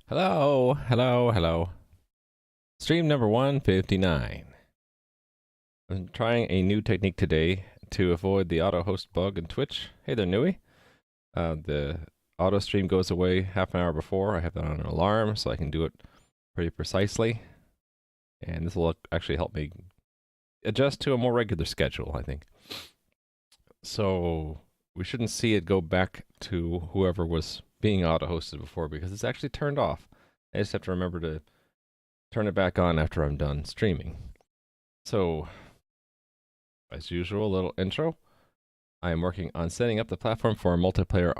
Hello, hello, hello. Stream number 159. I'm trying a new technique today to avoid the auto host bug in Twitch. Hey there, Nui. The auto stream goes away half an hour before. I have that on an alarm so I can do it pretty precisely. And this will actually help me adjust to a more regular schedule, I think. So we shouldn't see it go back to whoever was being auto hosted before because it's actually turned off. I just have to remember to turn it back on after I'm done streaming. So, as usual, a little intro. I am working on setting up the platform for a multiplayer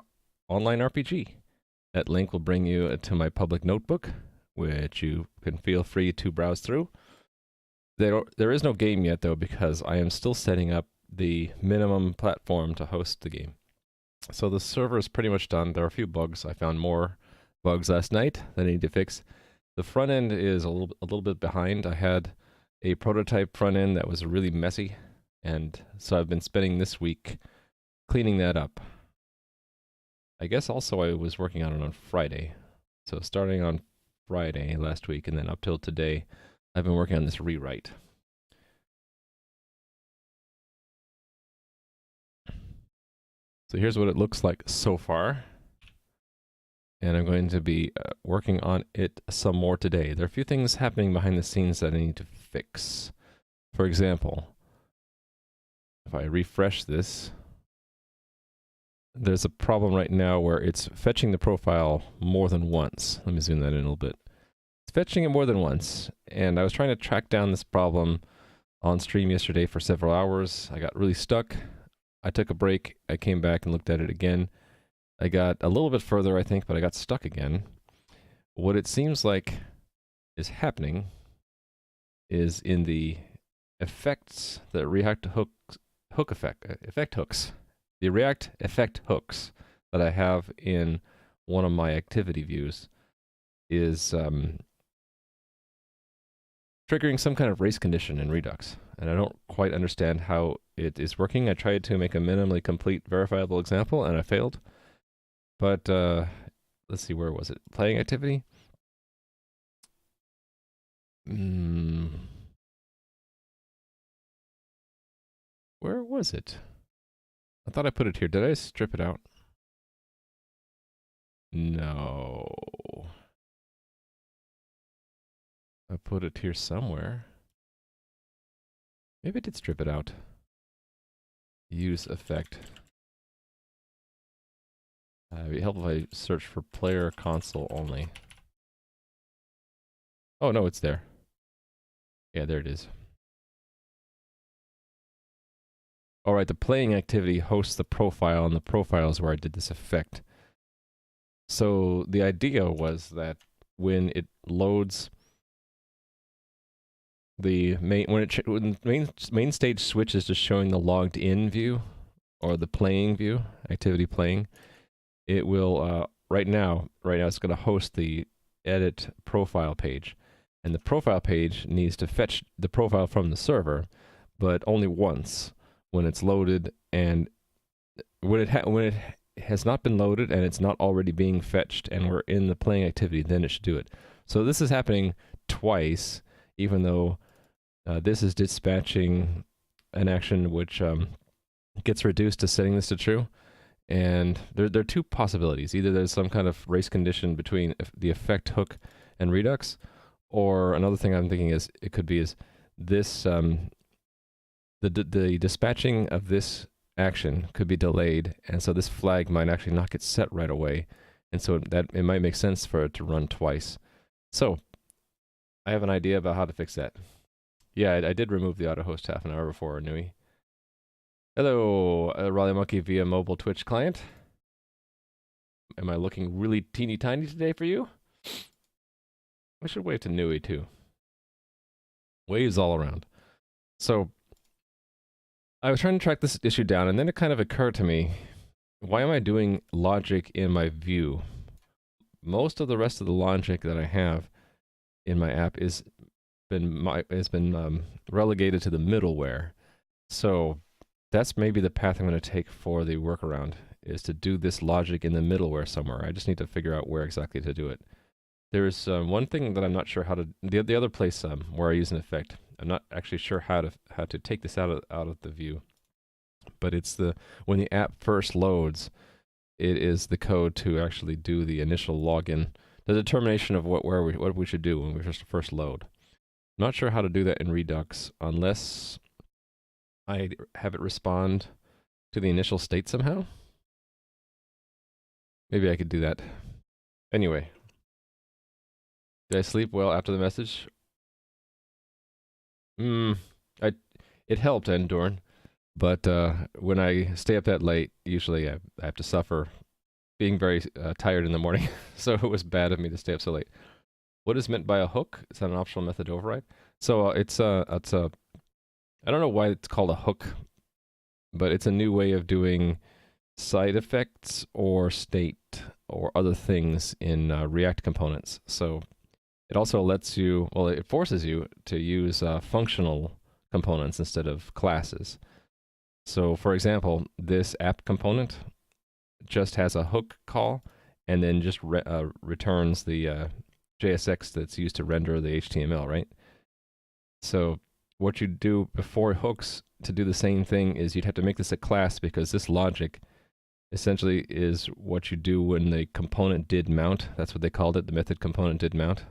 online RPG. That link will bring you to my public notebook, which you can feel free to browse through. There is no game yet, though, because I am still setting up the minimum platform to host the game. So the server is pretty much done. There are a few bugs. I found more bugs last night that I need to fix. The front end is a little bit behind. I had a prototype front end that was really messy, and so I've been spending this week cleaning that up. I guess also I was working on it on Friday. So starting on Friday last week and then up till today, I've been working on this rewrite. So here's what it looks like so far. And I'm going to be working on it some more today. There are a few things happening behind the scenes that I need to fix. For example, if I refresh this, there's a problem right now where it's fetching the profile more than once. Let me zoom that in a little bit. It's fetching it more than once, and I was trying to track down this problem on stream yesterday for several hours. I got really stuck. I took a break. I came back and looked at it again. I got a little bit further, I think, but I got stuck again. What it seems like is happening is in the effects, the React effect hooks. The React effect hooks that I have in one of my activity views is triggering some kind of race condition in Redux. And I don't quite understand how it is working. I tried to make a minimally complete verifiable example and I failed. But let's see, where was it? Playing activity? Where was it? I thought I put it here. Did I strip it out? No. I put it here somewhere. Maybe I did strip it out. Use effect. It'd be helpful if I search for player console only. Oh, no, it's there. Yeah, there it is. All right, the playing activity hosts the profile, and the profile is where I did this effect. So the idea was that when it loads the when main stage switches to showing the logged in view or the playing view, activity playing, it will right now it's going to host the edit profile page, and the profile page needs to fetch the profile from the server, but only once when it's loaded, and when it has not been loaded and it's not already being fetched and we're in the playing activity, then it should do it. So this is happening twice, even though this is dispatching an action which gets reduced to setting this to true. And there are two possibilities. Either there's some kind of race condition between the effect hook and Redux, or another thing I'm thinking is it could be is this the dispatching of this action could be delayed, and so this flag might actually not get set right away, and so that it might make sense for it to run twice. So I have an idea about how to fix that. Yeah, I did remove the auto host half an hour before Nui. Hello, Raleigh Monkey via mobile Twitch client. Am I looking really teeny tiny today for you? I should wave to Nui too. Waves all around. So I was trying to track this issue down, and then it kind of occurred to me, why am I doing logic in my view? Most of the rest of the logic that I have in my app has been relegated to the middleware. So that's maybe the path I'm going to take for the workaround, is to do this logic in the middleware somewhere. I just need to figure out where exactly to do it. There's one thing that I'm not sure how to. The other place where I use an effect, I'm not actually sure how to take this out of the view. But it's when the app first loads, it is the code to actually do the initial login, the determination of what we should do when we first load. I'm not sure how to do that in Redux unless I have it respond to the initial state somehow. Maybe I could do that. Anyway, did I sleep well after the message? It helped, Endorn, but when I stay up that late, usually I have to suffer being very tired in the morning, so it was bad of me to stay up so late. What is meant by a hook? Is that an optional method to override? So it's a I don't know why it's called a hook, but it's a new way of doing side effects or state or other things in React components. So it also lets you, well, it forces you to use functional components instead of classes. So for example, this app component just has a hook call and then just returns the JSX that's used to render the HTML, right? So what you do before hooks to do the same thing is you'd have to make this a class, because this logic essentially is what you do when the component did mount. That's what they called it, the method component did mount.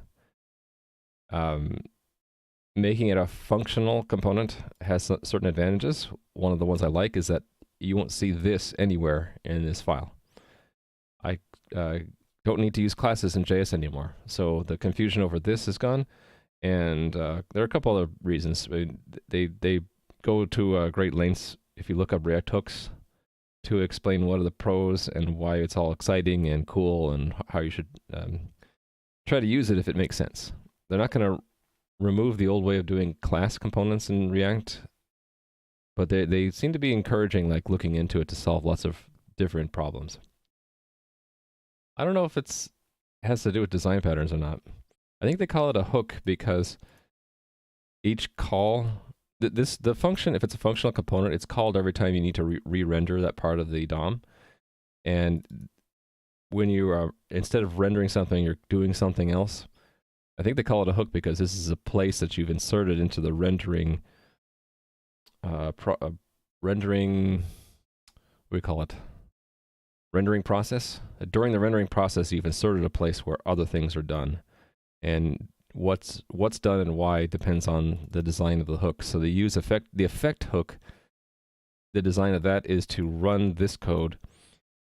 Making it a functional component has certain advantages. One of the ones I like is that you won't see this anywhere in this file. I don't need to use classes in JS anymore, so the confusion over this is gone. And there are a couple other reasons. I mean, they go to great lengths, if you look up React hooks, to explain what are the pros and why it's all exciting and cool and how you should try to use it if it makes sense. They're not going to remove the old way of doing class components in React, but they seem to be encouraging, like, looking into it to solve lots of different problems. I don't know if it has to do with design patterns or not. I think they call it a hook because each call, the function, if it's a functional component, it's called every time you need to re-render that part of the DOM. And when you are, instead of rendering something, you're doing something else. I think they call it a hook because this is a place that you've inserted into the rendering, rendering, what do we call it? Rendering process. During the rendering process, you've inserted a place where other things are done. And what's done and why depends on the design of the hook. So the effect hook, the design of that is to run this code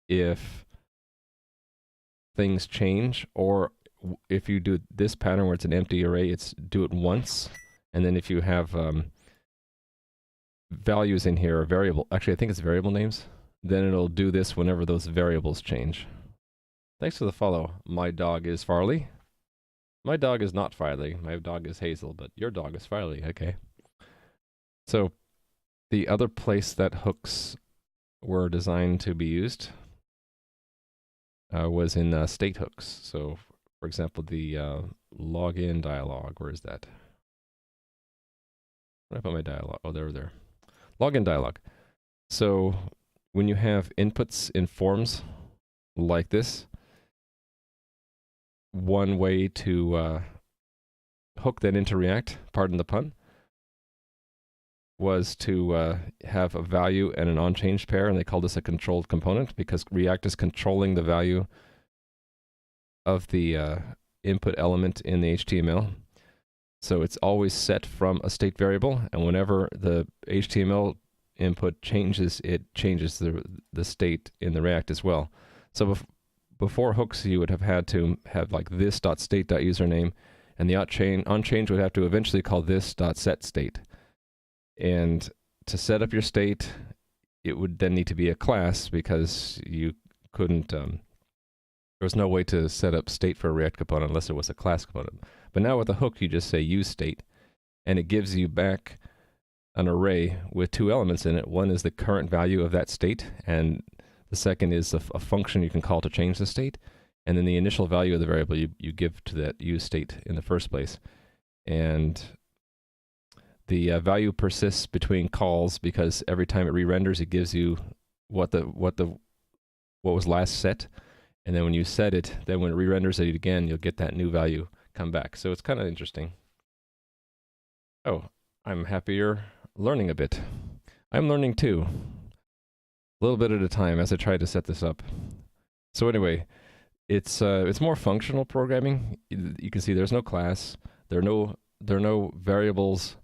if things change, or if you do this pattern where it's an empty array, it's do it once. And then if you have values in here, or variable, actually I think it's variable names, then it'll do this whenever those variables change. Thanks for the follow. My dog is Farley. My dog is not Farley. My dog is Hazel, but your dog is Farley. Okay. So the other place that hooks were designed to be used was in state hooks. So, for example, the login dialog. Where is that? Where did I put my dialog? Oh, there. Login dialog. So when you have inputs in forms like this, one way to hook that into React, pardon the pun, was to have a value and an on-change pair, and they call this a controlled component because React is controlling the value of the input element in the HTML. So it's always set from a state variable, and whenever the HTML input changes, it changes the state in the React as well. So before hooks, you would have had to have like this.state.username, and the on-change would have to eventually call this.setState. And to set up your state, it would then need to be a class because you couldn't, there was no way to set up state for a React component unless it was a class component. But now with a hook, you just say use state, and it gives you back an array with two elements in it. One is the current value of that state, and the second is a function you can call to change the state, and then the initial value of the variable you give to that use state in the first place. And the value persists between calls because every time it re-renders, it gives you what was last set, And then when you set it, then when it re-renders it again, you'll get that new value come back. So it's kind of interesting. Oh, I'm happy you're learning a bit. I'm learning too. A little bit at a time as I try to set this up. So anyway, it's more functional programming. You can see there's no class. There are no variables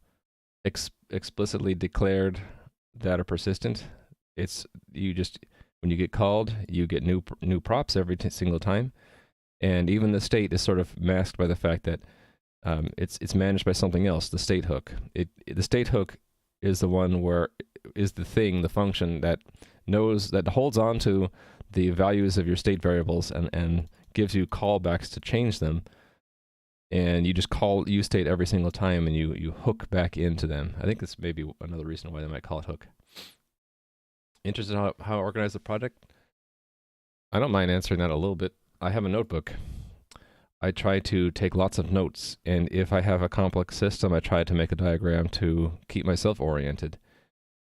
explicitly declared that are persistent. It's you just when you get called, you get new props every single time, and even the state is sort of masked by the fact that it's managed by something else. The state hook. The state hook is the one where is the thing, the function that holds on to the values of your state variables and gives you callbacks to change them. And you just call useState every single time, and you hook back into them. I think this may be another reason why they might call it hook. Interested in how I organize the project? I don't mind answering that a little bit. I have a notebook. I try to take lots of notes, and if I have a complex system, I try to make a diagram to keep myself oriented.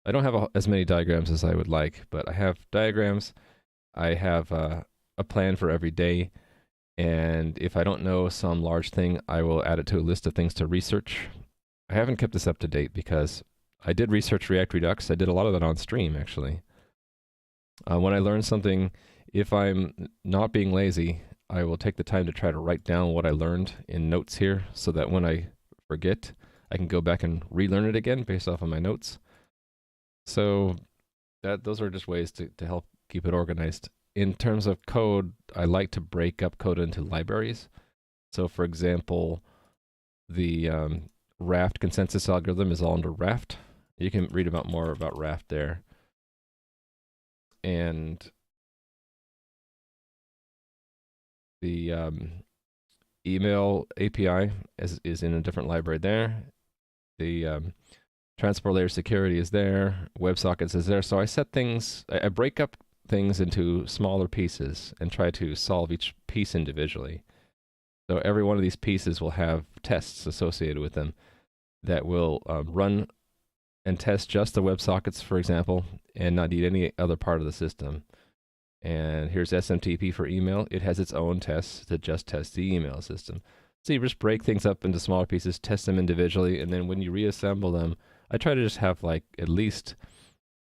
I don't have as many diagrams as I would like, but I have diagrams. I have a plan for every day. And if I don't know some large thing, I will add it to a list of things to research. I haven't kept this up to date because I did research React Redux. I did a lot of that on stream, actually. When I learn something, if I'm not being lazy, I will take the time to try to write down what I learned in notes here so that when I forget, I can go back and relearn it again based off of my notes. So those are just ways to help keep it organized. In terms of code, I like to break up code into libraries. So for example, the Raft consensus algorithm is all under Raft. You can read more about Raft there. And the email API is in a different library there. The transport layer security is there. WebSockets is there. So I set things, I break up things into smaller pieces and try to solve each piece individually. So every one of these pieces will have tests associated with them that will run and test just the WebSockets, for example, and not need any other part of the system. And here's SMTP for email. It has its own tests that just test the email system. So you just break things up into smaller pieces, test them individually, and then when you reassemble them, I try to just have like at least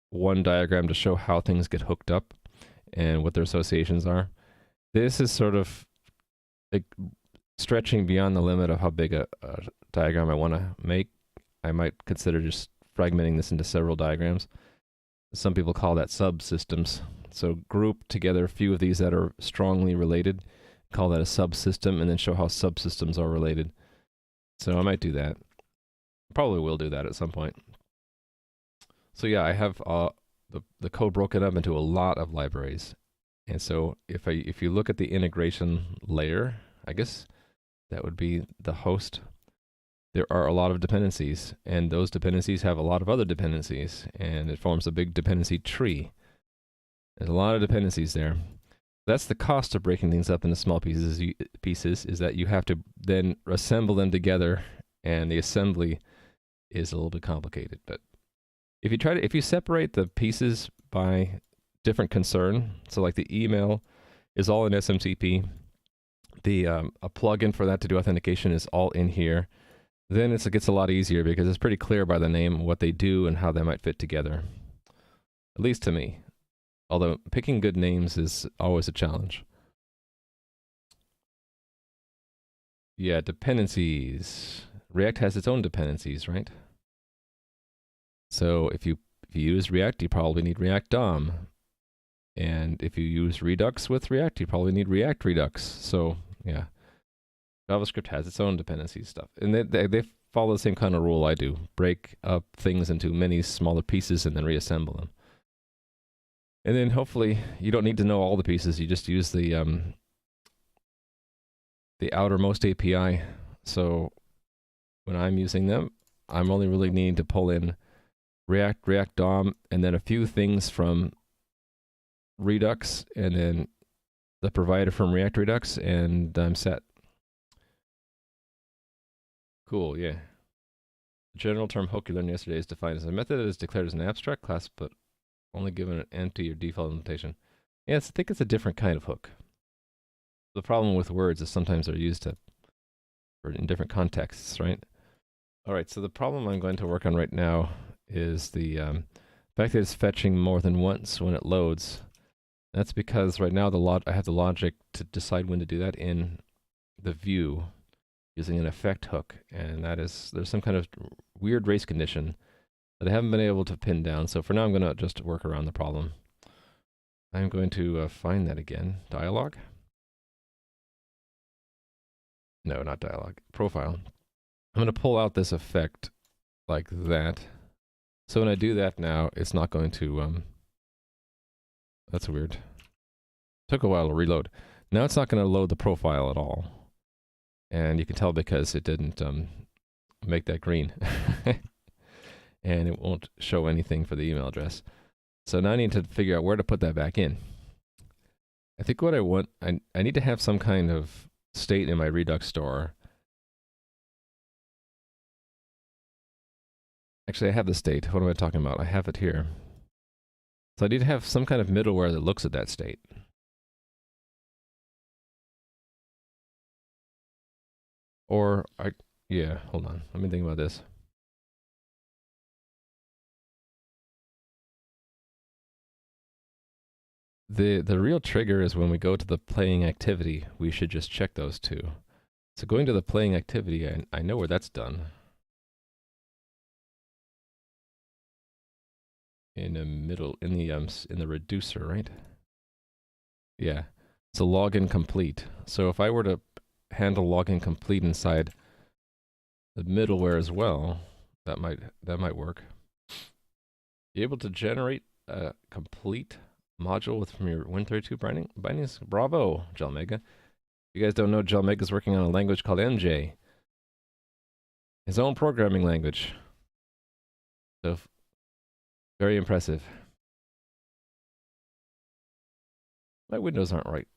one diagram to show how things get hooked up and what their associations are. This is sort of like stretching beyond the limit of how big a diagram I want to make. I might consider just fragmenting this into several diagrams. Some people call that subsystems. So group together a few of these that are strongly related, call that a subsystem, and then show how subsystems are related. So I might do that. Probably will do that at some point. So yeah, I have the code broken up into a lot of libraries. And so if you look at the integration layer, I guess that would be the host. There are a lot of dependencies, and those dependencies have a lot of other dependencies, and it forms a big dependency tree. There's a lot of dependencies there. That's the cost of breaking things up into small pieces, is that you have to then assemble them together, and the assembly is a little bit complicated. But if you separate the pieces by different concern, so like the email is all in SMTP, a plugin for that to do authentication is all in here, then it gets a lot easier because it's pretty clear by the name what they do and how they might fit together. At least to me. Although picking good names is always a challenge. Yeah, dependencies. React has its own dependencies, right? So if you use React, you probably need React DOM. And if you use Redux with React, you probably need React Redux. So yeah, JavaScript has its own dependency stuff. And they follow the same kind of rule I do. Break up things into many smaller pieces and then reassemble them. And then hopefully you don't need to know all the pieces. You just use the outermost API. So when I'm using them, I'm only really needing to pull in React DOM, and then a few things from Redux, and then the provider from React Redux, and I'm set. Cool, yeah. The general term hook you learned yesterday is defined as a method that is declared as an abstract class, but only given an empty or default implementation. Yes, I think it's a different kind of hook. The problem with words is sometimes they're used in different contexts, right? All right, so the problem I'm going to work on right now is the fact that it's fetching more than once when it loads. That's because right now I have the logic to decide when to do that in the view using an effect hook, and there's some kind of weird race condition that I haven't been able to pin down. So for now, I'm going to just work around the problem. I'm going to find that again. Dialog? No, not dialog. Profile. I'm going to pull out this effect like that. So when I do that now, it's not going to, that's weird. Took a while to reload. Now it's not going to load the profile at all. And you can tell because it didn't make that green. And it won't show anything for the email address. So now I need to figure out where to put that back in. I think what I want, I need to have some kind of state in my Redux store. Actually, I have the state. What am I talking about? I have it here. So I need to have some kind of middleware that looks at that state. Or, yeah, hold on. Let me think about this. The real trigger is when we go to the playing activity. We should just check those two. So going to the playing activity, I know where that's done. In the reducer, right? Yeah. So login complete. So if I were to handle login complete inside the middleware as well, that might work. Be able to generate a complete module from your Win32 bindings. Bravo, Gelmega. If you guys don't know, Gelmega's working on a language called MJ. His own programming language. So, very impressive. My windows aren't right.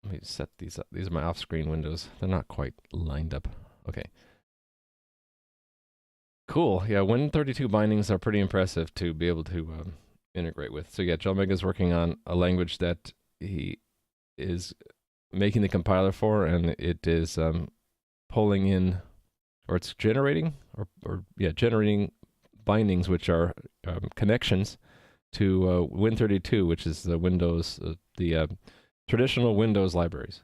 Let me set these up. These are my off-screen windows. They're not quite lined up. Okay. Cool. Yeah, Win32 bindings are pretty impressive to be able to integrate with. So yeah, Gelmega is working on a language that he is making the compiler for, and it is pulling in, or it's generating, generating bindings, which are connections to Win32, which is the Windows, the traditional Windows libraries,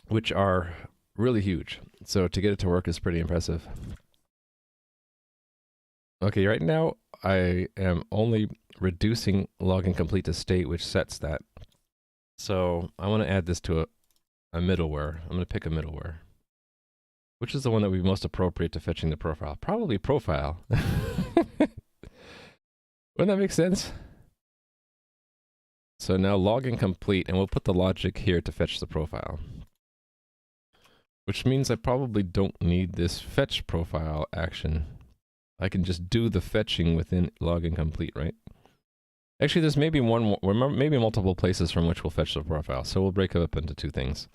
which are really huge. So to get it to work is pretty impressive. Okay, right now I am only reducing login complete to state, which sets that. So I want to add this to a middleware. I'm going to pick a middleware. Which is the one that would be most appropriate to fetching the profile? Probably profile. Wouldn't that make sense? So now login complete, and we'll put the logic here to fetch the profile. Which means I probably don't need this fetch profile action. I can just do the fetching within login complete, right? Actually, there's maybe maybe multiple places from which we'll fetch the profile. So we'll break it up into two things.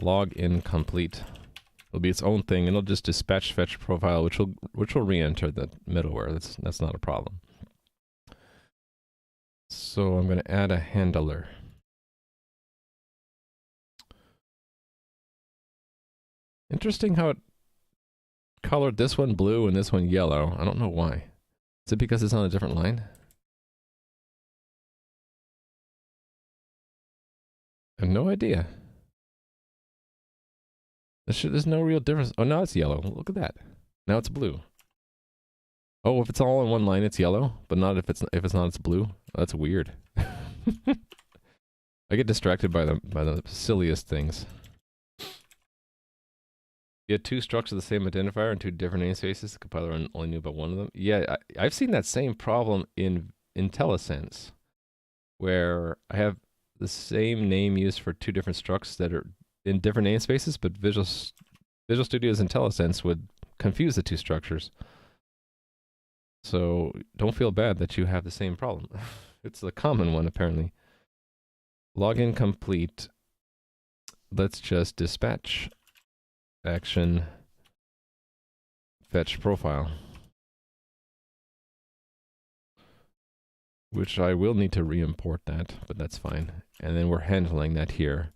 Login complete will be its own thing, and it'll just dispatch fetch profile, which will re-enter the middleware. That's not a problem. So I'm going to add a handler. Interesting how it colored this one blue and this one yellow. I don't know why. Is it because it's on a different line? I have no idea. There's no real difference. Oh, now it's yellow. Look at that. Now it's blue. Oh, if it's all on one line, it's yellow, but not if it's not, it's blue. That's weird. I get distracted by the silliest things. You had two structs of the same identifier and two different namespaces. The compiler only knew about one of them. Yeah, I've seen that same problem in IntelliSense, where I have the same name used for two different structs that are in different namespaces, but Visual Studio's IntelliSense would confuse the two structures. So don't feel bad that you have the same problem. It's a common one, apparently. Login complete. Let's just dispatch action fetch profile. which I will need to re-import that, but that's fine. And then we're handling that here.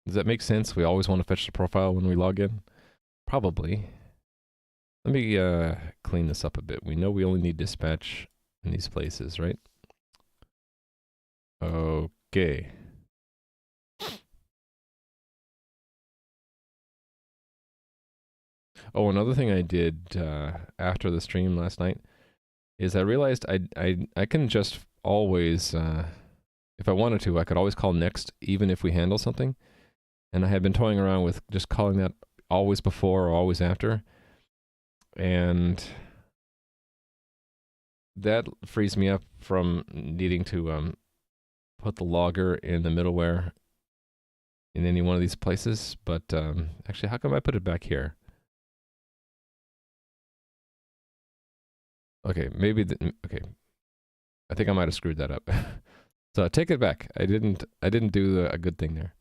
Does that make sense? We always want to fetch the profile when we log in? Probably. Let me clean this up a bit. We know we only need dispatch in these places, right? Okay. Oh, another thing I did after the stream last night is I realized I can just always, if I wanted to, I could always call next even if we handle something. And I had been toying around with just calling that always before or always after. And that frees me up from needing to put the logger in the middleware in any one of these places. But actually, how come I put it back here? Okay, maybe, okay. I think I might have screwed that up. So I take it back. I didn't do a good thing there.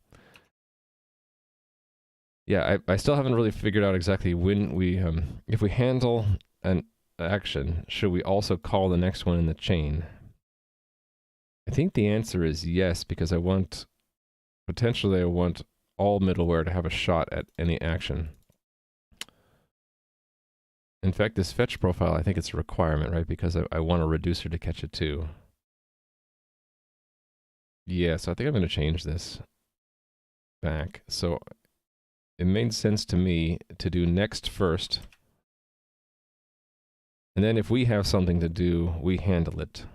Yeah, I still haven't really figured out exactly when we, if we handle an action, should we also call the next one in the chain? I think the answer is yes, because potentially I want all middleware to have a shot at any action. In fact, this fetch profile, I think it's a requirement, right? Because I want a reducer to catch it too. Yeah, so I think I'm going to change this back. So it made sense to me to do next first. And then if we have something to do, we handle it.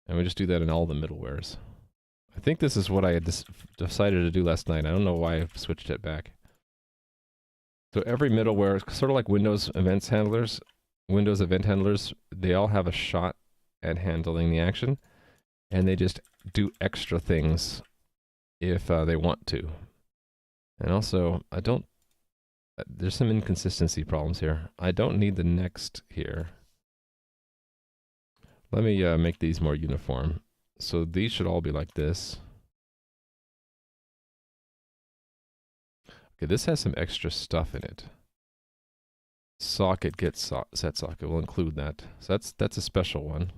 And we just do that in all the middlewares. I think this is what I had decided to do last night. I don't know why I've switched it back. So every middleware, sort of like Windows event handlers, they all have a shot at handling the action. And they just do extra things if they want to. And also, there's some inconsistency problems here. I don't need the next here. Let me make these more uniform. So these should all be like this. Okay, this has some extra stuff in it. Socket gets set socket. We'll include that. So that's a special one.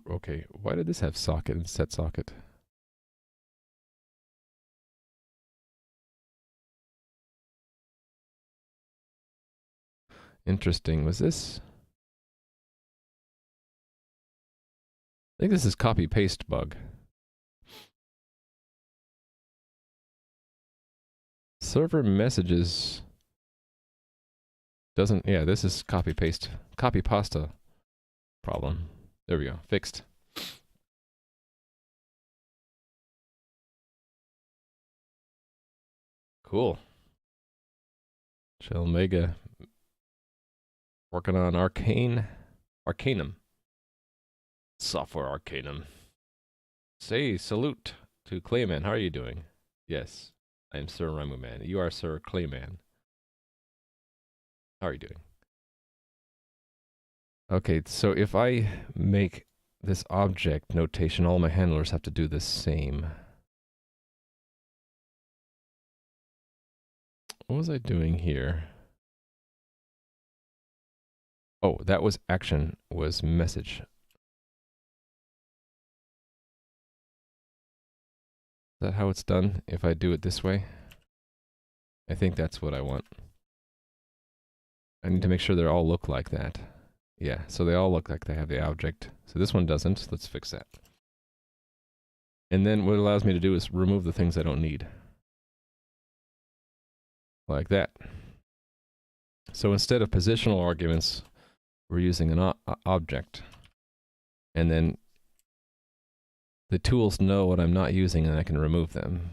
Okay, why did this have socket and set socket? Interesting. Was this? I think this is copy-paste bug. Server messages doesn't, yeah, this is copy-paste, copy-pasta problem. There we go, fixed. Cool. Shell Mega working on Arcanum. Software Arcanum. Say salute to Clayman. How are you doing? Yes, I am Sir Ramuman. You are Sir Clayman. How are you doing? Okay, so if I make this object notation, all my handlers have to do the same. What was I doing here? Oh, that was action, was message. Is that how it's done if I do it this way? I think that's what I want. I need to make sure they all look like that. Yeah, so they all look like they have the object. So this one doesn't. Let's fix that. And then what it allows me to do is remove the things I don't need. Like that. So instead of positional arguments, we're using an object. And then the tools know what I'm not using and I can remove them.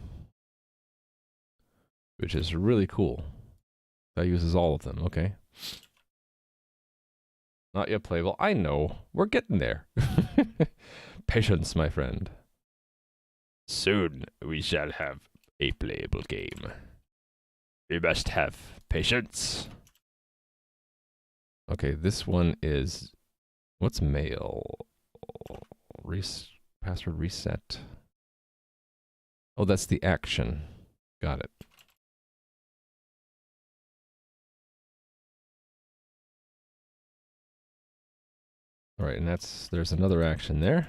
Which is really cool. That uses all of them, okay. Not yet playable. I know. We're getting there. Patience, my friend. Soon we shall have a playable game. We must have patience. Okay, this one is... What's mail? Password reset. Oh, that's the action. Got it. All right, and there's another action there.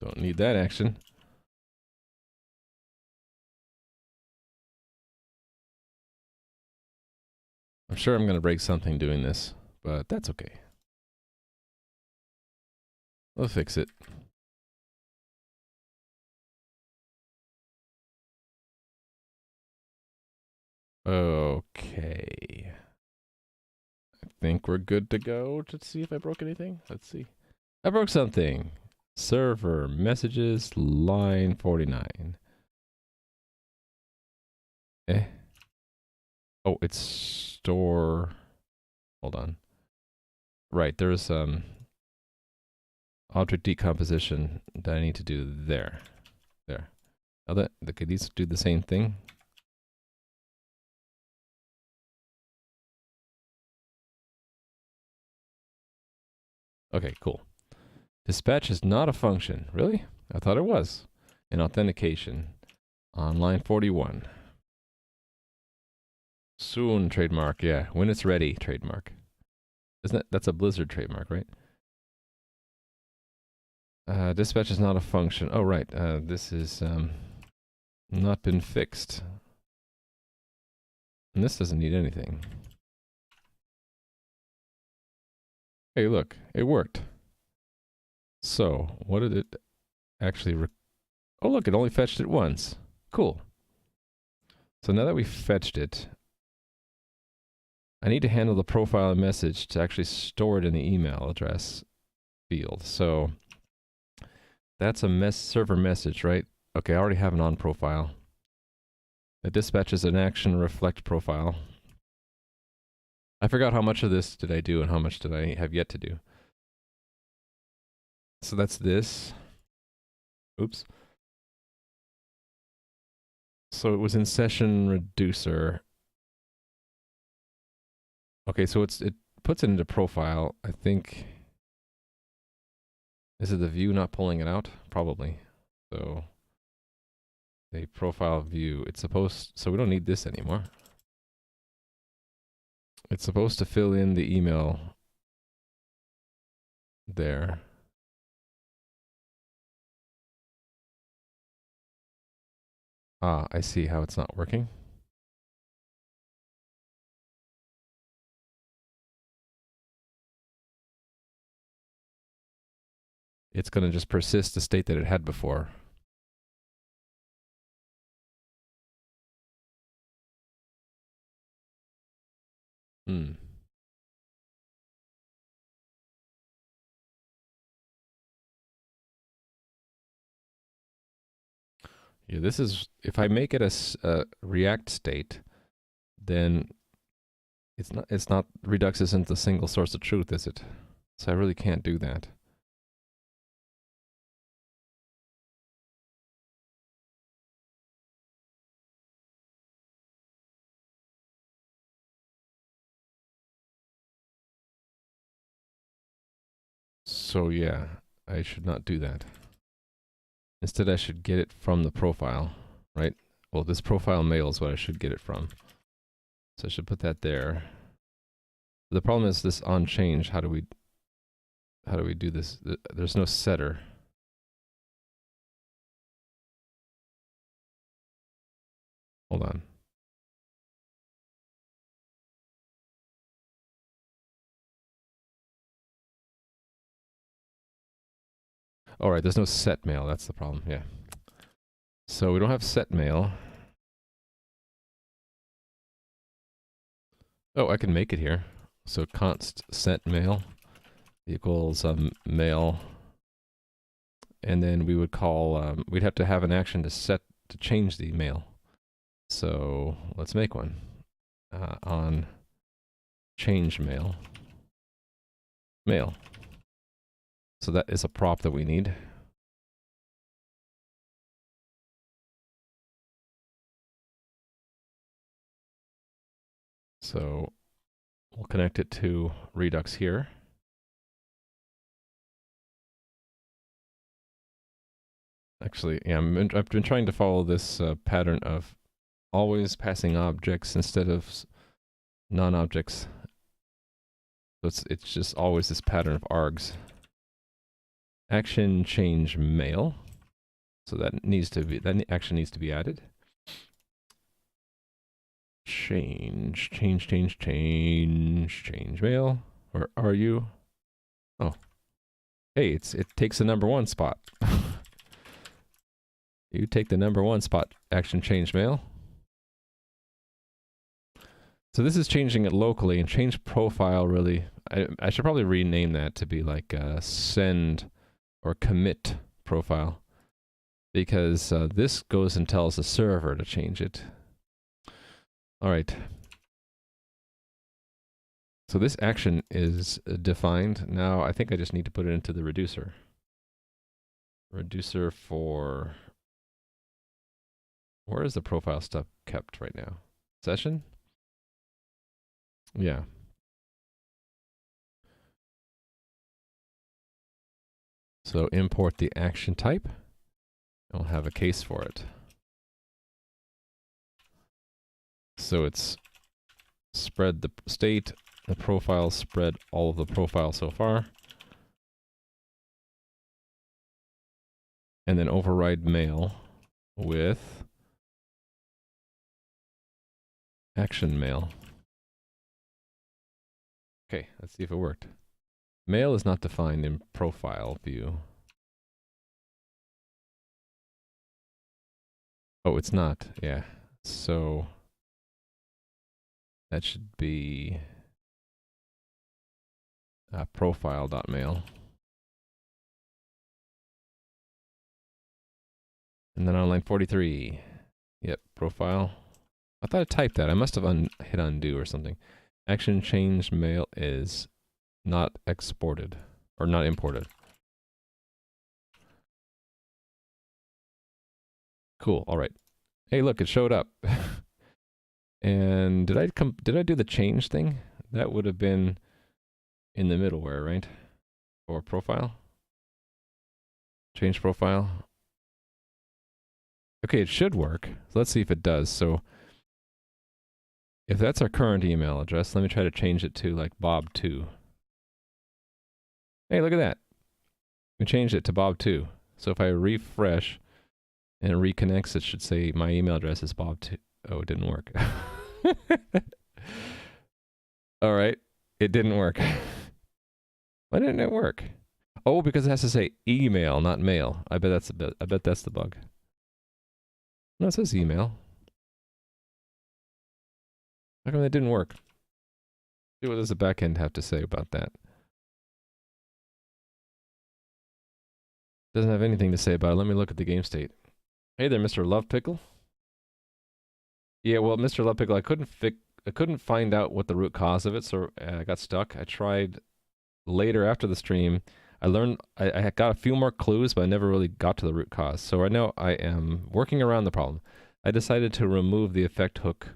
Don't need that action. I'm sure I'm going to break something doing this, but that's okay. We'll fix it. Okay. I think we're good to go. To see if I broke anything. Let's see. I broke something. Server messages line 49. Oh, it's store. Hold on. Right, there's object decomposition that I need to do there. There. Now could these do the same thing? Okay, cool. Dispatch is not a function. Really? I thought it was. And authentication on line 41. Soon, trademark. Yeah, when it's ready, trademark. That's a Blizzard trademark, right? Dispatch is not a function. Oh, right. This is not been fixed. And this doesn't need anything. Hey, look, it worked. So, what did it actually... Oh, look, it only fetched it once. Cool. So now that we've fetched it, I need to handle the profile message to actually store it in the email address field. So that's a server message, right? Okay, I already have an on profile. It dispatches an action reflect profile. I forgot how much of this did I do and how much did I have yet to do. So that's this. Oops. So it was in session reducer. Okay, so it puts it into profile. I think... Is it the view not pulling it out? Probably. So a profile view. It's supposed... So we don't need this anymore. It's supposed to fill in the email there. Ah, I see how it's not working. It's going to just persist the state that it had before. Hmm. Yeah, this is... If I make it a React state, then it's not... Redux isn't the single source of truth, is it? So I really can't do that. So yeah, I should not do that. Instead, I should get it from the profile, right? Well, this profile mail is what I should get it from. So I should put that there. The problem is this on change. How do we do this? There's no setter. Hold on. All right, there's no set mail. That's the problem. Yeah. So we don't have set mail. Oh, I can make it here. So const set mail equals mail, and then we would call. We'd have to have an action to change the mail. So let's make one on change mail. So that is a prop that we need. So we'll connect it to Redux here. Actually, yeah, I've been trying to follow this pattern of always passing objects instead of non-objects. So it's just always this pattern of args. Action change mail. So that action needs to be added. Change mail. Where are you? Oh. Hey, it takes the number 1 spot. You take the number 1 spot, action change mail. So this is changing it locally, and change profile really, I should probably rename that to be like send or commit profile, because this goes and tells the server to change it. All right. So this action is defined. Now I think I just need to put it into the reducer. Reducer for, where is the profile stuff kept right now? Session? Yeah. So import the action type. I'll have a case for it. So it's spread the state, the profile, spread all of the profile so far. And then override mail with action mail. Okay, let's see if it worked. Mail is not defined in profile view. Oh, it's not. Yeah. So that should be profile.mail. And then on line 43. Yep, profile. I thought I typed that. I must have hit undo or something. Action change mail is not exported or not imported. Cool. All right. Hey, look, it showed up. And did I do the change thing? That would have been in the middleware, right? Or profile? Change profile. Okay, it should work. So let's see if it does. So if that's our current email address, let me try to change it to like Bob2. Hey, look at that. We changed it to Bob2. So if I refresh and it reconnects, it should say my email address is Bob2. Oh, it didn't work. All right, it didn't work. Why didn't it work? Oh, because it has to say email, not mail. I bet that's the bug. No, it says email. How come that didn't work? See, what does the backend have to say about that? Doesn't have anything to say about it. Let me look at the game state. Hey there, Mr. Love Pickle. Yeah, well, Mr. Love Pickle, I couldn't find out what the root cause of it, so I got stuck. I tried later after the stream. I learned, I got a few more clues, but I never really got to the root cause. So right now I am working around the problem. I decided to remove the effect hook.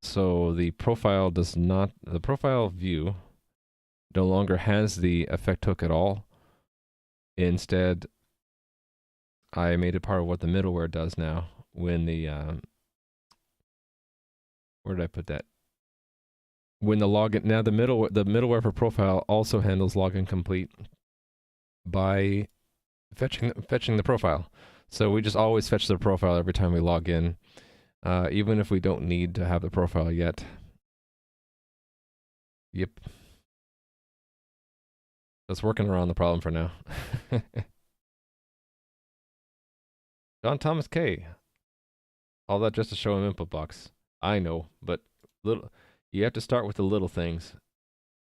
So the profile view no longer has the effect hook at all. Instead, I made it part of what the middleware does now when the, where did I put that? When the login, now the middleware for profile also handles login complete by fetching the profile. So we just always fetch the profile every time we log in, even if we don't need to have the profile yet. Yep. That's working around the problem for now. John Thomas K. All that just to show him input box. I know, but you have to start with the little things.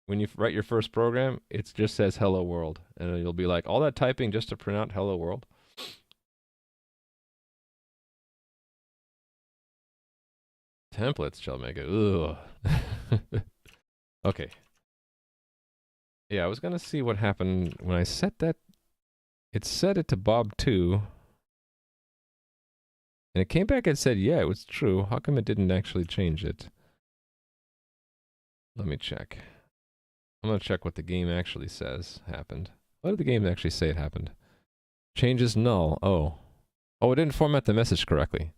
When you write your first program, it just says hello world. And you'll be like, all that typing just to print out hello world? Templates shall make it. Ugh. Okay. Yeah, I was going to see what happened when I set that. It set it to Bob2. And it came back and said, yeah, it was true. How come it didn't actually change it? Let me check. I'm going to check what the game actually says happened. What did the game actually say it happened? Changes null. Oh. Oh, it didn't format the message correctly.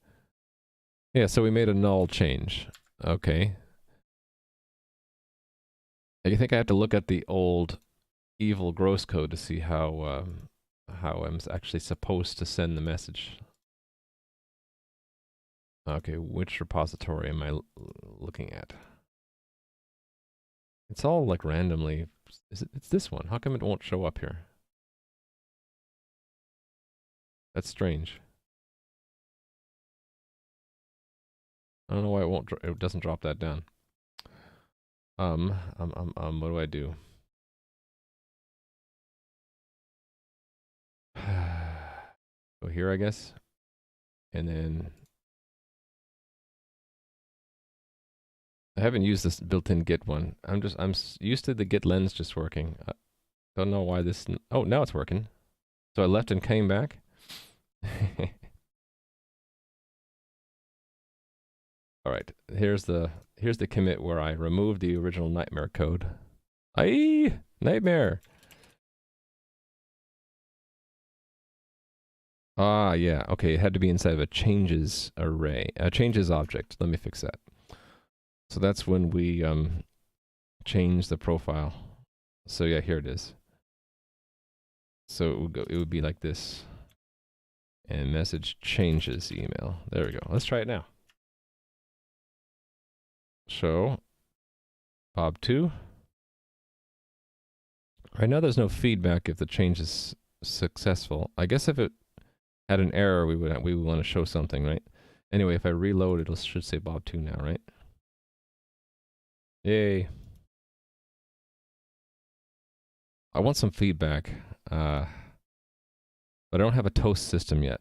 Yeah, so we made a null change. Okay. I think I have to look at the old evil gross code to see how I'm actually supposed to send the message. Okay, which repository am I looking at? It's all like randomly. It's this one. How come it won't show up here? That's strange. I don't know why it doesn't drop that down. What do I do? Go here, I guess. And then I haven't used this built-in Git one. I'm used to the Git lens just working. Don't know why this. Oh, now it's working. So I left and came back. All right, here's the commit where I removed the original nightmare code. Aye, nightmare. Ah, yeah. Okay, it had to be inside of a changes array, a changes object. Let me fix that. So that's when we change the profile. So yeah, here it is. So it would be like this. And message changes email. There we go. Let's try it now. Show Bob2. Right now there's no feedback if the change is successful. I guess if it had an error, we would want to show something, right? Anyway, if I reload, it should say Bob2 now, right? Yay. I want some feedback, but I don't have a toast system yet.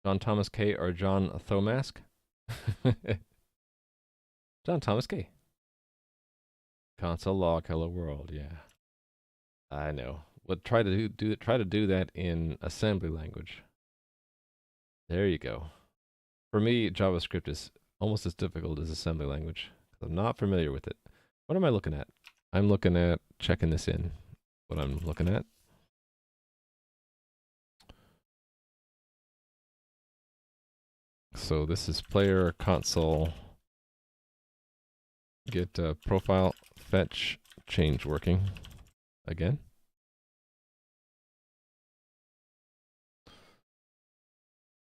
John Thomas K. or John Thomask? John Thomas K. Console log hello world, yeah. I know. But try to do that in assembly language. There you go. For me, JavaScript is almost as difficult as assembly language. I'm not familiar with it. What am I looking at? I'm looking at checking this in. What I'm looking at. So this is player console. Get profile fetch change working again.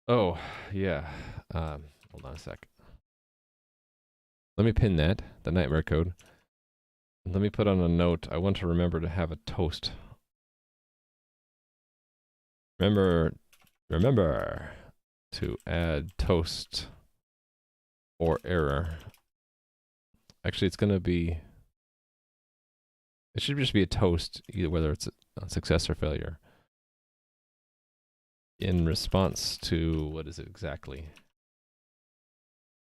Oh, yeah. Hold on a sec. Let me pin that, the nightmare code. Let me put on a note. I want to remember to have a toast. Remember to add toast or error. Actually, it's going to be, it should just be a toast, either whether it's a success or failure. In response to, what is it exactly?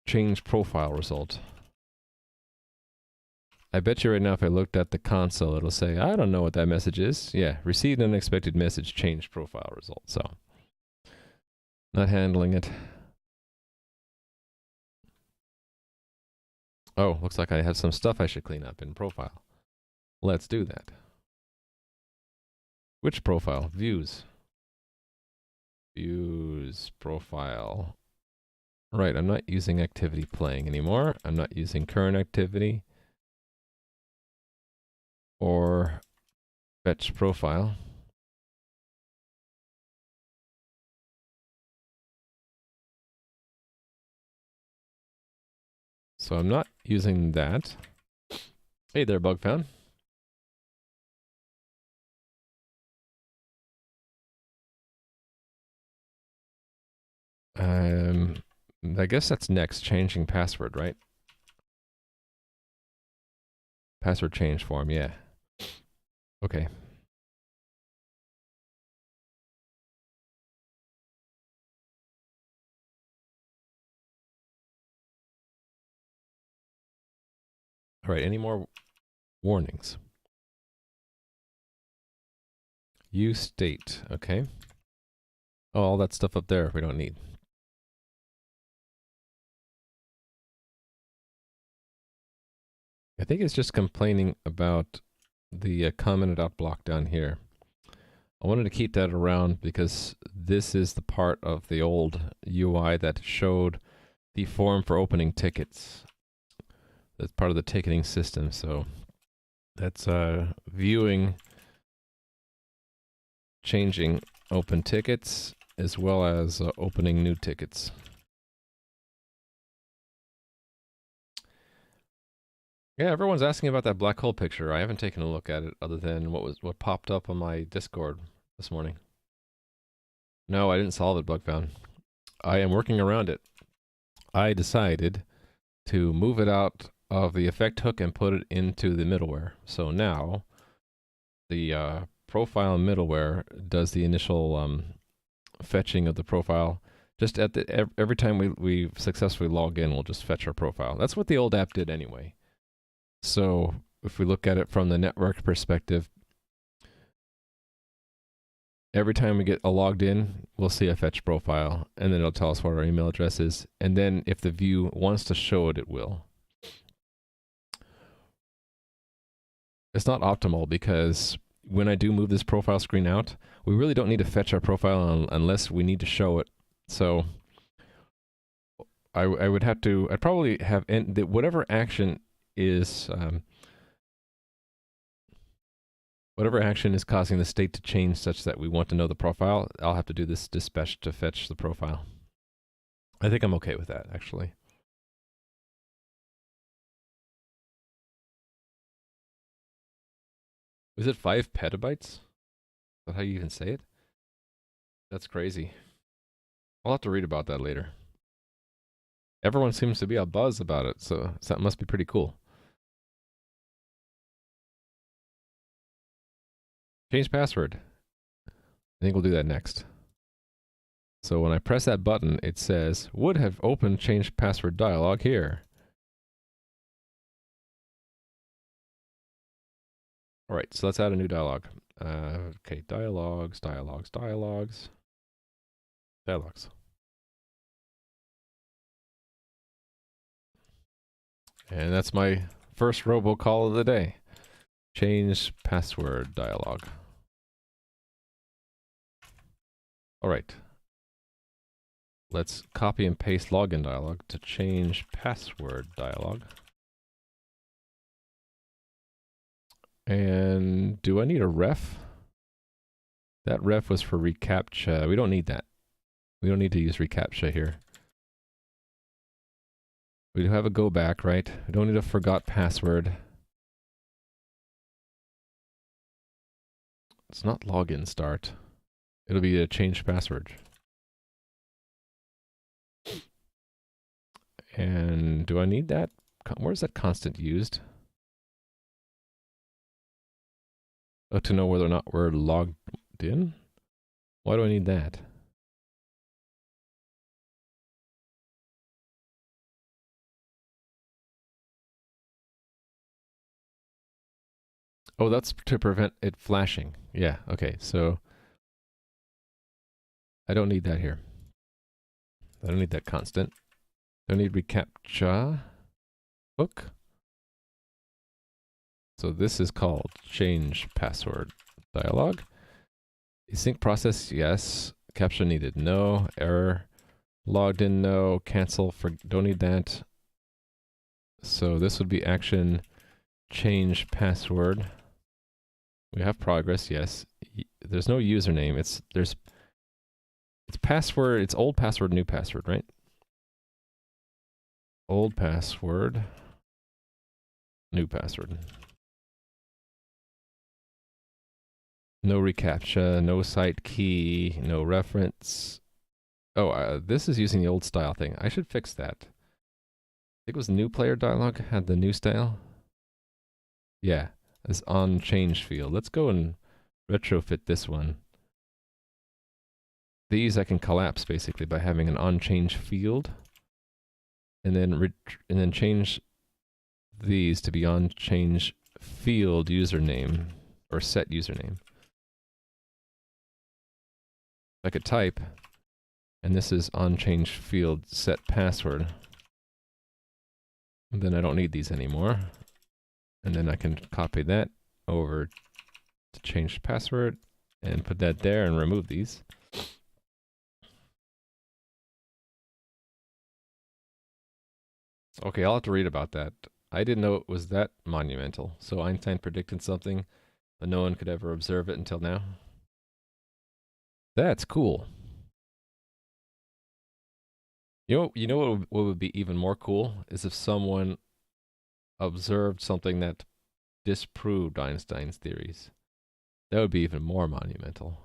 Change profile result. I bet you right now if I looked at the console, it'll say, I don't know what that message is. Yeah, received an unexpected message, change profile result. So, not handling it. Oh, looks like I have some stuff I should clean up in profile. Let's do that. Which profile? Views. Views profile. Right, I'm not using activity playing anymore. I'm not using current activity or fetch profile. So I'm not using that. Hey there, bug found. I guess that's next, changing password, right? Password change form, yeah. Okay. All right, any more warnings? Use state, okay. Oh, all that stuff up there we don't need. I think it's just complaining about the commented out block down here. I wanted to keep that around because this is the part of the old UI that showed the form for opening tickets. That's part of the ticketing system, so that's viewing, changing open tickets, as well as opening new tickets. Yeah, everyone's asking about that black hole picture. I haven't taken a look at it other than what popped up on my Discord this morning. No, I didn't solve it, Bugfound. I am working around it. I decided to move it out of the effect hook and put it into the middleware. So now the profile middleware does the initial fetching of the profile. Just at the every time we successfully log in, we'll just fetch our profile. That's what the old app did anyway. So if we look at it from the network perspective, every time we get logged in, we'll see a fetch profile, and then it'll tell us what our email address is. And then if the view wants to show it, it will. It's not optimal because when I do move this profile screen out, we really don't need to fetch our profile unless we need to show it. So I would have to, I'd probably have, whatever action is, whatever action is causing the state to change such that we want to know the profile, I'll have to do this dispatch to fetch the profile. I think I'm okay with that, actually. Is it 5 petabytes? Is that how you even say it? That's crazy. I'll have to read about that later. Everyone seems to be a buzz about it, so that must be pretty cool. Change password. I think we'll do that next. So when I press that button, it says, would have opened change password dialog here. All right, so let's add a new dialog. Okay, dialogs. And that's my first robocall of the day. Change password dialog. All right. Let's copy and paste login dialog to change password dialog. And do I need a ref? That ref was for reCAPTCHA. We don't need that. We don't need to use reCAPTCHA here. We do have a go back, right? We don't need a forgot password. It's not login start. It'll be a change password. And do I need that? Where's that constant used? Oh, to know whether or not we're logged in? Why do I need that? Oh, that's to prevent it flashing. Yeah, okay, so I don't need that here. I don't need that constant. Don't need reCAPTCHA hook. So this is called change password dialog. Async process, yes. CAPTCHA needed, no. Error. Logged in, no. Cancel, don't need that. So this would be action change password. We have progress, yes. There's no username. It's password, it's old password, new password, right? Old password, new password. No reCAPTCHA, no site key, no reference. Oh, this is using the old style thing. I should fix that. I think it was new player dialog had the new style. Yeah, this on change field. Let's go and retrofit this one. These I can collapse basically by having an on change field, and then change these to be on change field username or set username. I could type, and this is on change field set password. And then I don't need these anymore. And then I can copy that over to change password and put that there and remove these. Okay, I'll have to read about that. I didn't know it was that monumental. So Einstein predicted something, but no one could ever observe it until now. That's cool. You know what would be even more cool is if someone observed something that disproved Einstein's theories. That would be even more monumental.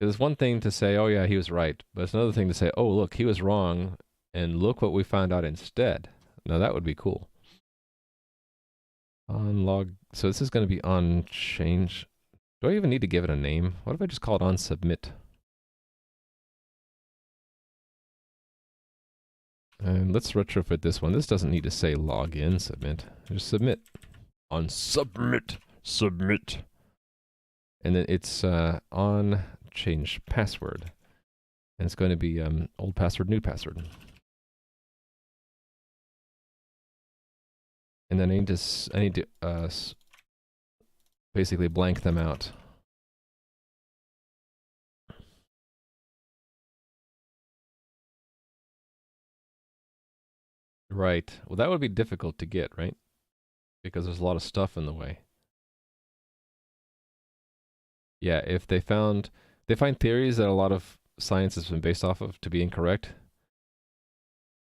It's one thing to say, oh yeah, he was right, but it's another thing to say, oh look, he was wrong, and look what we found out instead. Now that would be cool. On log, so this is going to be on change. Do I even need to give it a name? What if I just call it on submit? And let's retrofit this one. This doesn't need to say login submit. Just submit. On submit. Submit. And then it's on change password. And it's going to be old password, new password. And then I need to basically blank them out. Right. Well, that would be difficult to get, right? Because there's a lot of stuff in the way. Yeah, if they find theories that a lot of science has been based off of to be incorrect,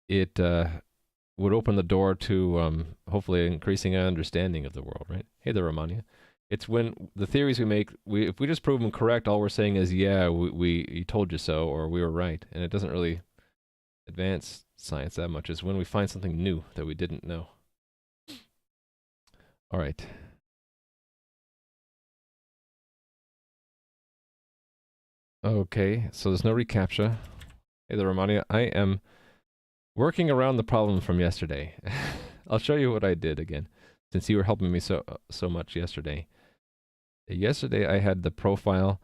it would open the door to hopefully increasing our understanding of the world, right? Hey there, Romania. It's when the theories we make, if we just prove them correct, all we're saying is, yeah, we told you so, or we were right, and it doesn't really advance science that much. Is when we find something new that we didn't know. All right. Okay, so there's no reCAPTCHA. Hey there, Romania. I am working around the problem from yesterday. I'll show you what I did again, since you were helping me so much yesterday. Yesterday I had the profile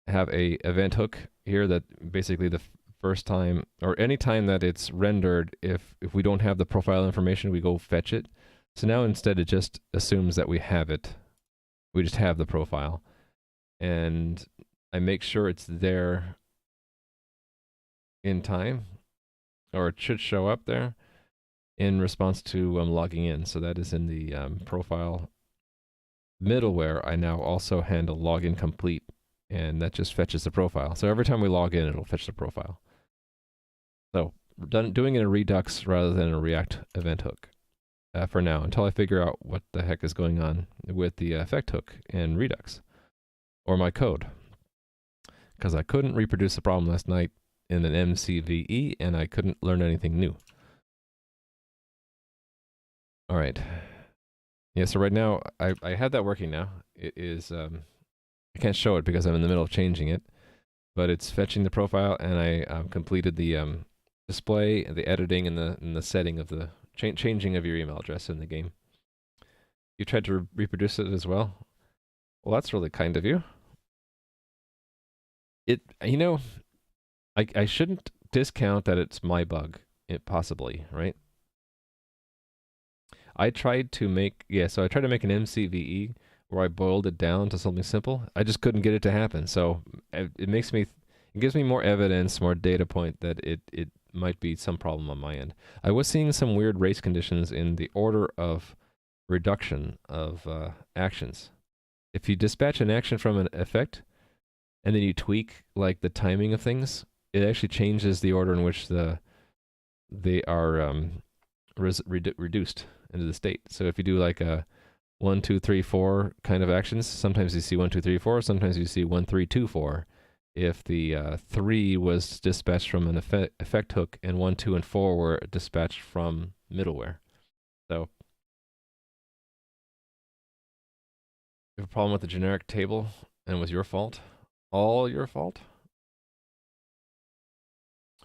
have a event hook here that basically the first time or any time that it's rendered, if we don't have the profile information, we go fetch it. So now instead it just assumes that we have it. We just have the profile. And I make sure it's there in time, or it should show up there in response to logging in. So that is in the profile middleware. I now also handle login complete, and that just fetches the profile. So every time we log in, it'll fetch the profile. So doing it in Redux rather than a React event hook for now, until I figure out what the heck is going on with the effect hook in Redux or my code. Because I couldn't reproduce the problem last night in an MCVE, and I couldn't learn anything new. All right. Yeah, so right now, I have that working now. It is, I can't show it because I'm in the middle of changing it, but it's fetching the profile, and I completed the display, the editing, and the setting of the changing of your email address in the game. You tried to reproduce it as well? Well, that's really kind of you. You know, I shouldn't discount that it's my bug, possibly, right? I tried to make, so I tried to make an MCVE where I boiled it down to something simple. I just couldn't get it to happen. So it gives me more evidence, more data point that it might be some problem on my end. I was seeing some weird race conditions in the order of reduction of actions. If you dispatch an action from an effect, and then you tweak like the timing of things, it actually changes the order in which they are reduced into the state. So if you do like a 1, 2, 3, 4 kind of actions, sometimes you see 1, 2, 3, 4. Sometimes you see 1, 3, 2, 4. If the 3 was dispatched from an effect hook, and 1, 2, and 4 were dispatched from middleware. So you have a problem with the generic table, and it was your fault. All your fault?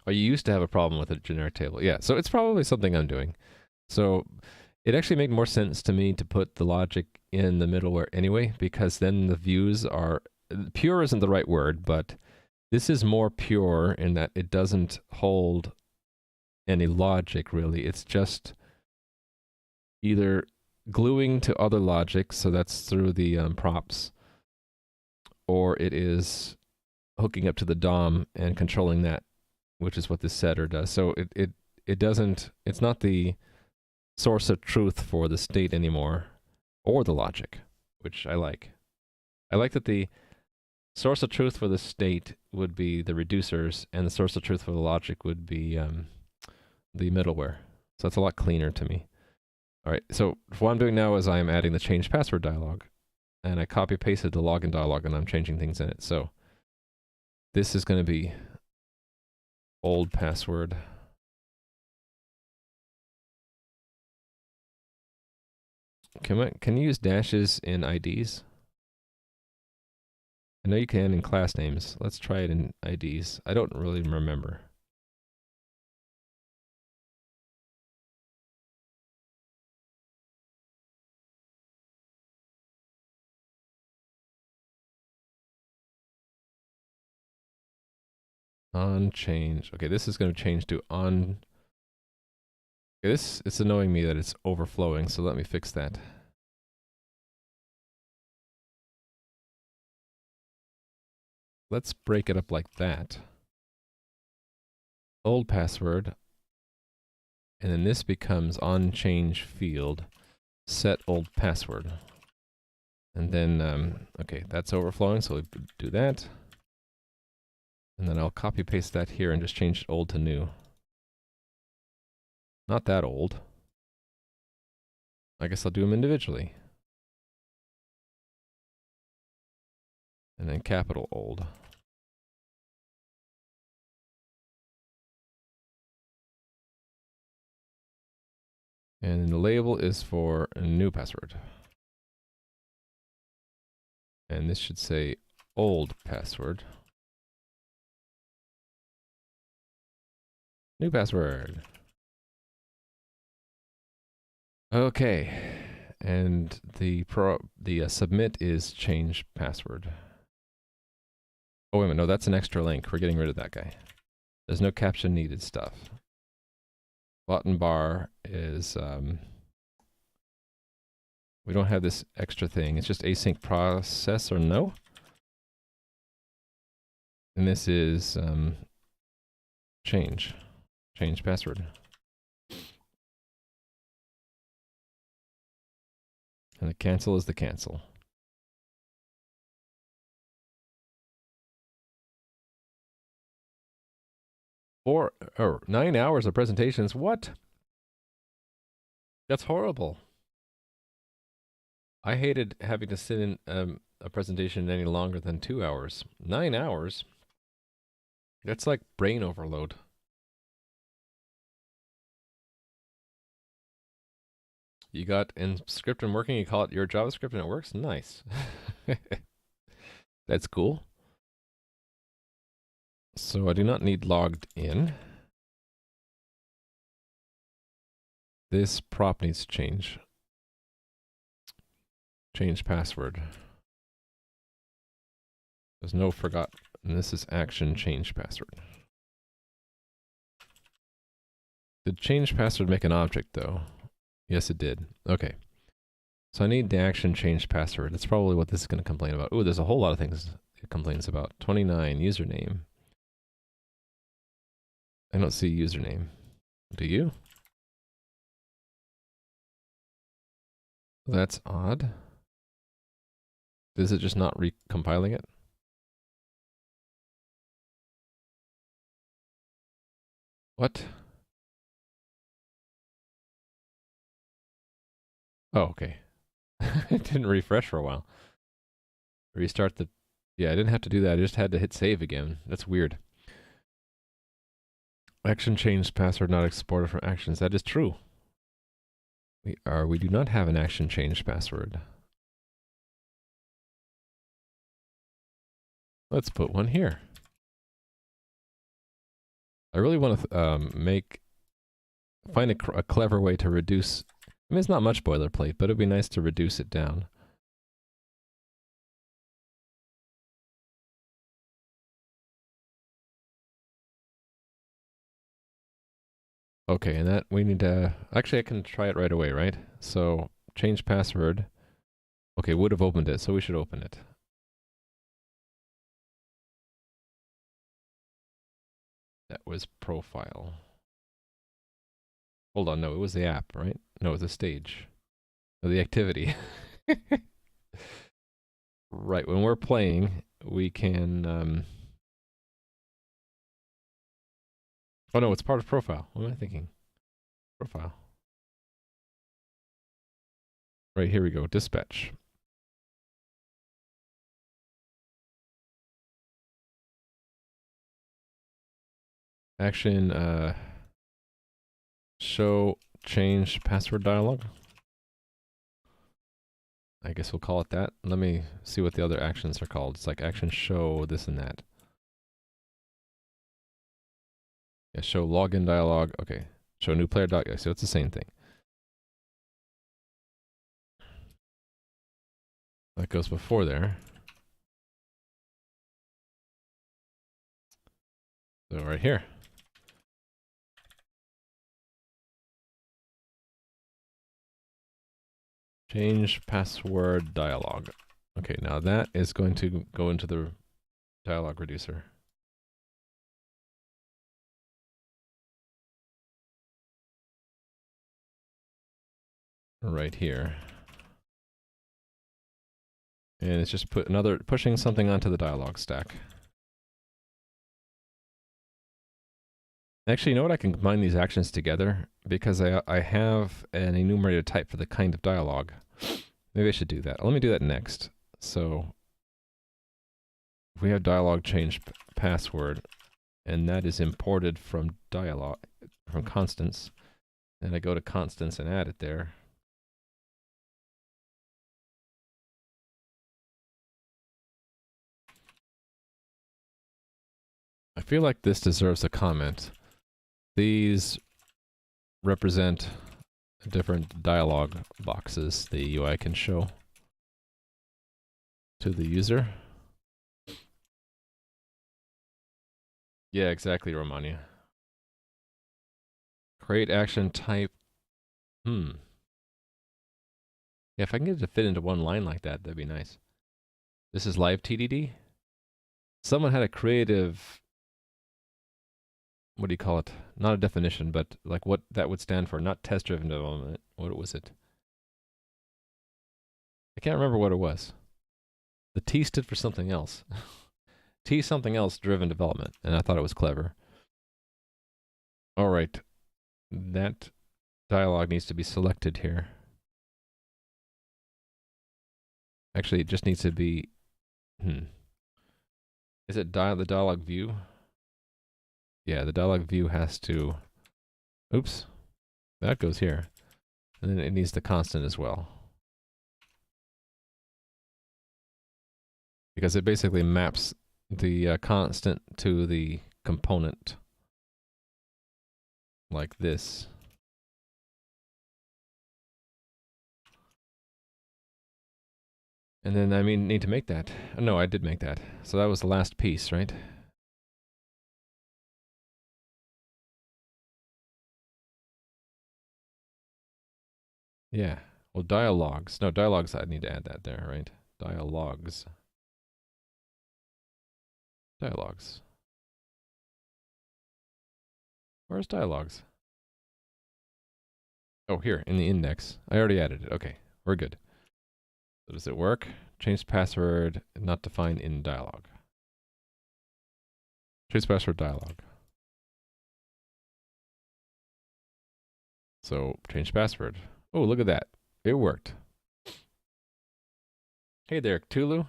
Oh, you used to have a problem with a generic table. Yeah, so it's probably something I'm doing. So it actually made more sense to me to put the logic in the middleware anyway, because then the views are, pure isn't the right word, but this is more pure in that it doesn't hold any logic really. It's just either gluing to other logic, so that's through the props, or it is hooking up to the DOM and controlling that, which is what this setter does. So it doesn't, it's not the source of truth for the state anymore, or the logic, which I like. I like that the source of truth for the state would be the reducers, and the source of truth for the logic would be the middleware. So that's a lot cleaner to me. All right, so what I'm doing now is I'm adding the change password dialog, and I copy pasted the login dialog, and I'm changing things in it. So this is going to be old password. Can you use dashes in IDs? I know you can in class names. Let's try it in IDs. I don't really remember. On change. Okay, this is going to change to on. Okay, it's annoying me that it's overflowing, so let me fix that. Let's break it up like that. Old password. And then this becomes on change field, set old password. And then, okay, that's overflowing, so we do that. And then I'll copy paste that here and just change old to new. Not that old. I guess I'll do them individually. And then capital old. And the label is for a new password. And this should say old password. New password. Okay. And the submit is change password. Oh, wait a minute. No, that's an extra link. We're getting rid of that guy. There's no caption needed stuff. Button bar is, we don't have this extra thing. It's just async process or no. And this is change password. And the cancel is the cancel. Or 9 hours of presentations. What? That's horrible. I hated having to sit in a presentation any longer than 2 hours. 9 hours? That's like brain overload. You got in script and working, you call it your JavaScript and it works? Nice. That's cool. So I do not need logged in. This prop needs to change. Change password. There's no forgot. And this is action change password. Did change password make an object though? Yes, it did. Okay. So I need the action change password. That's probably what this is going to complain about. Ooh, there's a whole lot of things it complains about. 29, username. I don't see username. Do you? That's odd. Is it just not recompiling it? What? Oh, okay. It didn't refresh for a while. Restart the... Yeah, I didn't have to do that. I just had to hit save again. That's weird. Action change password not exported from actions. That is true. We do not have an action change password. Let's put one here. I really want to find a clever way to reduce. I mean, it's not much boilerplate, but it'd be nice to reduce it down. Okay, and that we need to... Actually, I can try it right away, right? So change password. Okay, would have opened it, so we should open it. That was profile. Hold on, no, it was the app, right? No, it was the stage. Oh, the activity. Right, when we're playing, we can... Oh no, it's part of profile. What am I thinking? Profile. Right, here we go. Dispatch. Action, show change password dialog. I guess we'll call it that. Let me see what the other actions are called. It's like action show this and that. Yeah, show login dialog. Okay. Show new player dialog. So it's the same thing. That goes before there. So right here. Change password dialog. Okay, now that is going to go into the dialog reducer. Right here. And it's just pushing something onto the dialog stack. Actually, you know what? I can combine these actions together because I have an enumerated type for the kind of dialog. Maybe I should do that. Let me do that next. So if we have dialog change password, and that is imported from dialog, from constants, and I go to constants and add it there. I feel like this deserves a comment. These represent different dialog boxes the UI can show to the user. Yeah, exactly, Romania. Create action type. Yeah, if I can get it to fit into one line like that, that'd be nice. This is live TDD. Someone had a creative, what do you call it? Not a definition, but like what that would stand for. Not test-driven development. What was it? I can't remember what it was. The T stood for something else. T something else driven development, and I thought it was clever. All right, that dialog needs to be selected here. Actually, it just needs to be, Is it the dialog view? Yeah, the dialog view has to, oops, that goes here. And then it needs the constant as well. Because it basically maps the constant to the component. Like this. And then I need to make that. No, I did make that. So that was the last piece, right? Yeah. Well, dialogues. No, dialogues, I need to add that there, right? Dialogues. Dialogues. Where's dialogues? Oh, here, in the index. I already added it. Okay, we're good. So does it work? Change password, not defined in dialog. Change password dialog. So, change password. Oh, look at that. It worked. Hey there, Cthulhu.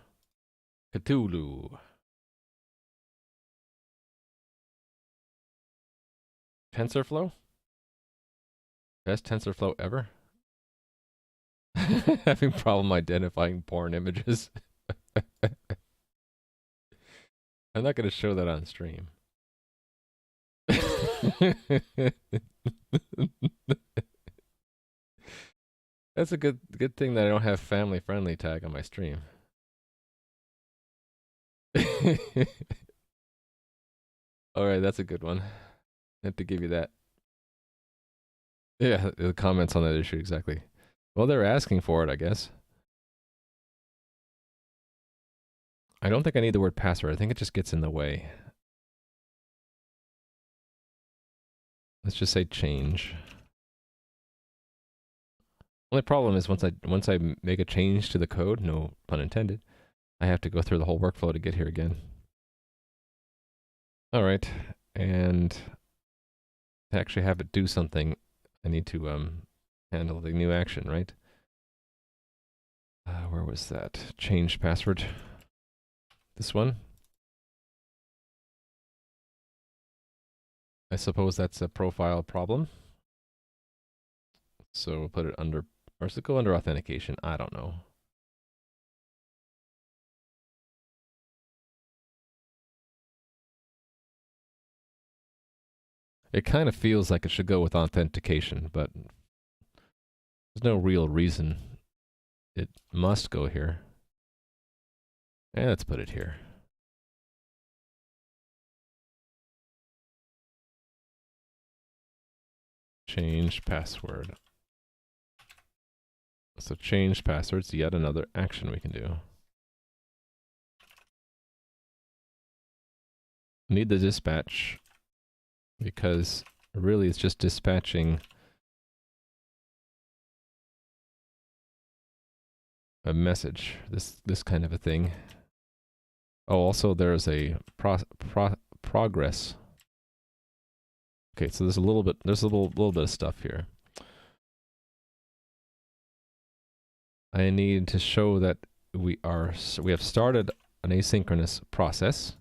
Cthulhu. TensorFlow? Best TensorFlow ever? Having problem identifying porn images. I'm not going to show that on stream. That's a good thing that I don't have family friendly tag on my stream. Alright, that's a good one. I have to give you that. Yeah, the comments on that issue, exactly. Well, they're asking for it, I guess. I don't think I need the word password. I think it just gets in the way. Let's just say change. Only problem is once I make a change to the code, no pun intended, I have to go through the whole workflow to get here again. All right, and to actually have it do something, I need to handle the new action, right? Where was that? Change password. This one. I suppose that's a profile problem. So we'll put it under, or does it go under authentication? I don't know. It kind of feels like it should go with authentication, but there's no real reason it must go here. And let's put it here. Change password. So change passwords, yet another action we can do. Need the dispatch because really it's just dispatching a message, this kind of a thing. Oh, also there's a progress. Okay, so there's a little bit of stuff here. I need to show that we have started an asynchronous process,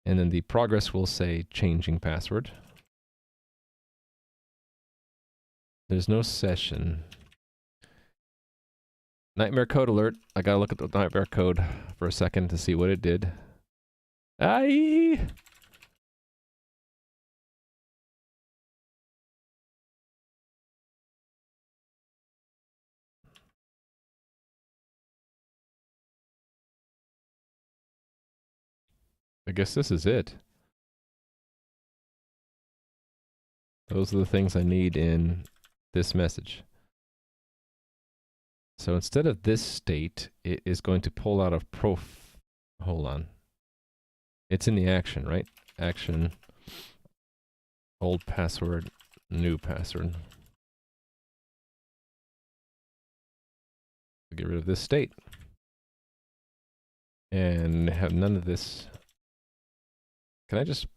and then the progress will say changing password. There's no session. Nightmare code alert. I gotta look at the nightmare code for a second to see what it did. Aye! I guess this is it. Those are the things I need in this message. So instead of this state, it is going to pull out of hold on. It's in the action, right? Action, old password, new password. Get rid of this state. And have none of this. Can I just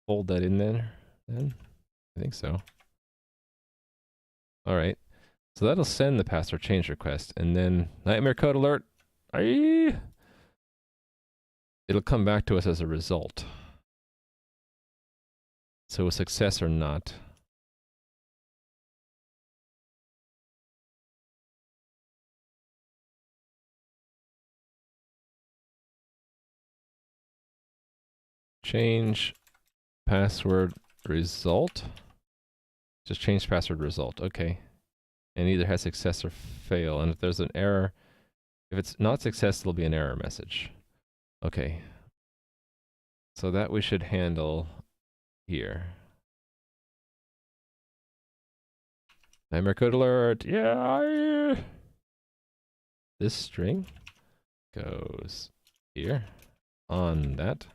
fold that in there then? I think so. All right. So that'll send the password change request, and then nightmare code alert. Aye. It'll come back to us as a result. So a success or not. Change password result. Just change password result. Okay. And either has success or fail. And if there's an error, if it's not success, there'll be an error message. Okay. So that we should handle here. Nightmare code alert. Yeah. This string goes here on that.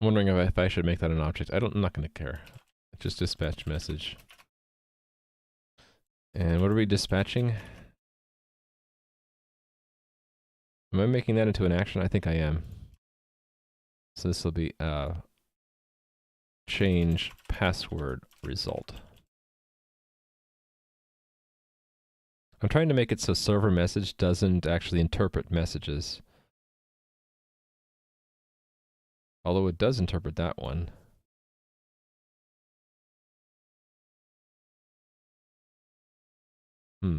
I'm wondering if I should make that an object. I'm not going to care. Just dispatch message. And what are we dispatching? Am I making that into an action? I think I am. So this will be change password result. I'm trying to make it so server message doesn't actually interpret messages. Although it does interpret that one. Let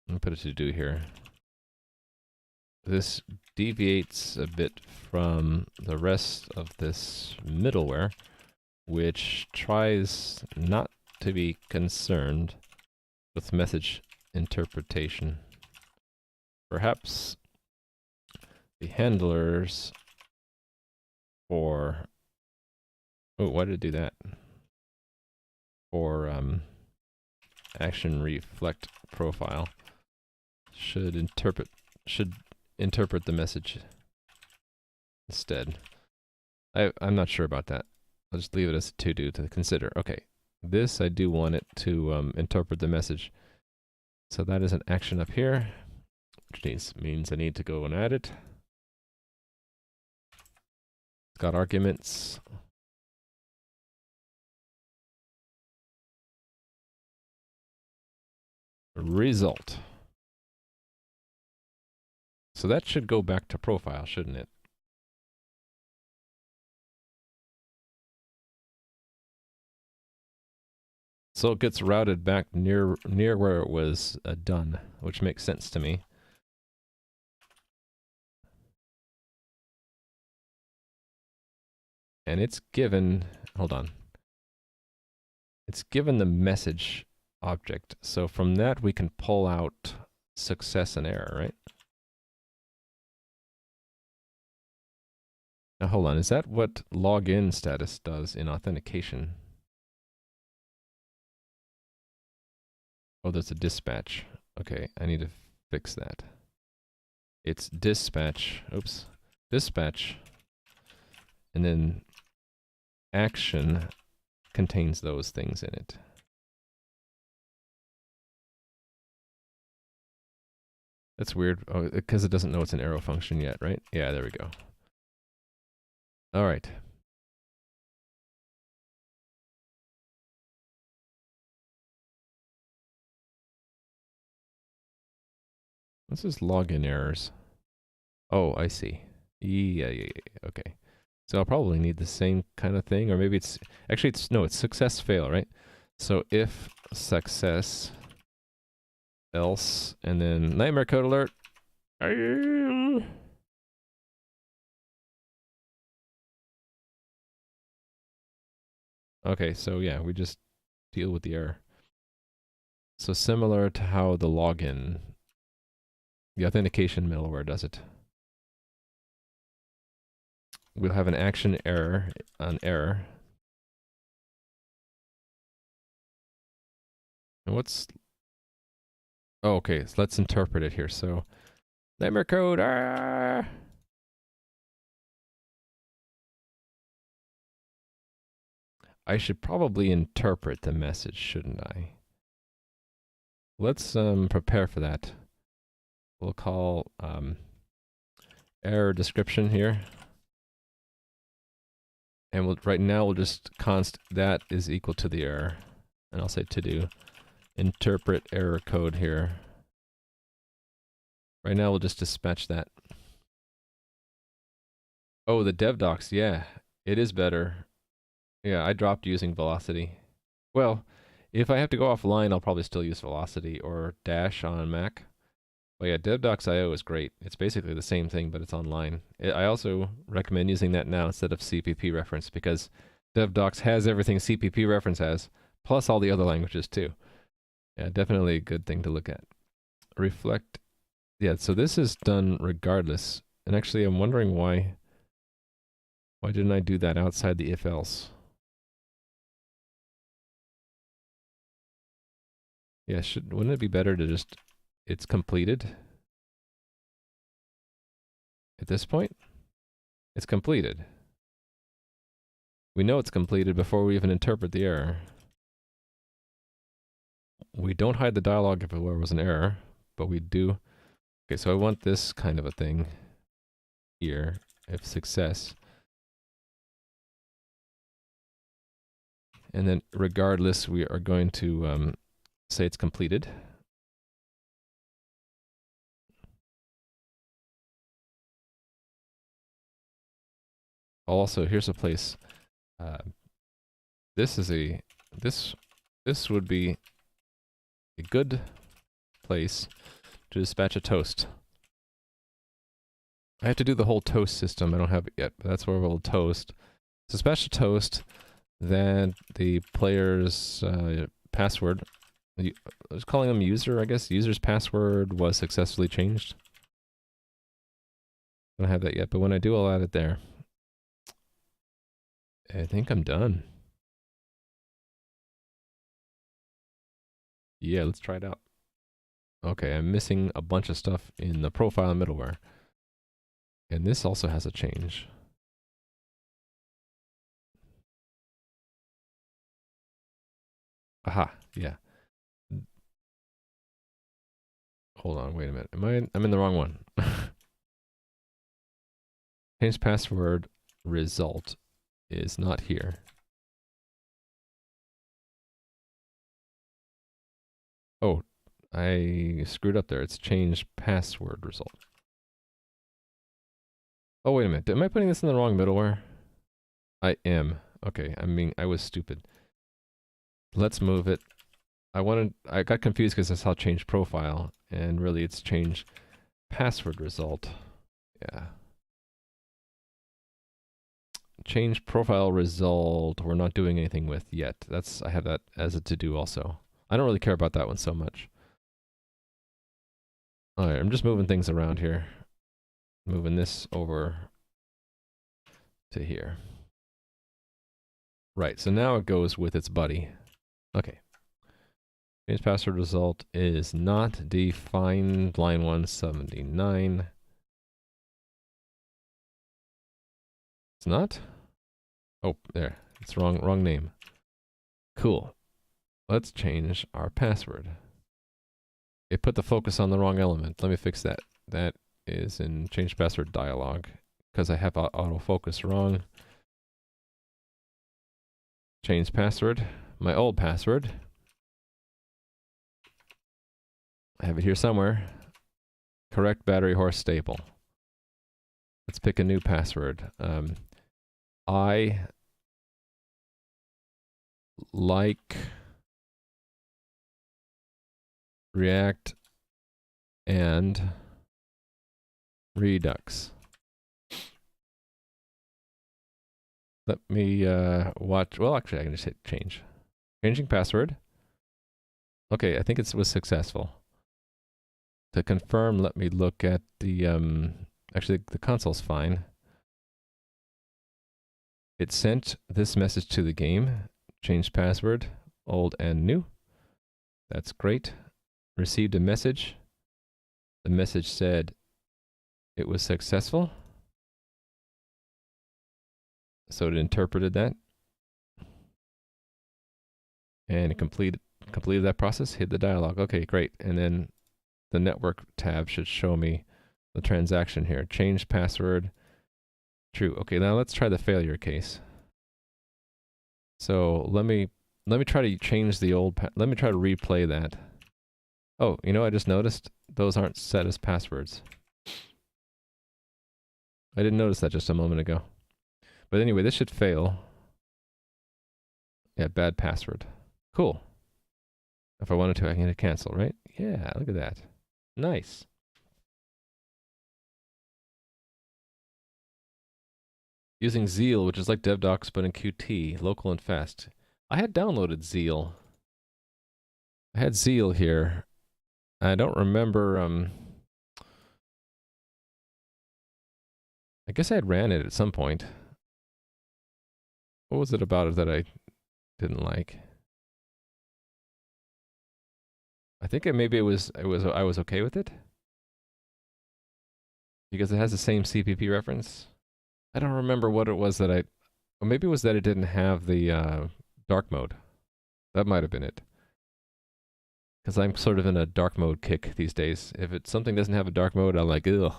me put it to do here. This deviates a bit from the rest of this middleware, which tries not to be concerned with message interpretation. Perhaps the handlers for... Oh, why did it do that? For action reflect profile should interpret the message instead. I'm not sure about that. I'll just leave it as a to-do to consider. Okay, this I do want it to interpret the message. So that is an action up here, which means I need to go and add it. It's got arguments. Result. So that should go back to profile, shouldn't it? So it gets routed back near where it was done, which makes sense to me. And it's given, hold on. It's given the message object. So from that we can pull out success and error, right? Now hold on, is that what login status does in authentication? Oh, there's a dispatch. Okay, I need to fix that. It's dispatch, oops, dispatch, and then action contains those things in it. That's weird, oh, because it doesn't know it's an arrow function yet, right? Yeah, there we go. All right. This is login errors. Oh, I see. Yeah, okay. So I'll probably need the same kind of thing, or maybe it's, actually it's success fail, right? So if success, else, and then nightmare code alert. Okay, so yeah, we just deal with the error. So similar to how the login, the authentication middleware does it. We'll have an action error, an error. And what's... Oh, okay, so let's interpret it here. So, nightmare code, I should probably interpret the message, shouldn't I? Let's prepare for that. We'll call error description here. And right now we'll just const that is equal to the error. And I'll say to do interpret error code here. Right now we'll just dispatch that. Oh, the dev docs, yeah, it is better. Yeah, I dropped using velocity. Well, if I have to go offline, I'll probably still use velocity or dash on Mac. But yeah, DevDocs.io is great. It's basically the same thing, but it's online. I also recommend using that now instead of CPP reference, because DevDocs has everything CPP reference has, plus all the other languages too. Yeah, definitely a good thing to look at. Reflect. Yeah, so this is done regardless. And actually, I'm wondering why didn't I do that outside the if-else? Yeah, wouldn't it be better to just, it's completed? At this point, it's completed. We know it's completed before we even interpret the error. We don't hide the dialog if there was an error, but we do. Okay, so I want this kind of a thing here, if success. And then regardless, we are going to say it's completed. Also, here's a place. This would be a good place to dispatch a toast. I have to do the whole toast system. I don't have it yet, but that's where we'll toast. Dispatch a toast that the player's password I was calling them user, I guess. User's password was successfully changed. I don't have that yet, but when I do, I'll add it there. I think I'm done. Yeah, let's try it out. Okay, I'm missing a bunch of stuff in the profile middleware. And this also has a change. Aha, yeah. Hold on, wait a minute. I'm in the wrong one. Change password result is not here. Oh, I screwed up there. It's change password result. Oh, wait a minute. Am I putting this in the wrong middleware? I am. Okay, I was stupid. Let's move it. I got confused because I saw change profile, and really it's change password result. Yeah. Change profile result we're not doing anything with yet. I have that as a to-do also. I don't really care about that one so much. Alright, I'm just moving things around here. Moving this over to here. Right, so now it goes with its buddy. Okay. Change password result is not defined, line 179. It's not? Oh, there. It's wrong name. Cool. Let's change our password. It put the focus on the wrong element. Let me fix that. That is in change password dialog because I have autofocus wrong. Change password. My old password. I have it here somewhere. Correct battery horse staple. Let's pick a new password. I like React and Redux. Let me watch. Well, actually, I can just hit change. Changing password. Okay, I think it was successful. To confirm, let me look at the actually, the console's fine. It sent this message to the game. Change password, old and new. That's great. Received a message. The message said it was successful. So it interpreted that. And it completed that process, hit the dialog. Okay, great. And then the network tab should show me the transaction here. Change password. True. Okay, now let's try the failure case. So let me try to change the old. Let me try to replay that. Oh, you know, I just noticed those aren't set as passwords. I didn't notice that just a moment ago. But anyway, this should fail. Yeah, bad password. Cool. If I wanted to, I can hit cancel, right? Yeah, look at that. Nice. Using Zeal, which is like DevDocs, but in Qt, local and fast. I had downloaded Zeal. I had Zeal here. I don't remember, I guess I had ran it at some point. What was it about it that I didn't like? I think maybe I was okay with it. Because it has the same CPP reference. I don't remember what it was that or maybe it was that it didn't have the dark mode. That might have been it. Because I'm sort of in a dark mode kick these days. If something doesn't have a dark mode, I'm like, ugh.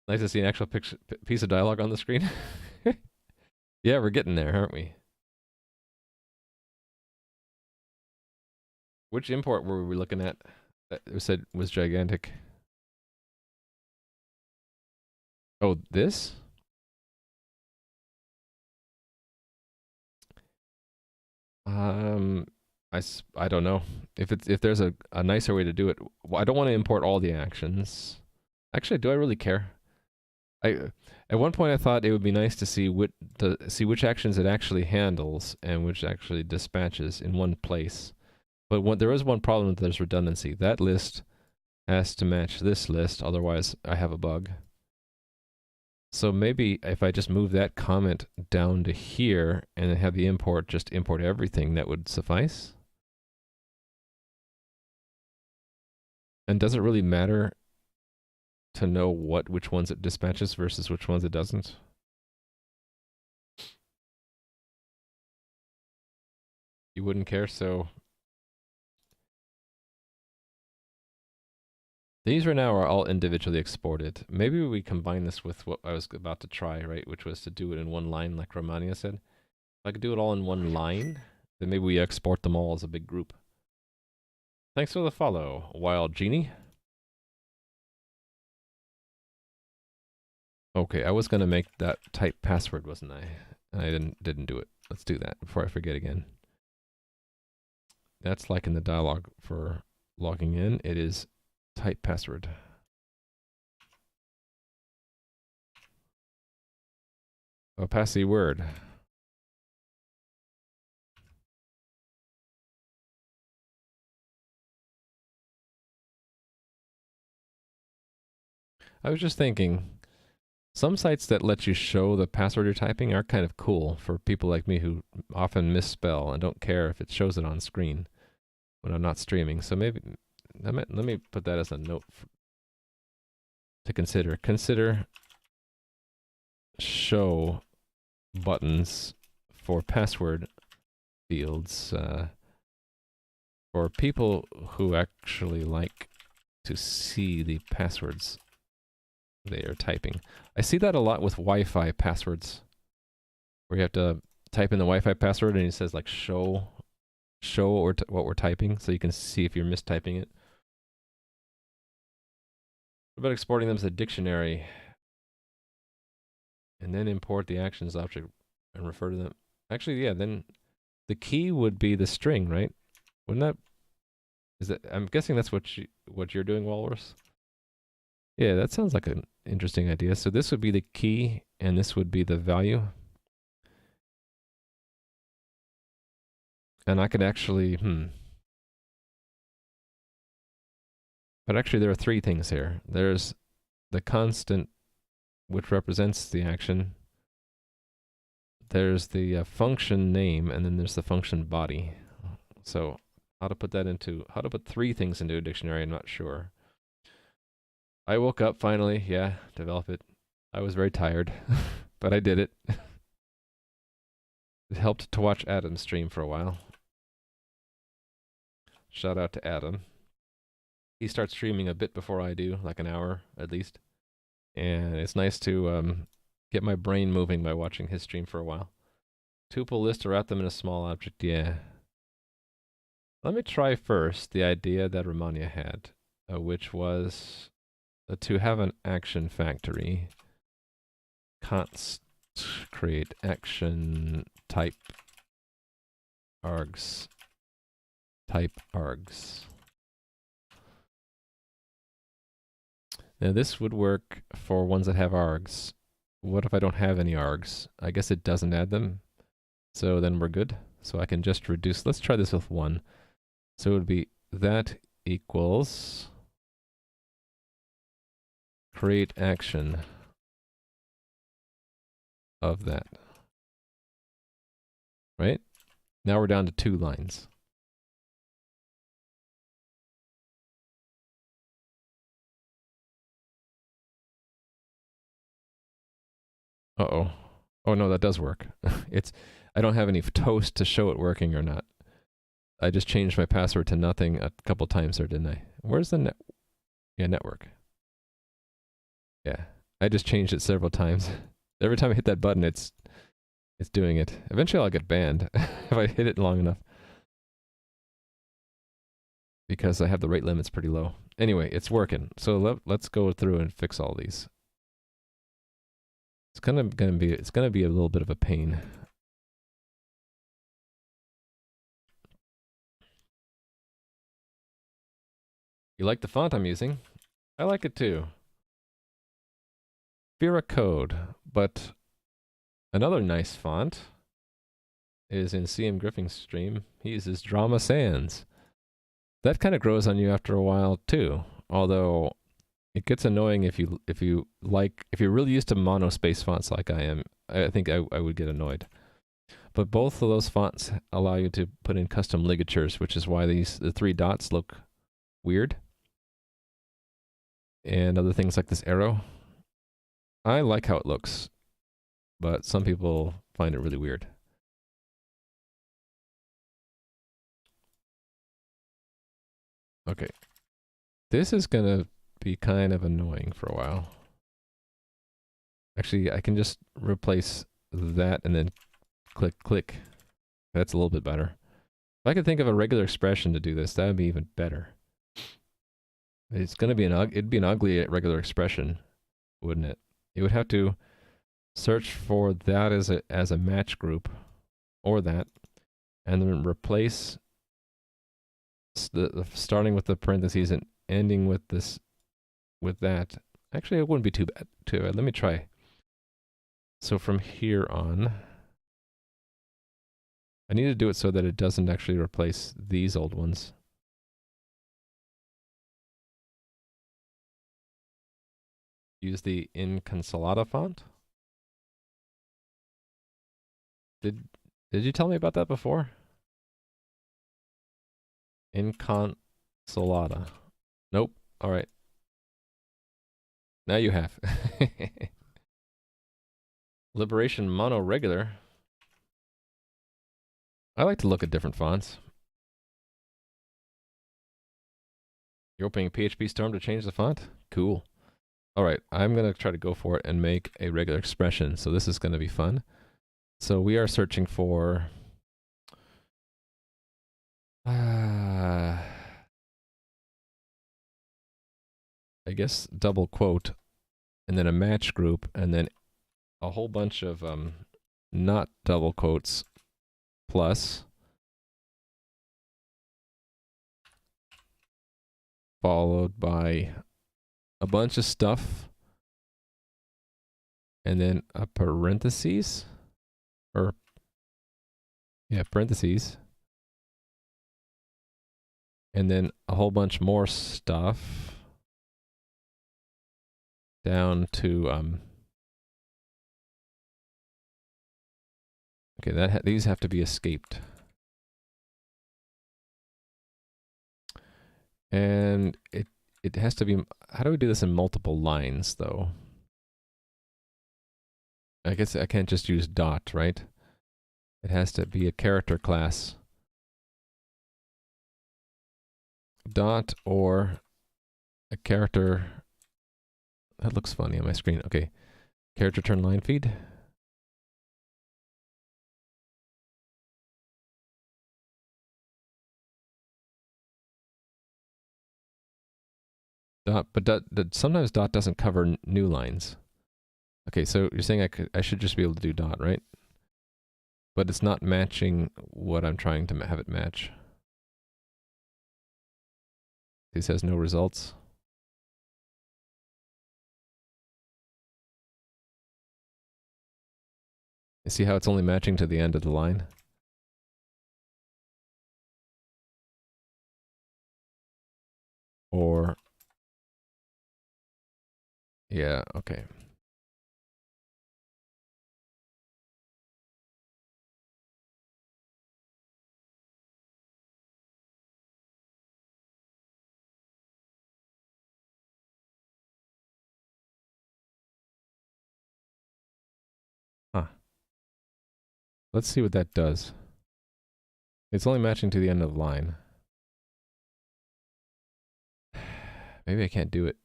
Nice to see an actual piece of dialogue on the screen. Yeah, we're getting there, aren't we? Which import were we looking at that it said was gigantic? Oh, this? I don't know. If there's a nicer way to do it. Well, I don't want to import all the actions. Actually, do I really care? At one point I thought it would be nice to see which actions it actually handles and which actually dispatches in one place. But there is one problem that there's redundancy. That list has to match this list, otherwise I have a bug. So maybe if I just move that comment down to here and then have the import just import everything, that would suffice. And does it really matter to know which ones it dispatches versus which ones it doesn't? You wouldn't care, so these right now are all individually exported. Maybe we combine this with what I was about to try, right? Which was to do it in one line, like Romania said. If I could do it all in one line, then maybe we export them all as a big group. Thanks for the follow, Wild Genie. Okay, I was gonna make that type password, wasn't I? And I didn't do it. Let's do that before I forget again. That's like in the dialog for logging in. It is type password. A passy word. I was just thinking, some sites that let you show the password you're typing are kind of cool for people like me who often misspell and don't care if it shows it on screen when I'm not streaming. So maybe, let me put that as a note to consider. Consider show buttons for password fields for people who actually like to see the passwords they are typing. I see that a lot with Wi-Fi passwords, where you have to type in the Wi-Fi password and it says like show what we're typing, so you can see if you're mistyping it. What about exporting them as a dictionary and then import the actions object and refer to them? Actually, yeah, then the key would be the string, right? Wouldn't that? Is that? I'm guessing that's what you're doing, Walrus. Yeah, that sounds like an interesting idea. So this would be the key, and this would be the value. And I could actually, But actually there are three things here. There's the constant, which represents the action. There's the function name, and then there's the function body. So how to put three things into a dictionary, I'm not sure. I woke up finally, yeah, develop it. I was very tired, but I did it. It helped to watch Adam stream for a while. Shout out to Adam. He starts streaming a bit before I do, like an hour at least. And it's nice to get my brain moving by watching his stream for a while. Tuple list to wrap them in a small object, yeah. Let me try first the idea that Romania had, which was to have an action factory. Const create action type args. Type args. Now this would work for ones that have args. What if I don't have any args? I guess it doesn't add them. So then we're good. So I can just reduce. Let's try this with one. So it would be that equals create action of that. Right? Now we're down to 2 lines. Uh-oh. Oh no, that does work. I don't have any toast to show it working or not. I just changed my password to nothing a couple times there, didn't I? Where's the network? Yeah. I just changed it several times. Every time I hit that button, it's doing it. Eventually I'll get banned if I hit it long enough. Because I have the rate limits pretty low. Anyway, it's working. So let's go through and fix all these. It's gonna be a little bit of a pain. You like the font I'm using? I like it too. Sphera code, but another nice font is in CM Griffing's stream. He uses Drama Sans. That kind of grows on you after a while too. Although it gets annoying if you're really used to monospace fonts like I am. I think I would get annoyed. But both of those fonts allow you to put in custom ligatures, which is why the 3 dots look weird. And other things like this arrow. I like how it looks, but some people find it really weird. Okay. This is gonna be kind of annoying for a while. Actually, I can just replace that and then click, click. That's a little bit better. If I could think of a regular expression to do this, that would be even better. It's gonna be it'd be an ugly regular expression, wouldn't it? You would have to search for that as a match group, or that, and then replace starting with the parentheses and ending with this, with that. Actually, it wouldn't be too bad. Let me try. So from here on, I need to do it so that it doesn't actually replace these old ones. Use the Inconsolata font. Did you tell me about that before? Inconsolata. Nope. All right. Now you have. Liberation Mono Regular. I like to look at different fonts. You're opening PHP Storm to change the font? Cool. All right, I'm going to try to go for it and make a regular expression. So this is going to be fun. So we are searching for... I guess double quote, and then a match group, and then a whole bunch of not double quotes, plus, followed by a bunch of stuff, and then a parentheses, or, yeah, parentheses, and then a whole bunch more stuff, down to, okay, these have to be escaped. And it has to be, how do we do this in multiple lines, though? I guess I can't just use dot, right? It has to be a character class. Dot or a character. That looks funny on my screen. Okay. Character turn line feed. Dot, but sometimes dot doesn't cover new lines. Okay, so you're saying I should just be able to do dot, right? But it's not matching what I'm trying to have it match. This has no results. You see how it's only matching to the end of the line? Or, yeah, okay. Huh. Let's see what that does. It's only matching to the end of the line. Maybe I can't do it.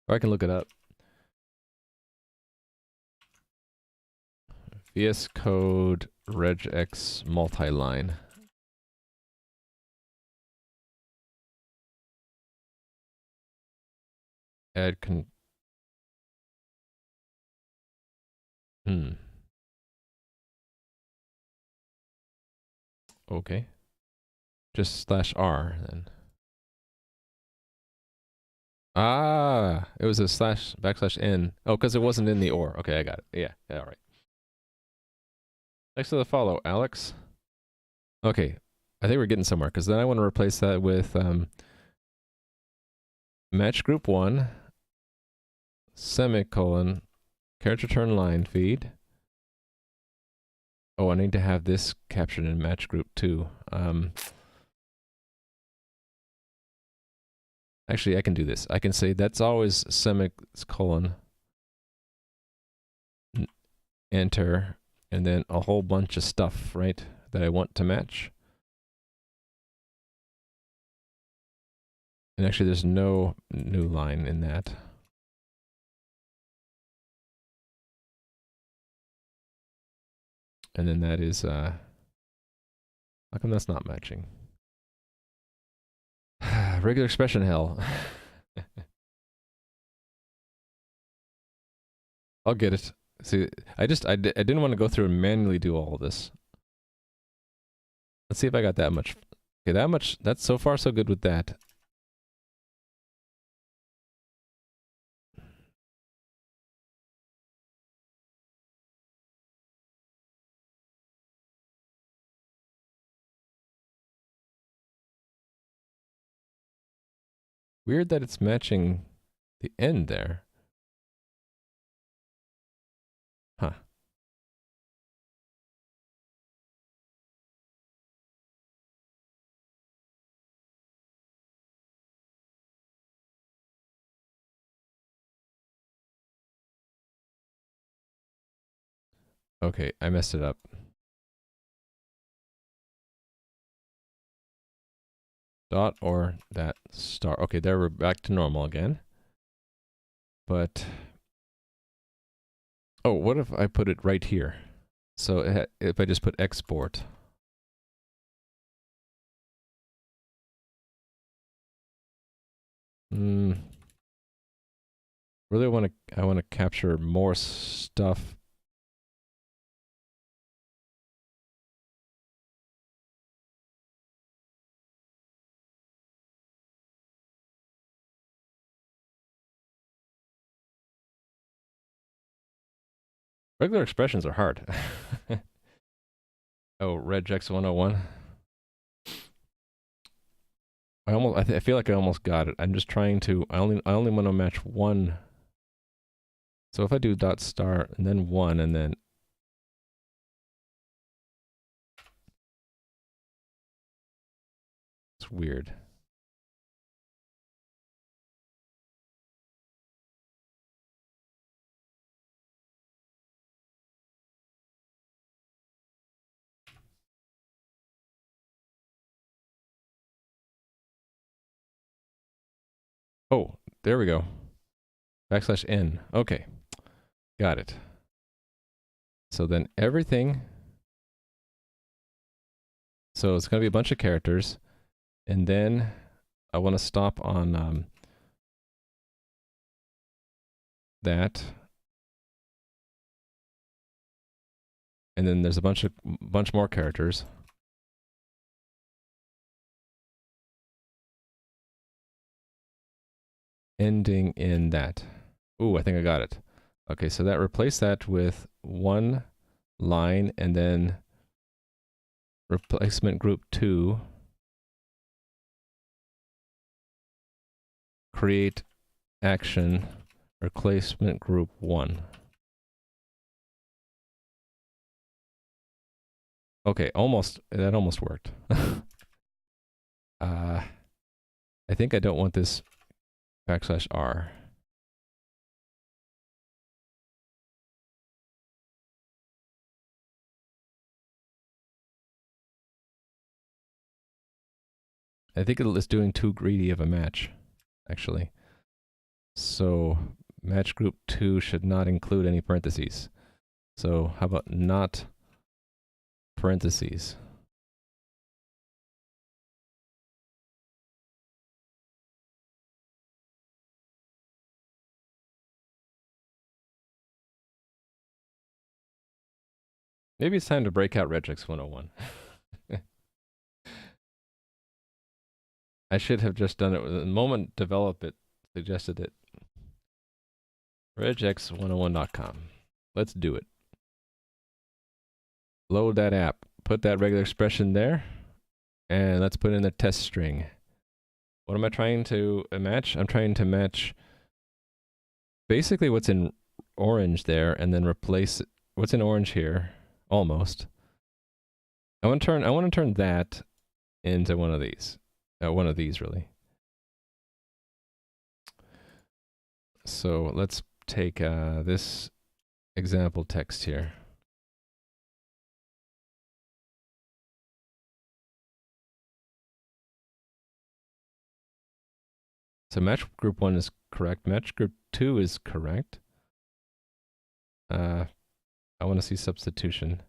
Or I can look it up. VS Code regex multi-line. Add Okay. Just /R then. Ah, It was a slash backslash n. Oh, because it wasn't in the or. Okay, I got it. Yeah, all right. Thanks for the follow, Alex. Okay, I think we're getting somewhere, because then I want to replace that with match group 1, semicolon, character turn line feed. Oh, I need to have this captured in match group 2. Actually, I can do this. I can say that's always semicolon, enter, and then a whole bunch of stuff, right, that I want to match. And actually, there's no new line in that. And then that is, how come that's not matching? Regular expression hell. I'll get it. See, I didn't want to go through and manually do all of this. Let's see if I got that much. Okay, that much. That's so far so good with that. Weird that it's matching the end there. Huh. Okay, I messed it up. Dot or that star. Okay, there we're back to normal again. But, oh, what if I put it right here? So if I just put export. Really I want to capture more stuff. Regular expressions are hard. Oh, Regex 101. I feel like I almost got it. I'm just trying to. I only want to match one. So if I do dot star and then 1 and then it's weird. Oh, there we go. Backslash n. Okay. Got it. So then everything. So it's going to be a bunch of characters. And then I want to stop on that. And then there's a bunch more characters. Ending in that. Ooh, I think I got it. Okay, so that replace that with one line and then replacement group 2. Create action replacement group 1. Okay, that almost worked. I think I don't want this backslash r. I think it's doing too greedy of a match, actually. So match group 2 should not include any parentheses. So how about not parentheses? Maybe it's time to break out Regex 101. I should have just done it the moment develop it suggested it. regex101.com. Let's do it. Load that app. Put that regular expression there. And let's put in the test string. What am I trying to match? I'm trying to match basically what's in orange there and then replace what's in orange here, almost. I want to turn that into one of these. One of these, really. So let's take this example text here. So match group 1 is correct. Match group 2 is correct. I want to see substitution.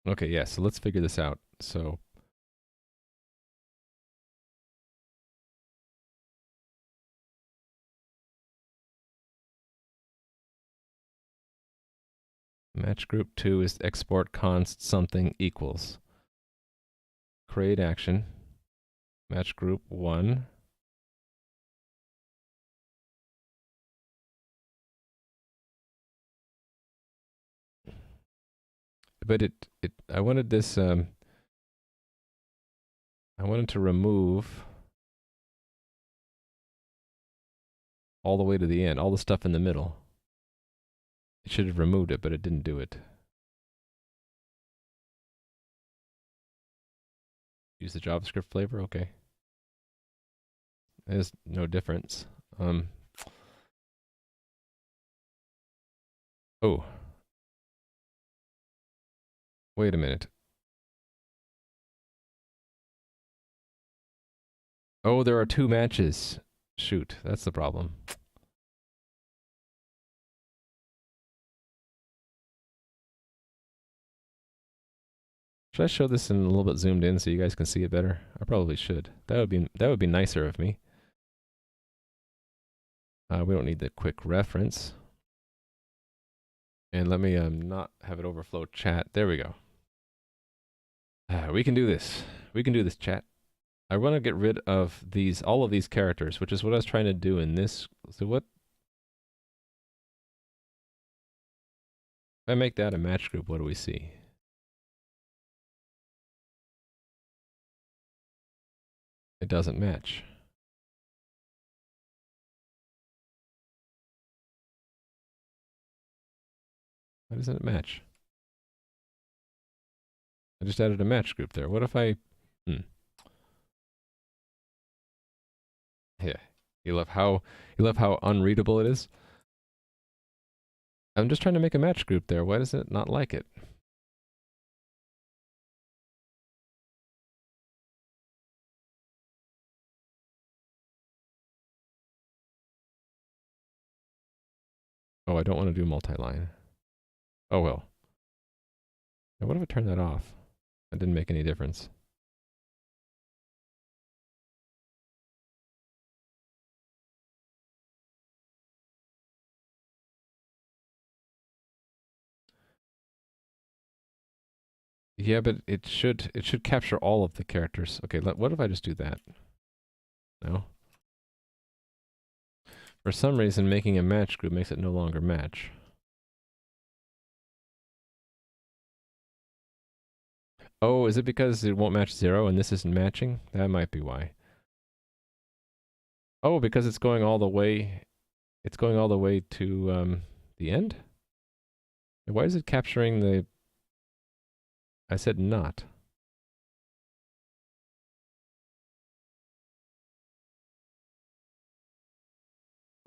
Okay, yeah, so let's figure this out. So match group 2 is export const something equals. Create action. Match group 1. But I wanted this, I wanted to remove all the way to the end, all the stuff in the middle. It should have removed it, but it didn't do it. Use the JavaScript flavor, okay. There's no difference. Oh. Wait a minute. Oh, there are 2 matches. Shoot, that's the problem. Should I show this in a little bit zoomed in so you guys can see it better? I probably should. That would be nicer of me. We don't need the quick reference. And let me not have it overflow chat. There we go. We can do this. We can do this, chat. I want to get rid of all of these characters, which is what I was trying to do in this. So what? If I make that a match group, what do we see? It doesn't match. Why doesn't it match? I just added a match group there. What if I... Yeah. You love how unreadable it is? I'm just trying to make a match group there. Why does it not like it? Oh, I don't want to do multi-line. Oh well. Now what if I turn that off? That didn't make any difference. Yeah, but it should capture all of the characters. Okay, what if I just do that? No? For some reason, making a match group makes it no longer match. Oh, is it because it won't match 0 and this isn't matching? That might be why. Oh, because it's going all the way to the end? Why is it capturing the... I said not.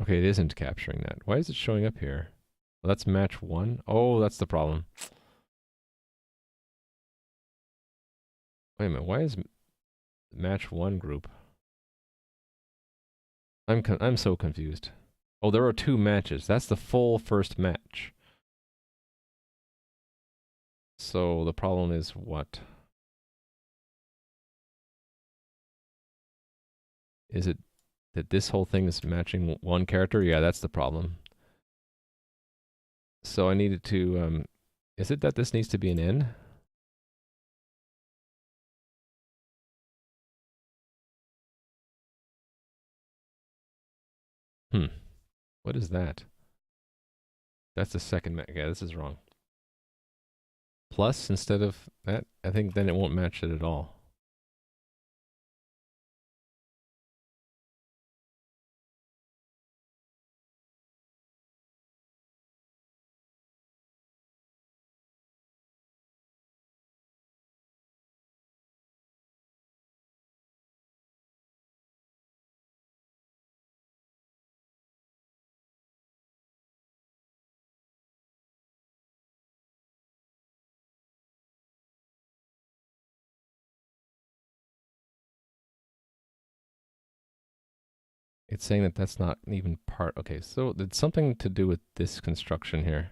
Okay, it isn't capturing that. Why is it showing up here? Well, that's match 1. Oh, that's the problem. Wait a minute, why is match 1 group? I'm so confused. Oh, there are 2 matches. That's the full first match. So the problem is what? Is it that this whole thing is matching 1 character? Yeah, that's the problem. So I needed to, is it that this needs to be an N? What is that? That's the second match. Yeah, this is wrong. Plus instead of that, I think then it won't match it at all. It's saying that that's not even part. Okay, so it's something to do with this construction here.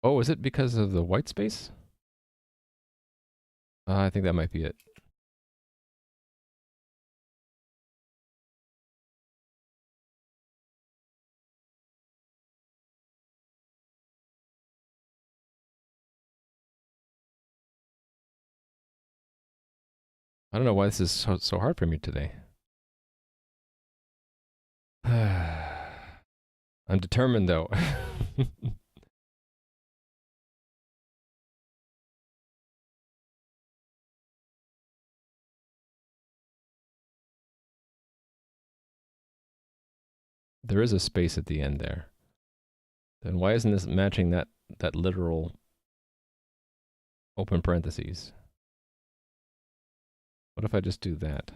Oh, is it because of the white space? I think that might be it. I don't know why this is so hard for me today. I'm determined though. There is a space at the end there. Then why isn't this matching that literal open parentheses? What if I just do that?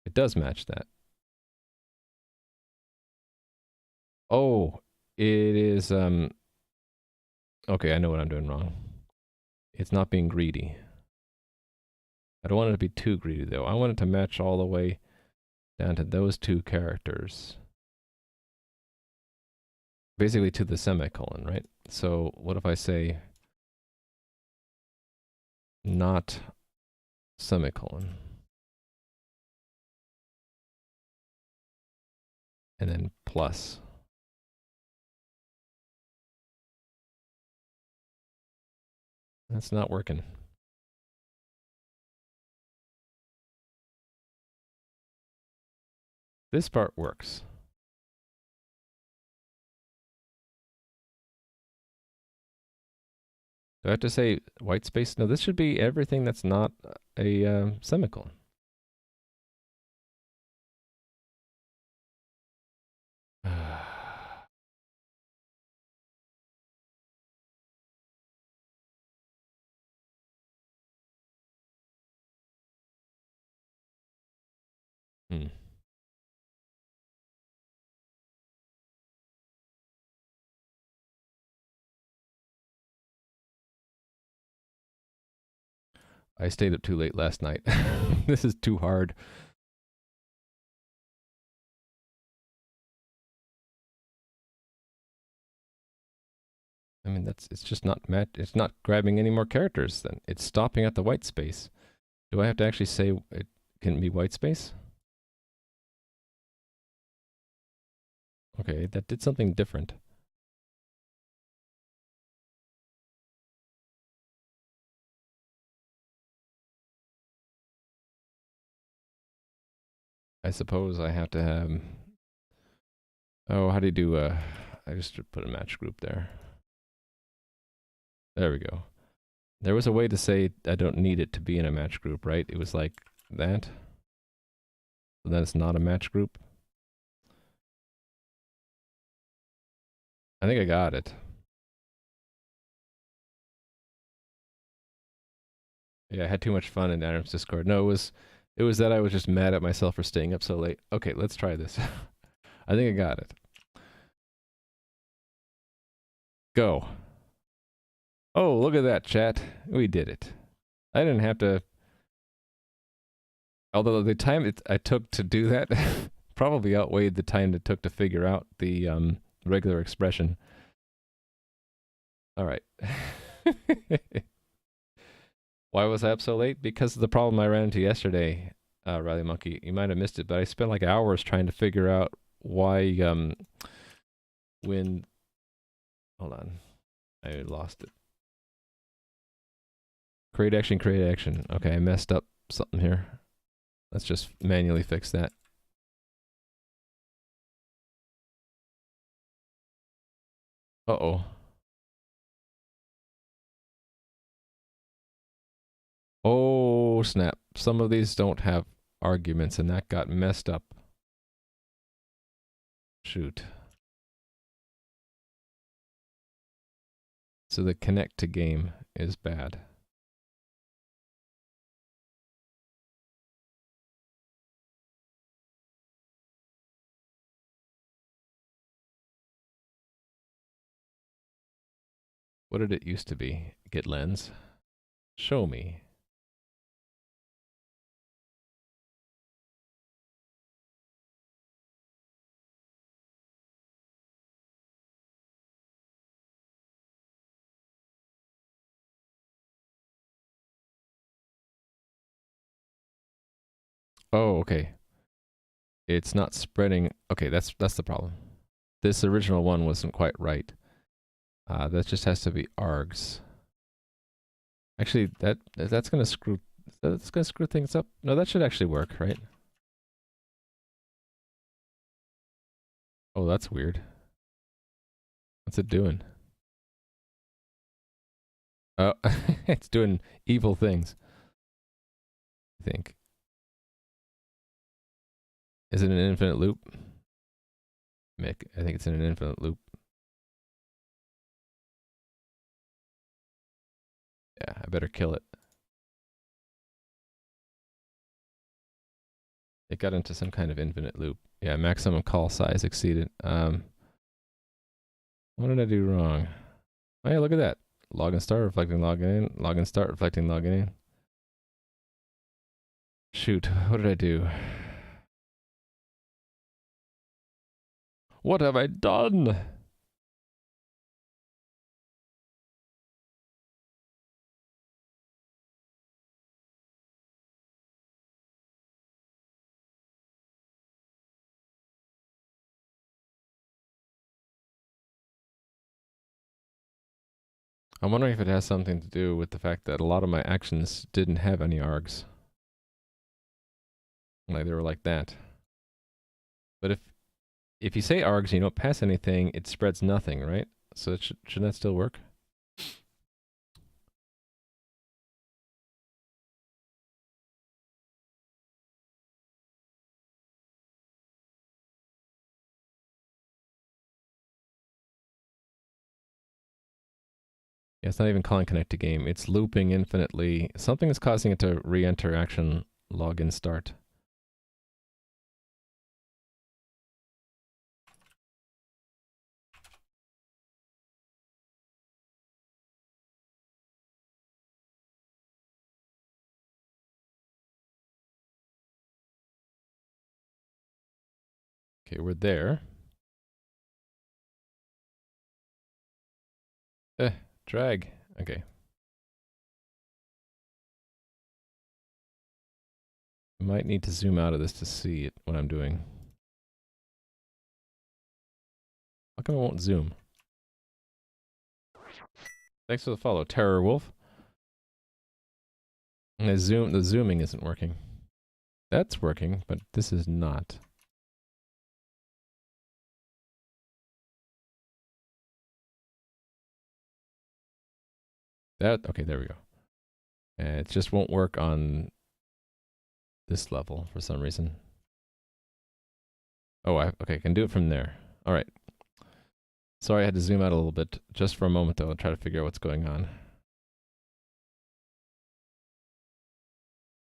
It does match that. Oh, it is, okay, I know what I'm doing wrong. It's not being greedy. I don't want it to be too greedy though. I want it to match all the way down to those two characters. Basically to the semicolon, right? So what if I say not semicolon? And then plus. That's not working. This part works. Do I have to say white space? No, this should be everything that's not a semicolon. Hmm. I stayed up too late last night. This is too hard. I mean, it's just not it's not grabbing any more characters then. It's stopping at the white space. Do I have to actually say it can be white space? Okay, that did something different. I suppose I have to have... Oh, how do you do I just put a match group there. There we go. There was a way to say I don't need it to be in a match group, right? It was like that. So then it's not a match group. I think I got it. Yeah, I had too much fun in Adam's Discord. No, it was that I was just mad at myself for staying up so late. Okay, let's try this. I think I got it. Go. Oh, look at that, chat. We did it. I didn't have to... Although the time I took to do that probably outweighed the time it took to figure out the regular expression. All right. Why was I up so late? Because of the problem I ran into yesterday, Riley Monkey. You might have missed it, but I spent like hours trying to figure out why when... Hold on. I lost it. Create action, create action. Okay, I messed up something here. Let's just manually fix that. Uh-oh. Oh, snap. Some of these don't have arguments, and that got messed up. Shoot. So the connect to game is bad. What did it used to be? Get lens. Show me. Oh, okay. It's not spreading. Okay, that's the problem. This original one wasn't quite right. That just has to be args. Actually, that's gonna screw things up. No, that should actually work, right? Oh, that's weird. What's it doing? Oh, it's doing evil things. I think. Is it an infinite loop? Mick, I think it's in an infinite loop. Yeah, I better kill it. It got into some kind of infinite loop. Yeah, maximum call size exceeded. What did I do wrong? Oh yeah, look at that. Login start, reflecting login in. Login start, reflecting login in. Shoot, what did I do? What have I done? I'm wondering if it has something to do with the fact that a lot of my actions didn't have any args. Like they were like that. But if you say args, you don't pass anything, it spreads nothing, right? So shouldn't that still work? Yeah, it's not even calling connect to game. It's looping infinitely. Something is causing it to re-enter action login start. Okay, we're there. Drag. Okay. I might need to zoom out of this to see it, what I'm doing. How come it won't zoom? Thanks for the follow, Terror Wolf. And the zooming isn't working. That's working, but this is not. Okay, there we go. And it just won't work on this level for some reason. Oh, okay, I can do it from there. All right. Sorry, I had to zoom out a little bit just for a moment, though, and try to figure out what's going on.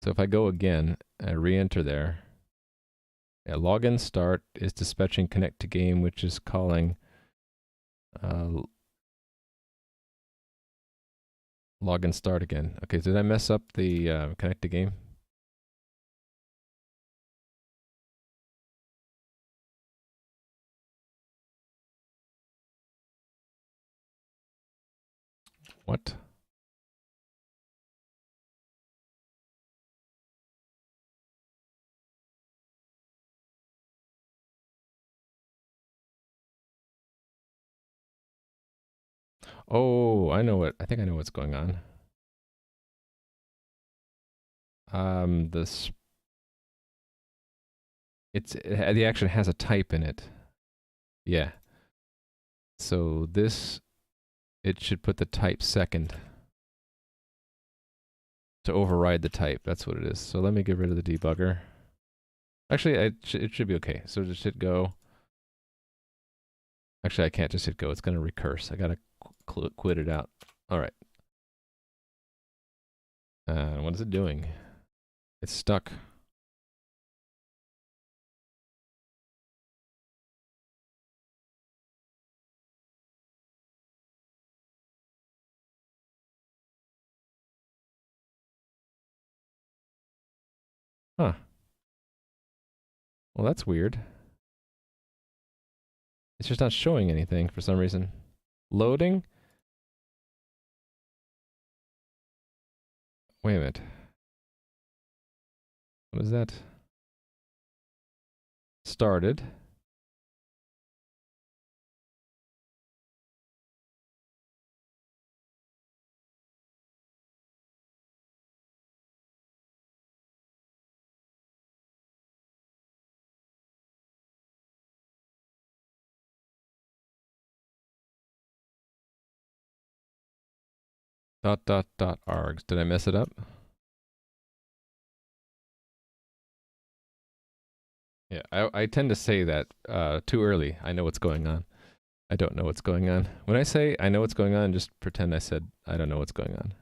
So if I go again, I re-enter there. Yeah, login start is dispatching connect to game, which is calling login start again. Okay, did I mess up the connect to game? What? Oh, I know what. I think I know what's going on. this the action has a type in it. Yeah. So this, it should put the type second to override the type. That's what it is. So let me get rid of the debugger. Actually, it should be okay. So just hit go. Actually, I can't just hit go. It's going to recurse. I got to quit it out. All right. What is it doing? It's stuck. Huh. Well, that's weird. It's just not showing anything for some reason. Loading? Wait a minute. What is that? Started. .args. Did I mess it up? Yeah, I tend to say that too early. I know what's going on. I don't know what's going on. When I say I know what's going on, just pretend I said I don't know what's going on.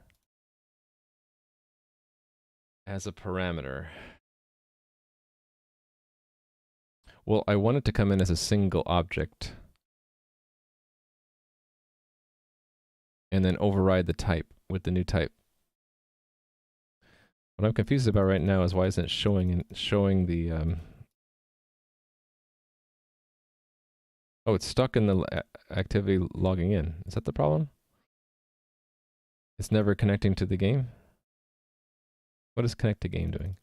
As a parameter. Well, I want it to come in as a single object. And then override the type with the new type. What I'm confused about right now is why isn't it showing the oh, it's stuck in the activity logging in. Is that the problem? It's never connecting to the game? What is connect to game doing?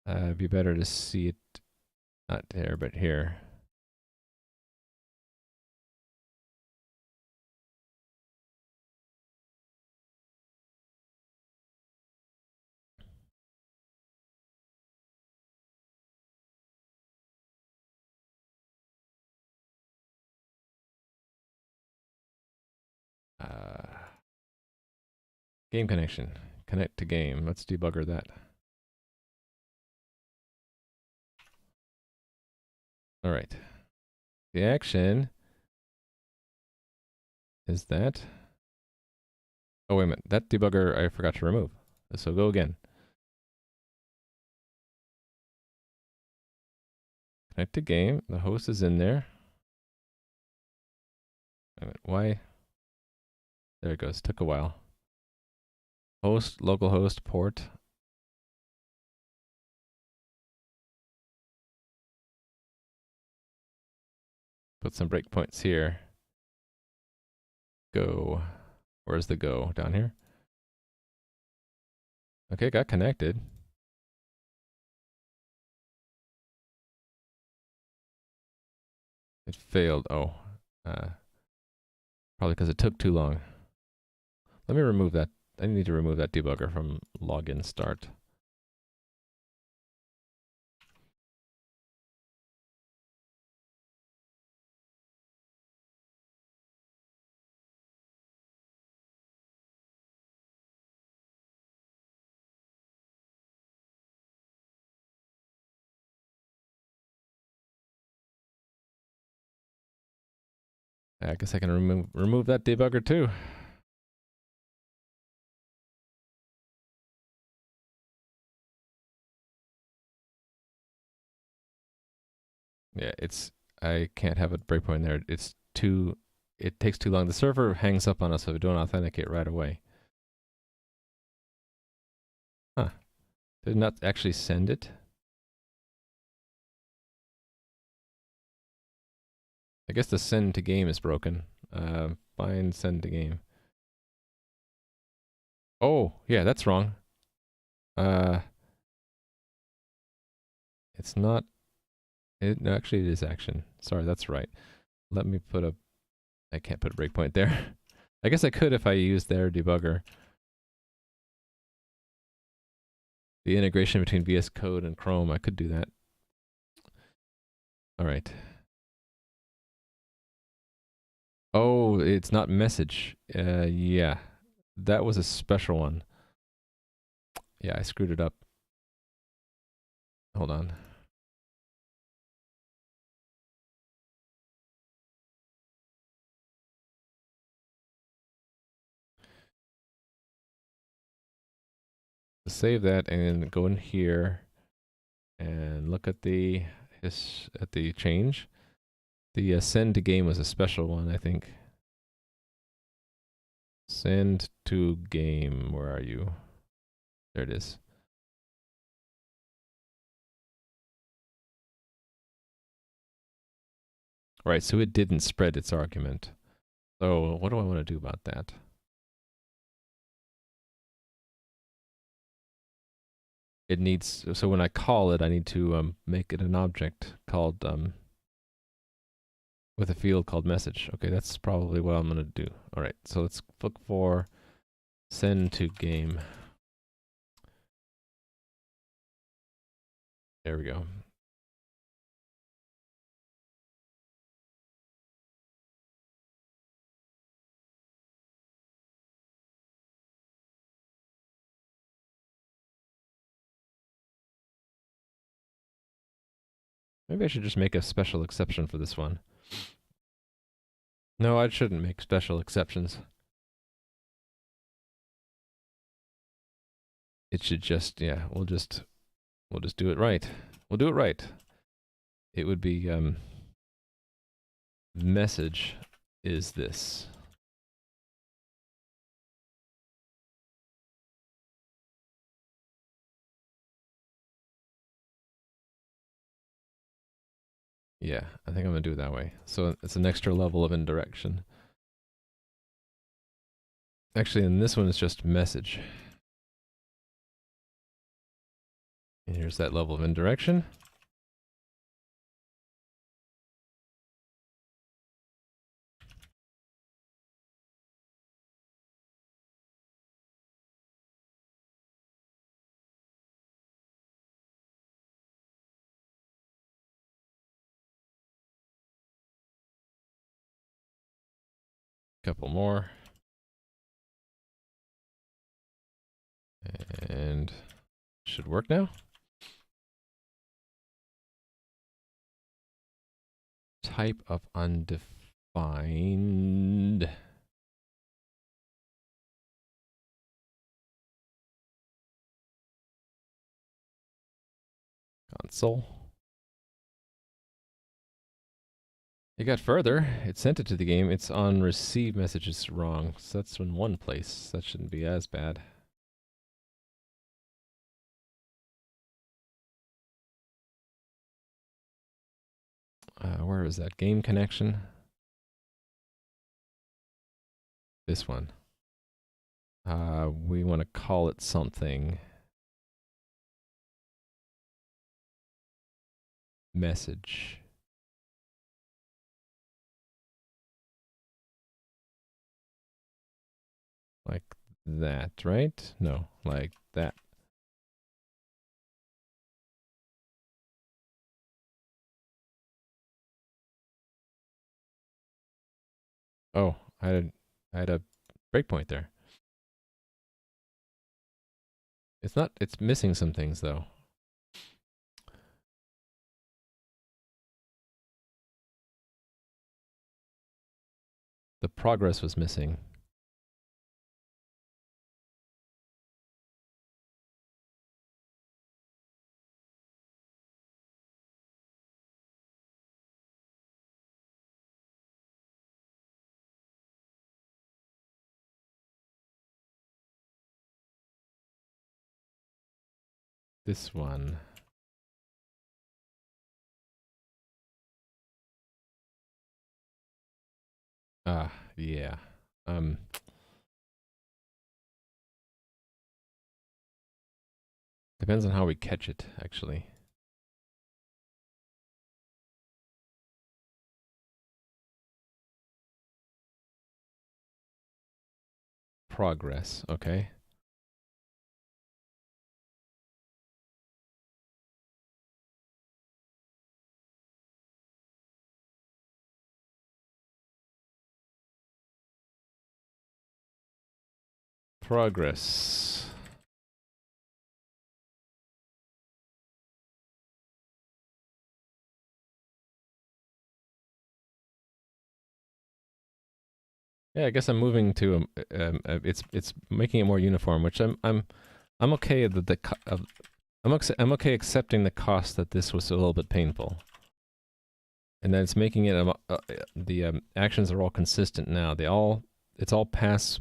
It'd be better to see it not there, but here. Game connection. Connect to game. Let's debugger that. All right. The action is that. Oh, wait a minute. That debugger I forgot to remove. So go again. Connect to game. The host is in there. Wait a minute. Why? There it goes. Took a while. Host, localhost, port. Put some breakpoints here. Go. Where's the go? Down here? Okay, got connected. It failed. Oh. Probably because it took too long. Let me remove that. I need to remove that debugger from login start. I guess I can remove that debugger too. Yeah, I can't have a breakpoint there. It takes too long. The server hangs up on us if we don't authenticate right away. Huh. Did it not actually send it? I guess the send to game is broken. Find send to game. Oh, yeah, that's wrong. It's not. No, actually, it is action. Sorry, that's right. Let me put a. I can't put a breakpoint there. I guess I could if I used their debugger. The integration between VS Code and Chrome, I could do that. All right. Oh, it's not message. Yeah. That was a special one. Yeah, I screwed it up. Hold on. Save that and go in here and look at the change. The send to game was a special one, I think. Send to game. Where are you? There it is. Right, so it didn't spread its argument. So what do I want to do about that? It needs, so when I call it, I need to make it an object called, with a field called message. Okay, that's probably what I'm going to do. All right, so let's look for send to game. There we go. Maybe I should just make a special exception for this one. No, I shouldn't make special exceptions. It should just, yeah, we'll just do it right. We'll do it right. It would be, message is this. Yeah, I think I'm gonna do it that way. So it's an extra level of indirection. Actually, in this one, it's just message. And here's that level of indirection. Couple more. And should work now. Type of undefined. Console. It got further. It sent it to the game. It's on receive messages wrong. So that's in one place. That shouldn't be as bad. Where is that? Game connection? This one. We want to call it something. Message. Like that, right? No, like that. Oh, I had a breakpoint there. It's not, it's missing some things though. The progress was missing. This one. Yeah. Depends on how we catch it, actually. progress. Okay. Progress. Yeah, I guess I'm moving to it's making it more uniform, which I'm okay that I'm okay accepting the cost that this was a little bit painful, and that it's making it the actions are all consistent now. It's all passed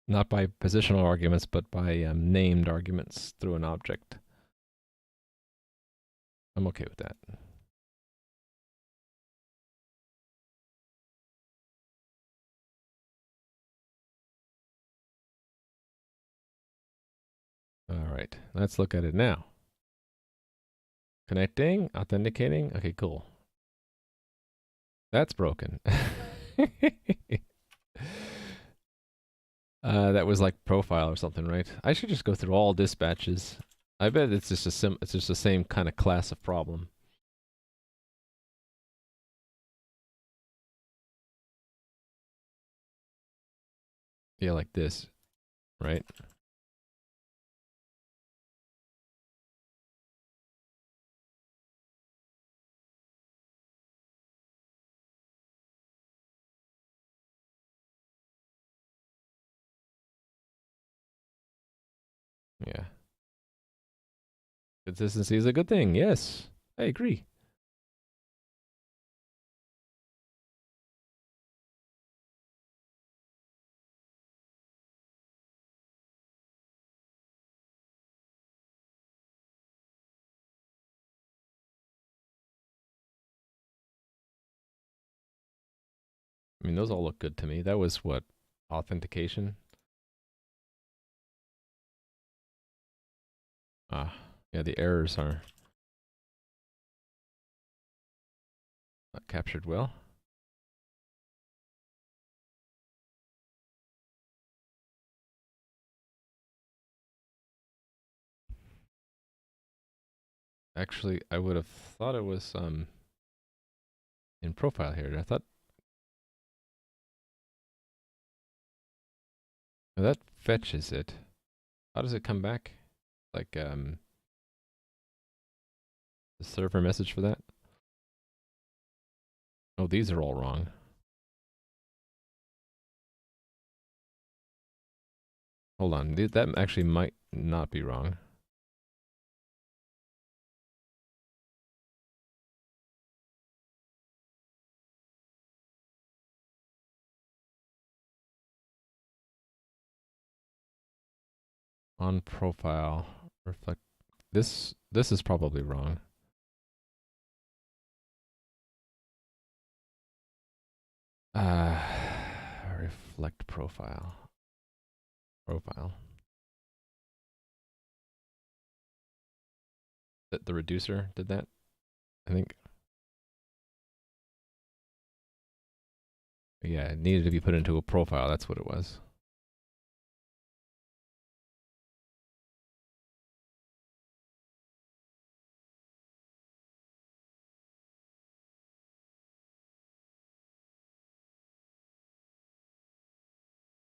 not by positional arguments but by named arguments through an object. I'm okay with that. All right, let's look at it now. Connecting, authenticating. Okay, cool. That's broken. That was like profile or something, right? I should just go through all dispatches. I bet it's just it's just the same kind of class of problem. Yeah, like this, right? Yeah. Consistency is a good thing. Yes, I agree. I mean, those all look good to me. That was what? Authentication? Ah, yeah, the errors are not captured well. Actually, I would have thought it was in profile here. I thought that fetches it. How does it come back? Like the server message for that? Oh, these are all wrong. Hold on, that actually might not be wrong. On profile, reflect. This is probably wrong. Reflect profile. Profile. The reducer did that, I think. Yeah, it needed to be put into a profile. That's what it was.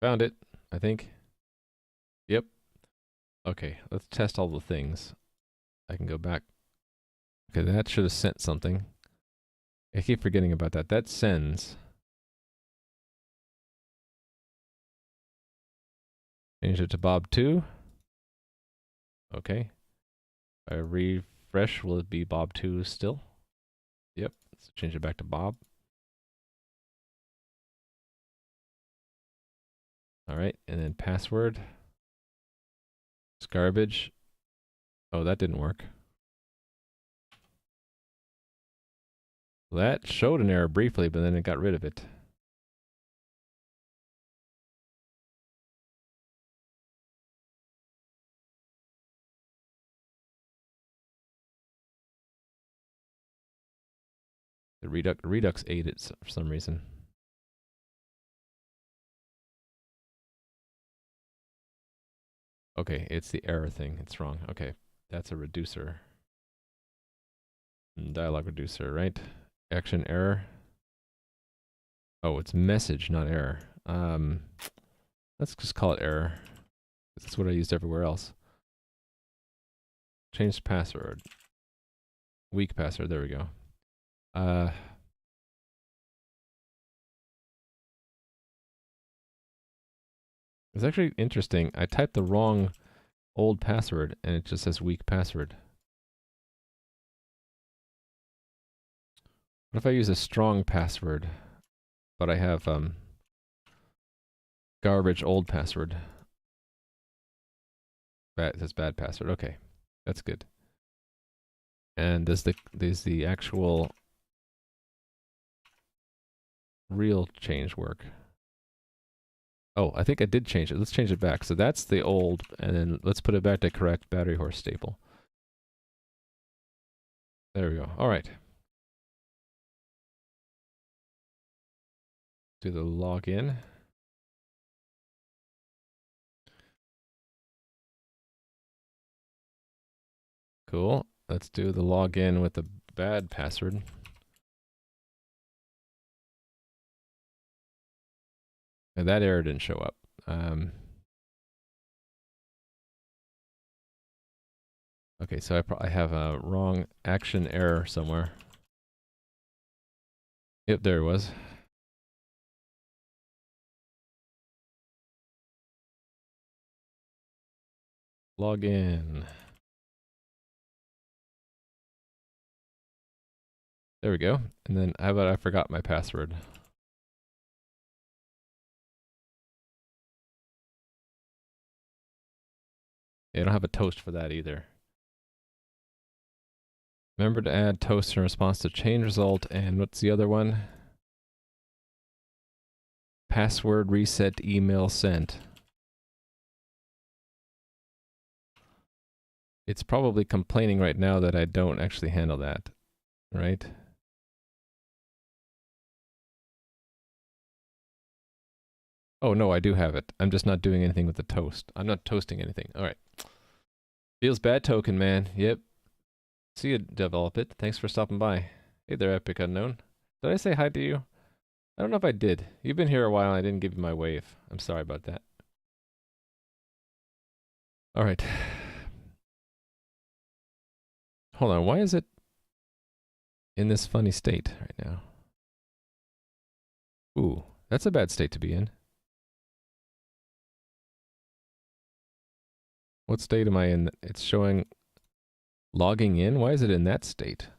Found it, I think. Yep. Okay, let's test all the things. I can go back. Okay, that should have sent something. I keep forgetting about that. That sends. Change it to Bob 2. Okay. If I refresh, will it be Bob 2 still? Yep. Let's change it back to Bob. All right, and then password. It's garbage. Oh, that didn't work. That showed an error briefly, but then it got rid of it. The Redux ate it for some reason. Okay, it's the error thing. It's wrong. Okay, that's a reducer. Dialog reducer, right? Action error. Oh, it's message, not error. Let's just call it error. That's what I used everywhere else. Change password. Weak password. There we go. It's actually interesting. I typed the wrong old password and it just says weak password. What if I use a strong password, but I have garbage old password? Bad, it says bad password. Okay, that's good. And does the actual real change work? Oh, I think I did change it. Let's change it back. So that's the old, and then let's put it back to correct battery horse staple. There we go. All right. Do the login. Cool. Let's do the login with the bad password. And that error didn't show up. Okay, so I have a wrong action error somewhere. Yep, there it was. Login. There we go. And then how about I forgot my password? Yeah, I don't have a toast for that either. Remember to add toast in response to change result, and what's the other one? Password reset email sent. It's probably complaining right now that I don't actually handle that, right? Oh no, I do have it. I'm just not doing anything with the toast. I'm not toasting anything. All right. Feels bad token, man. Yep. See you develop it. Thanks for stopping by. Hey there, Epic Unknown. Did I say hi to you? I don't know if I did. You've been here a while and I didn't give you my wave. I'm sorry about that. All right. Hold on. Why is it in this funny state right now? Ooh, that's a bad state to be in. What state am I in? It's showing logging in. Why is it in that state?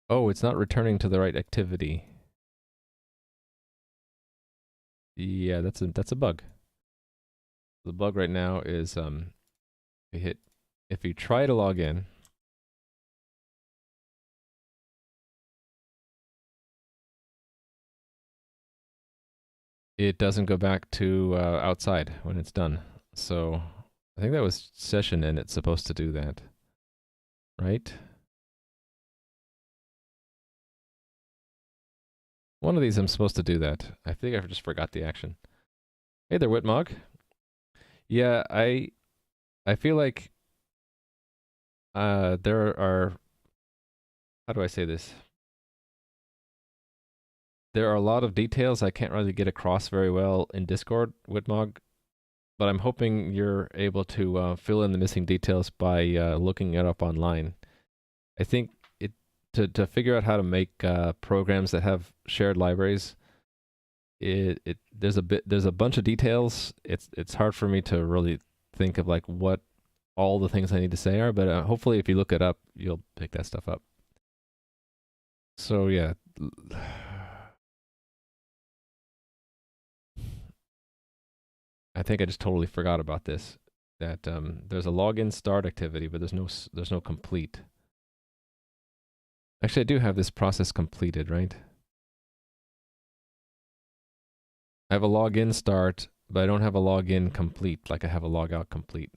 Oh, it's not returning to the right activity. Yeah, that's a bug. The bug right now is if you try to log in, it doesn't go back to outside when it's done. So I think that was session and it's supposed to do that, right? One of these I'm supposed to do that. I think I just forgot the action. Hey there, Whitmog. Yeah, I feel like there are, how do I say this? There are a lot of details I can't really get across very well in Discord, Whitmog, but I'm hoping you're able to fill in the missing details by looking it up online. I think to figure out how to make programs that have shared libraries, there's a bunch of details. It's hard for me to really think of like what all the things I need to say are, but hopefully if you look it up, you'll pick that stuff up. So yeah. I think I just totally forgot about this. That there's a login start activity, but there's no complete. Actually, I do have this process completed, right? I have a login start, but I don't have a login complete, like I have a logout complete.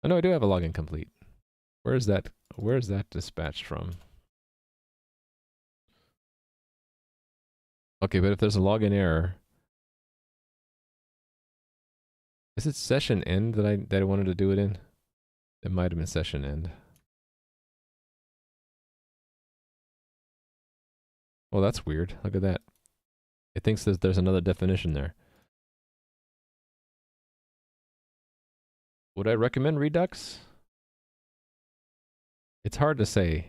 Oh no, I do have a login complete. Where's that dispatched from? Okay, but if there's a login error, is it session end that I wanted to do it in? It might have been session end. Well, that's weird. Look at that. It thinks that there's another definition there. Would I recommend Redux? It's hard to say.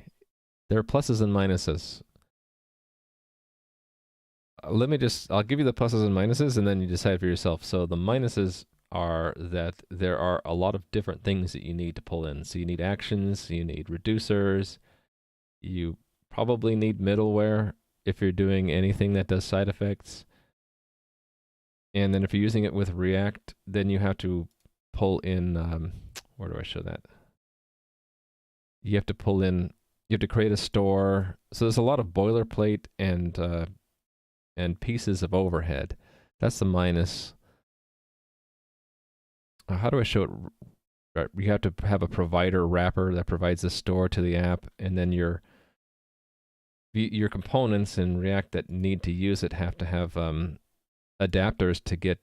There are pluses and minuses. I'll give you the pluses and minuses and then you decide for yourself. So the minuses are that there are a lot of different things that you need to pull in. So you need actions, you need reducers, you probably need middleware if you're doing anything that does side effects. And then if you're using it with React, then you have to pull in, where do I show that? You have to pull in, you have to create a store. So there's a lot of boilerplate and pieces of overhead. That's the minus. How do I show it? Right, you have to have a provider wrapper that provides a store to the app, and then your components in React that need to use it have to have adapters to get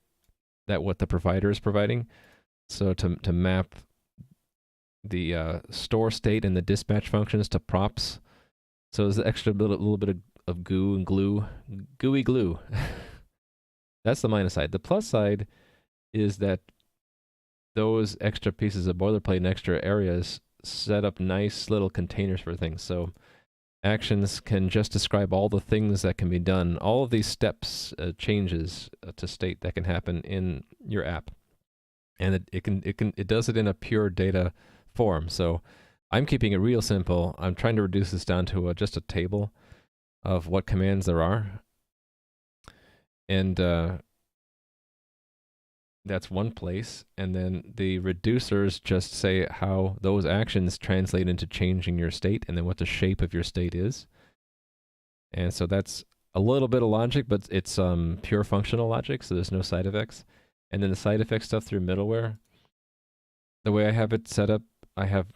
that what the provider is providing. So to map the store state and the dispatch functions to props. So there's an extra little bit of goo and glue, gooey glue. That's the minus side. The plus side is that those extra pieces of boilerplate and extra areas set up nice little containers for things. So actions can just describe all the things that can be done, all of these steps, changes to state that can happen in your app, and it does it in a pure data form. So I'm keeping it real simple. I'm trying to reduce this down to just a table of what commands there are, and that's one place. And then the reducers just say how those actions translate into changing your state, and then what the shape of your state is. And so that's a little bit of logic, but it's pure functional logic, so there's no side effects. And then the side effect stuff through middleware, the way I have it set up, I have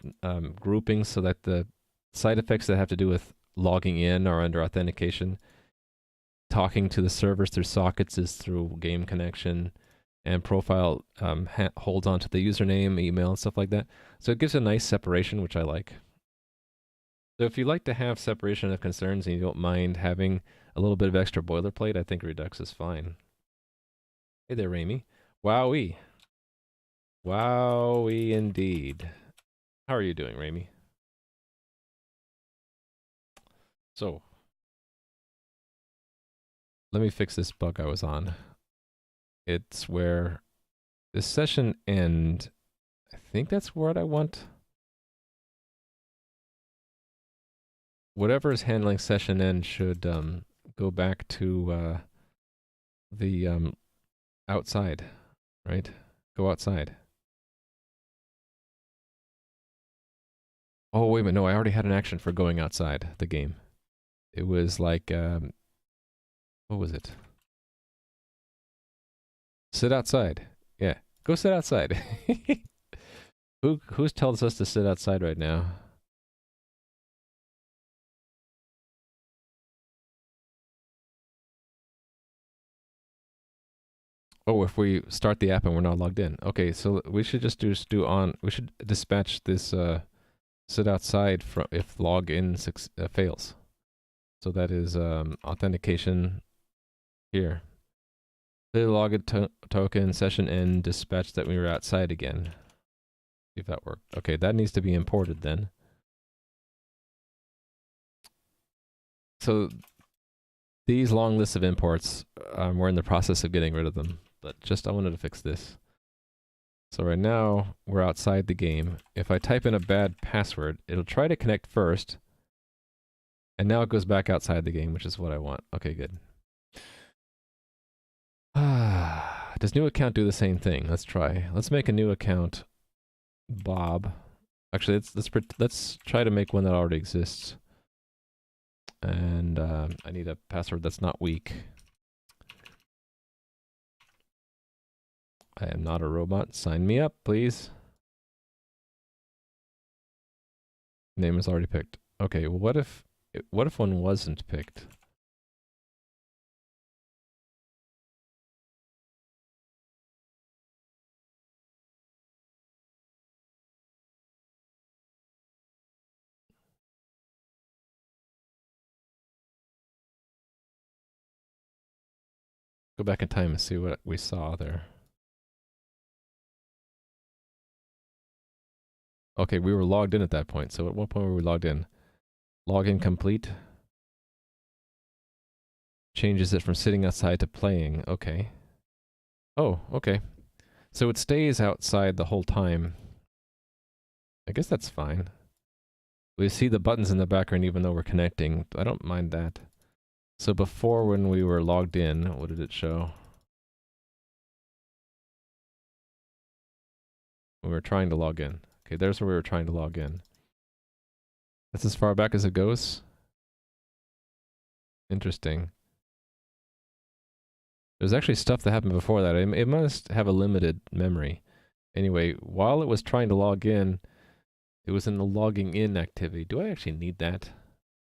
groupings so that the side effects that have to do with logging in or under authentication, talking to the servers through sockets is through game connection, and profile holds on to the username, email, and stuff like that. So it gives a nice separation, which I like. So if you like to have separation of concerns and you don't mind having a little bit of extra boilerplate, I think Redux is fine. Hey there, Ramy. Wowee. Wowee indeed. How are you doing, Ramy? So, let me fix this bug I was on. It's where this session end, I think that's what I want. Whatever is handling session end should go back to the outside, right? Go outside. Oh, wait a minute. No, I already had an action for going outside the game. It was like, what was it? Sit outside. Yeah, go sit outside. Who tells us to sit outside right now? Oh, if we start the app and we're not logged in. Okay, so we should just we should dispatch this sit outside from if login fails. So that is authentication here. The login token session end dispatch that we were outside again. See if that worked. Okay, that needs to be imported then. So these long lists of imports, we're in the process of getting rid of them, but I wanted to fix this. So right now, we're outside the game. If I type in a bad password, it'll try to connect first, and now it goes back outside the game, which is what I want. Okay, good. Does new account do the same thing? Let's try. Let's make a new account, Bob. Actually, let's try to make one that already exists. And I need a password that's not weak. I am not a robot. Sign me up, please. Name is already picked. Okay, well, what if one wasn't picked? Go back in time and see what we saw there. Okay, we were logged in at that point. So at what point were we logged in? Login complete. Changes it from sitting outside to playing. Okay. Oh, okay. So it stays outside the whole time. I guess that's fine. We see the buttons in the background even though we're connecting. I don't mind that. So before, when we were logged in, what did it show? We were trying to log in. Okay, there's where we were trying to log in. That's as far back as it goes? Interesting. There's actually stuff that happened before that. It must have a limited memory. Anyway, while it was trying to log in, it was in the logging in activity. Do I actually need that?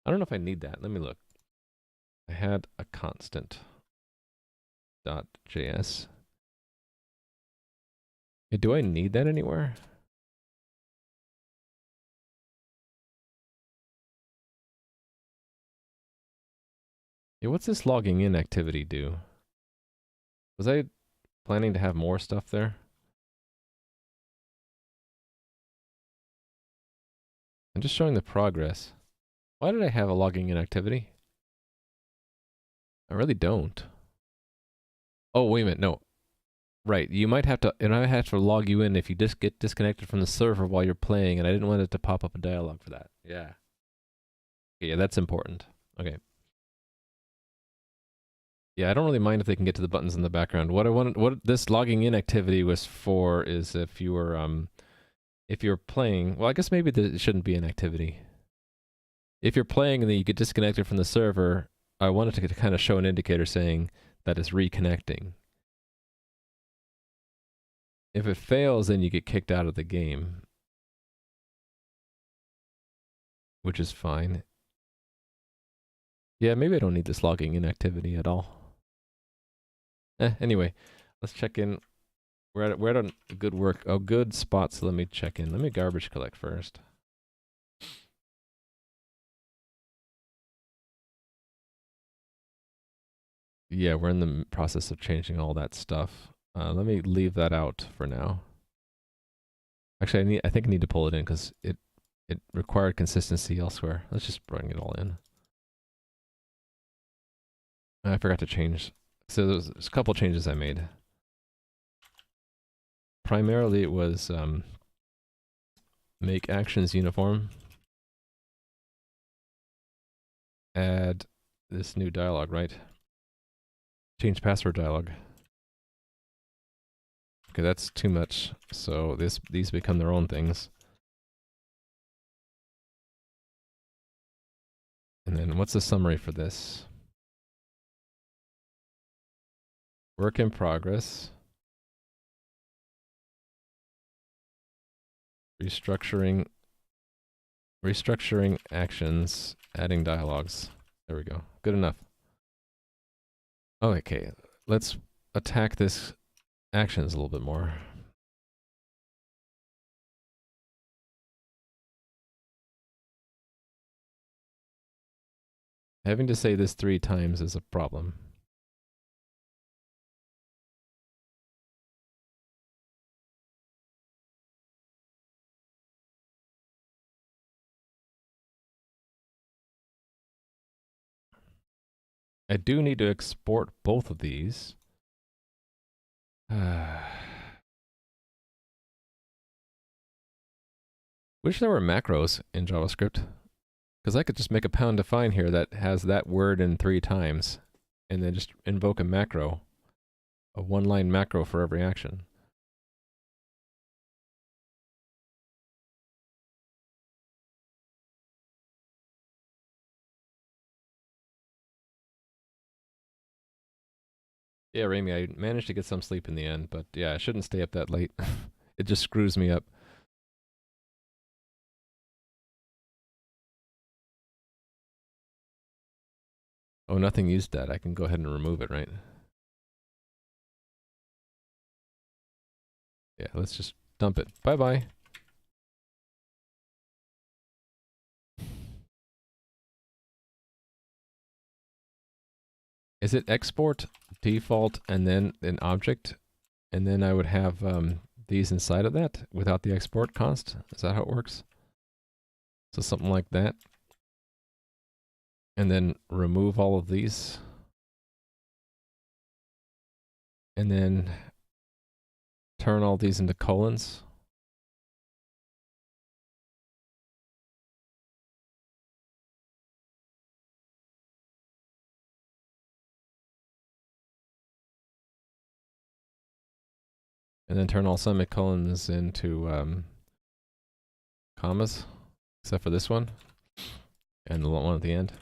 I don't know if I need that. Let me look. I had a constant .js. Do I need that anywhere? Yeah, what's this logging in activity do? Was I planning to have more stuff there? I'm just showing the progress. Why did I have a logging in activity? I really don't. Oh, wait a minute. No. Right. You might have to, and I have to log you in if you just get disconnected from the server while you're playing, and I didn't want it to pop up a dialog for that. Yeah. Okay, yeah, that's important. Okay. Yeah, I don't really mind if they can get to the buttons in the background. What this logging in activity was for is if you were playing, well, I guess maybe it shouldn't be an activity. If you're playing and then you get disconnected from the server, I wanted to kind of show an indicator saying that it's reconnecting. If it fails, then you get kicked out of the game, which is fine. Yeah, maybe I don't need this logging in activity at all. Anyway, let's check in. We're at a good work. Oh, good spot. So let me check in. Let me garbage collect first. Yeah, we're in the process of changing all that stuff. Let me leave that out for now. Actually, I think I need to pull it in because it required consistency elsewhere. Let's just bring it all in. I forgot to change. So there's a couple changes I made. Primarily, it was make actions uniform. Add this new dialog, right? Change password dialog. Okay, that's too much. So these become their own things. And then what's the summary for this? Work in progress. Restructuring actions, adding dialogues. There we go. Good enough. Okay, let's attack this actions a little bit more. Having to say this 3 times is a problem. I do need to export both of these. Wish there were macros in JavaScript, because I could just make a pound define here that has that word in 3 times, and then just invoke a macro, a 1-line macro for every action. Yeah, Rami, I managed to get some sleep in the end, but yeah, I shouldn't stay up that late. It just screws me up. Oh, nothing used that. I can go ahead and remove it, right? Yeah, let's just dump it. Bye-bye. Is it export, default, and then an object? And then I would have these inside of that without the export const? Is that how it works? So something like that. And then remove all of these. And then turn all these into colons. And then turn all semicolons into commas, except for this one. And the one at the end.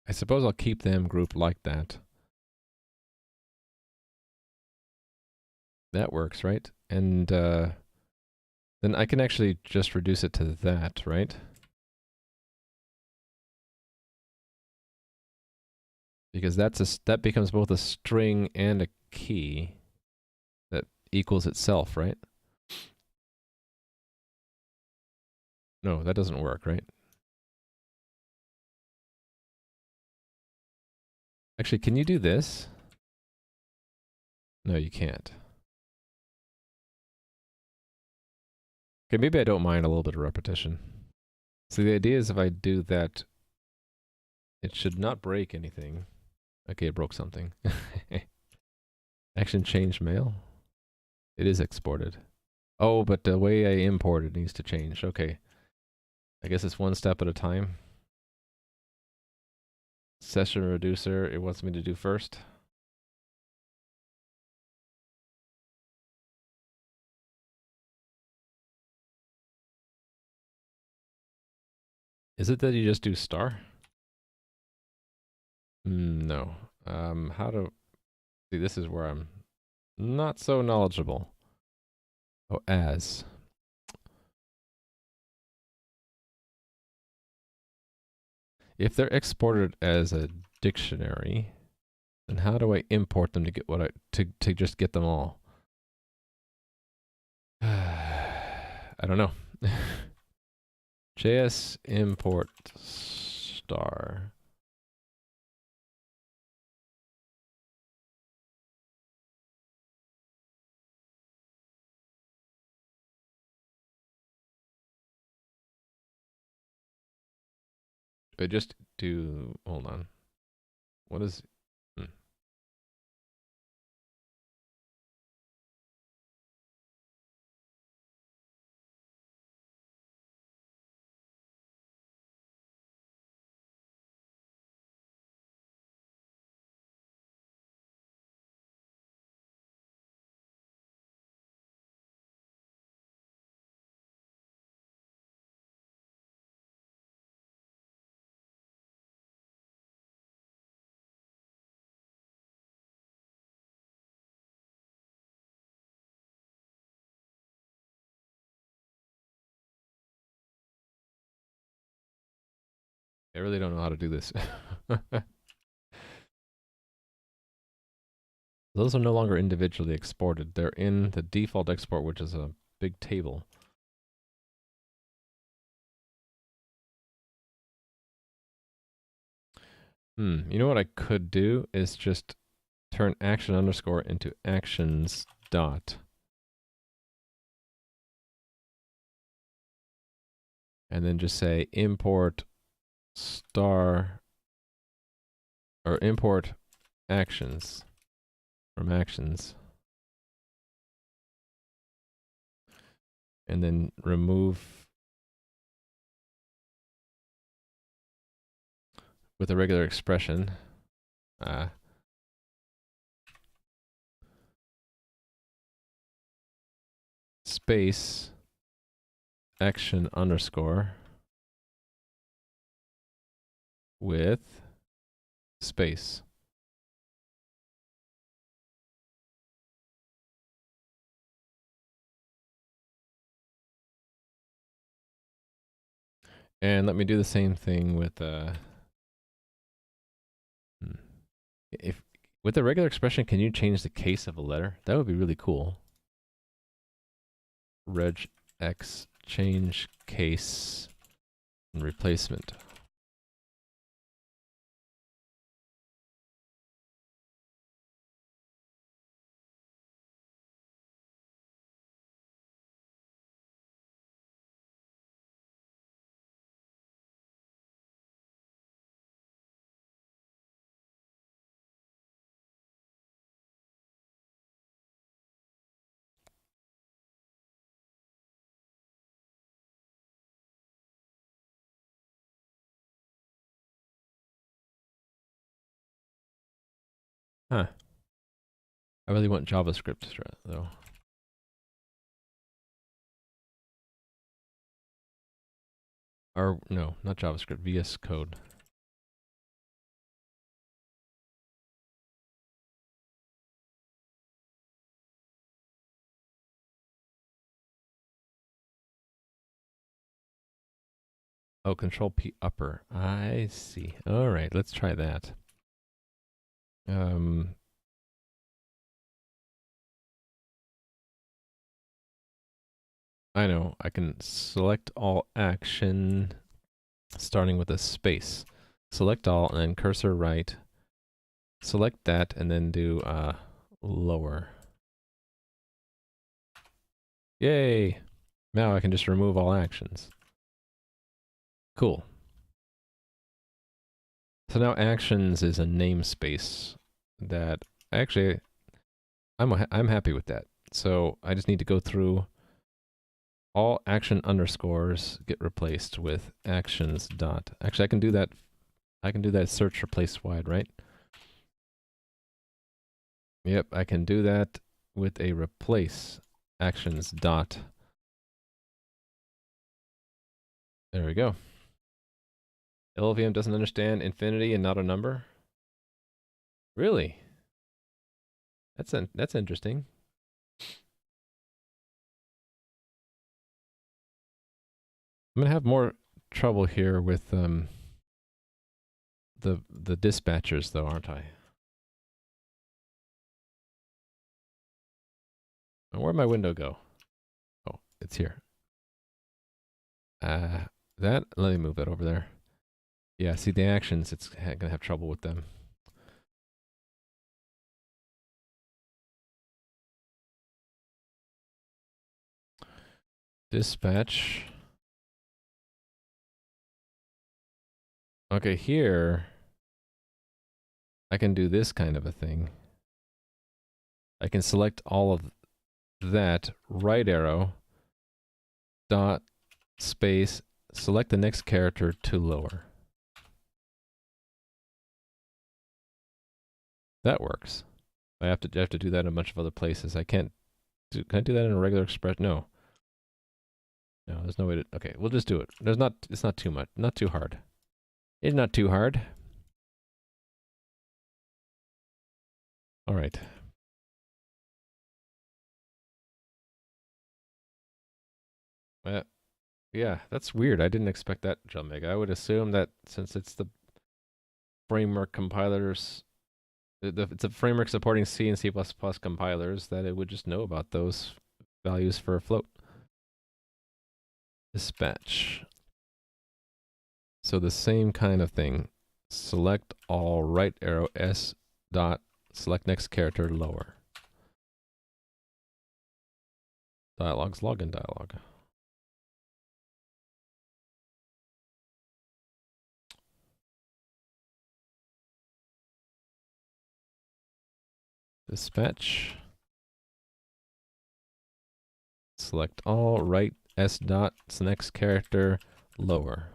I suppose I'll keep them grouped like that. That works, right? And then I can actually just reduce it to that, right? Because that becomes both a string and a key that equals itself, right? No, that doesn't work, right? Actually, can you do this? No, you can't. Okay, maybe I don't mind a little bit of repetition. So the idea is if I do that, it should not break anything. Okay, it broke something. Action change mail. It is exported. Oh, but the way I import it needs to change. Okay. I guess it's one step at a time. Session reducer, it wants me to do first. Is it that you just do star? No. How to... See, this is where I'm not so knowledgeable. Oh, as. If they're exported as a dictionary, then how do I import them to get what to just get them all? I don't know. JS import star. I just do, hold on. What is, hmm. I really don't know how to do this. Those are no longer individually exported. They're in the default export, which is a big table. You know what I could do is just turn action underscore into actions dot. And then just say import star or import actions from actions. And then remove with a regular expression. Space action underscore with space. And let me do the same thing with if with a regular expression, can you change the case of a letter? That would be really cool. Regex change case and replacement. Huh. I really want JavaScript though. Or no, not JavaScript, VS Code. Oh, Control P upper. I see. All right, let's try that. I know. I can select all action, starting with a space. Select all, and then cursor right. Select that, and then do lower. Yay! Now I can just remove all actions. Cool. So now actions is a namespace that actually I'm happy with that. So I just need to go through all action underscores get replaced with actions dot. Actually, I can do that. I can do that search replace wide, right? Yep, I can do that with a replace actions dot. There we go. LLVM doesn't understand infinity and not a number? Really? That's interesting. I'm gonna have more trouble here with the dispatchers though, aren't I? Where'd my window go? Oh, it's here. Let me move that over there. Yeah, see the actions, it's gonna have trouble with them. Dispatch. Okay, here I can do this kind of a thing. I can select all of that, right arrow, dot, space, select the next character to lower. That works. I have to do that in a bunch of other places. I can't do, can I do that in a regular expression? No. No, there's no way to, okay, we'll just do it. It's not too much, not too hard. It's not too hard. All right. Yeah, that's weird. I didn't expect that, Meg. I would assume that since it's the framework compilers, it's a framework supporting C and C++ compilers, that it would just know about those values for a float. Dispatch. So the same kind of thing. Select all, right arrow, S dot, select next character, lower. Dialogs, login dialog. Dispatch. Select all, right S dot, next character, lower.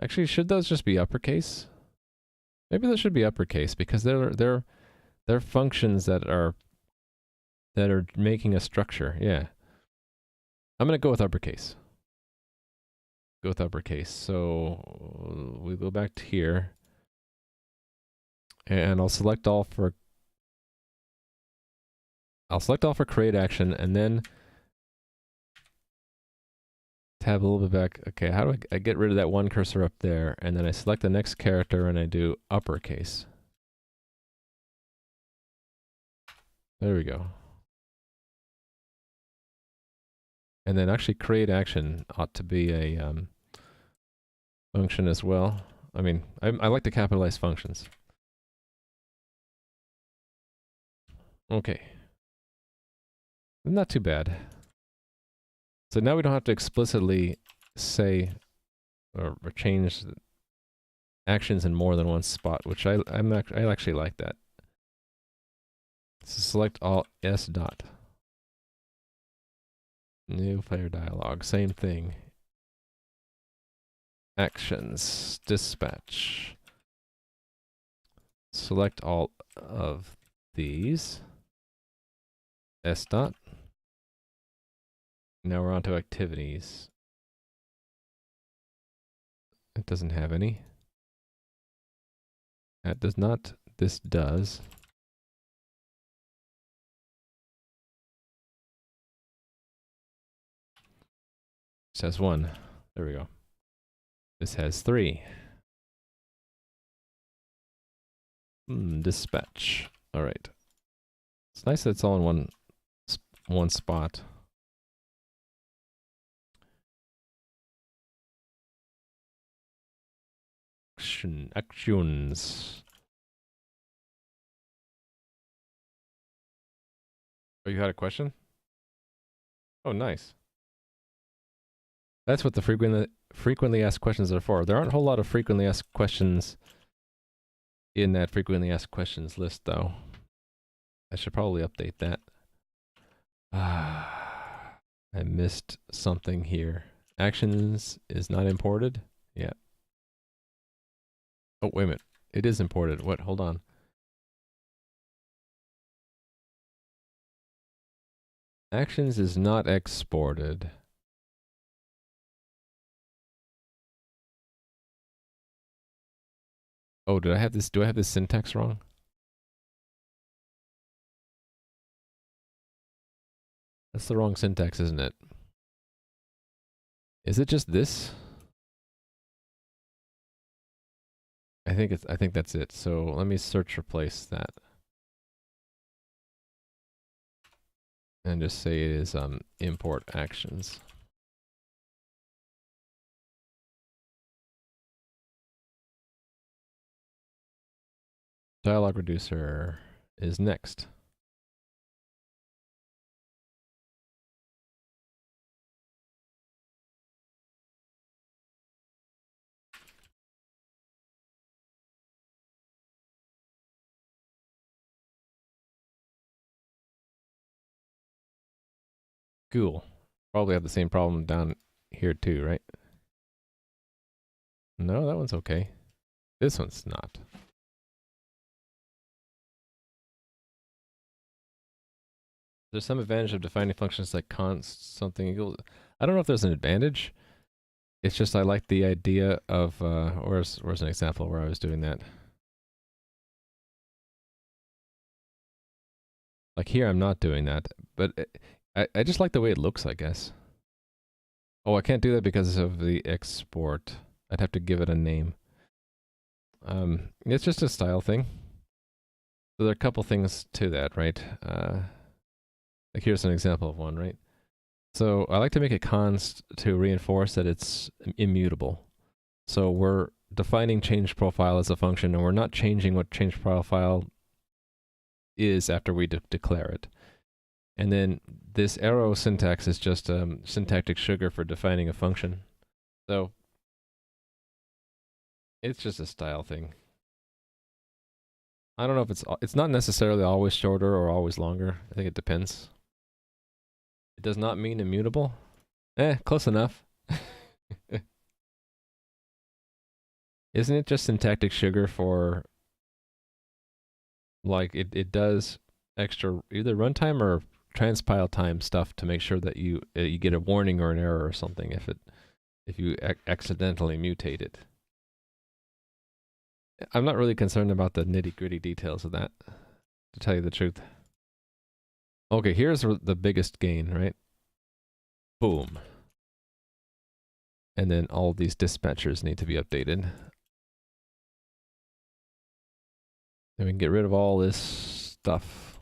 Actually, should those just be uppercase? Maybe those should be uppercase because they're functions that are that are making a structure. Yeah. I'm going to go with uppercase. Go with uppercase. So we go back to here. And I'll select all for create action, and then tab a little bit back. Okay, how do I get rid of that one cursor up there, and then I select the next character and I do uppercase. There we go. And then actually create action ought to be a function as well. I mean, I like to capitalize functions. Okay. Not too bad. So now we don't have to explicitly say or change actions in more than one spot, which I actually like that. So select all S dot. New player dialog, same thing. Actions, dispatch. Select all of these. S dot. Now we're on to activities. It doesn't have any. That does not. This does. This has 1. There we go. This has 3. Dispatch. All right. It's nice that it's all in one spot. Actions. Oh, you had a question? Oh, nice. That's what the frequently asked questions are for. There aren't a whole lot of frequently asked questions in that frequently asked questions list, though. I should probably update that. I missed something here. Actions is not imported? Yeah. Oh, wait a minute. It is imported. What? Hold on. Actions is not exported. Oh, do I have this syntax wrong? That's the wrong syntax, isn't it? Is it just this? I think that's it. So let me search replace that. And just say it is import actions. Dialog reducer is next. Cool. Probably have the same problem down here too, right? No, that one's okay. This one's not. There's some advantage of defining functions like const something equals. I don't know if there's an advantage. It's just I like the idea of where's an example where I was doing that. Like here I'm not doing that, but I just like the way it looks, I guess. Oh, I can't do that because of the export. I'd have to give it a name. It's just a style thing. So there are a couple things to that, right? Like here's an example of one, right? So I like to make a const to reinforce that it's immutable. So we're defining change profile as a function, and we're not changing what change profile is after we declare it. And then this arrow syntax is just syntactic sugar for defining a function. So it's just a style thing. I don't know if it's not necessarily always shorter or always longer. I think it depends. It does not mean immutable. Close enough. Isn't it just syntactic sugar for, like, it does extra either runtime or transpile time stuff to make sure that you get a warning or an error or something if you accidentally mutate it. I'm not really concerned about the nitty-gritty details of that, to tell you the truth. Okay, here's the biggest gain, right? Boom. And then all these dispatchers need to be updated. Then we can get rid of all this stuff.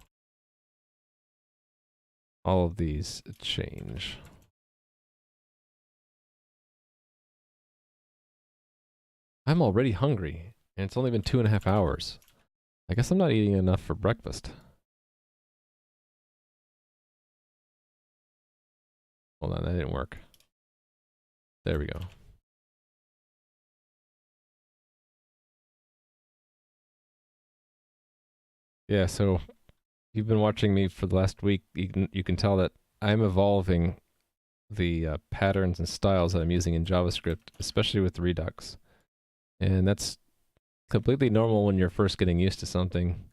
All of these change. I'm already hungry, and it's only been 2.5 hours. I guess I'm not eating enough for breakfast. Hold on, that didn't work. There we go. Yeah, so you've been watching me for the last week. You can tell that I'm evolving the patterns and styles that I'm using in JavaScript, especially with Redux. And that's completely normal when you're first getting used to something.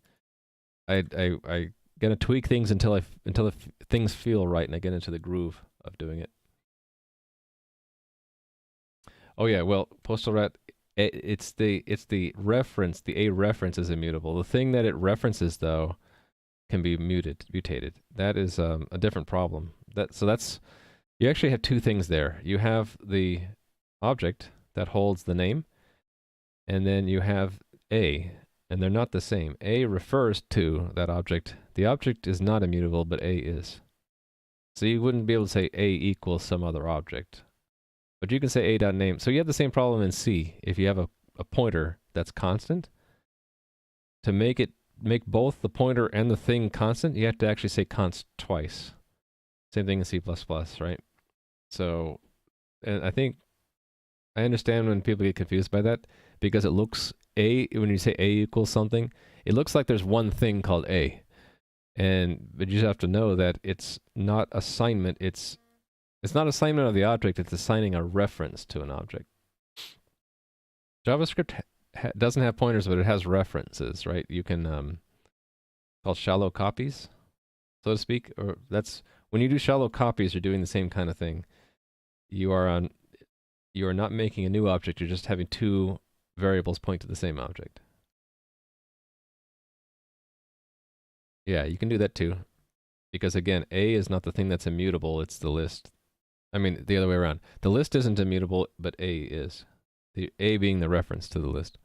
I gonna tweak things until things feel right, and I get into the groove of doing it. Oh yeah, well, postal rat, it's the reference. The A reference is immutable. The thing that it references though can be mutated. That is a different problem. That's you actually have two things there. You have the object that holds the name, and then you have A, and they're not the same. A refers to that object. The object is not immutable, but A is. So you wouldn't be able to say A equals some other object. But you can say A.name. So you have the same problem in C. If you have a pointer that's constant, to make both the pointer and the thing constant, you have to actually say const twice. Same thing in C++, right? So, and I think I understand when people get confused by that, because it looks when you say A equals something, it looks like there's one thing called A. But you just have to know that it's not assignment, it's not assignment of the object, it's assigning a reference to an object. JavaScript doesn't have pointers, but it has references, right? You can, called shallow copies, so to speak, or that's, when you do shallow copies, you're doing the same kind of thing. You are not making a new object, you're just having two variables point to the same object. Yeah, you can do that too. Because again, A is not the thing that's immutable, it's the list. I mean, the other way around. The list isn't immutable, but A is. The A being the reference to the list.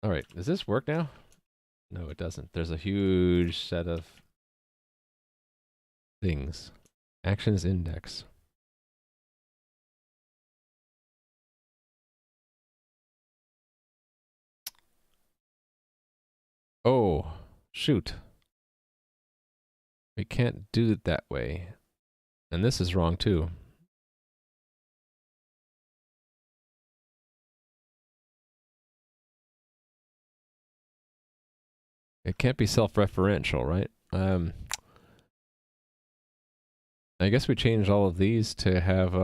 Alright, does this work now? No, it doesn't. There's a huge set of things. Actions index. Oh, shoot. We can't do it that way. And this is wrong too. It can't be self-referential, right? I guess we change all of these to have,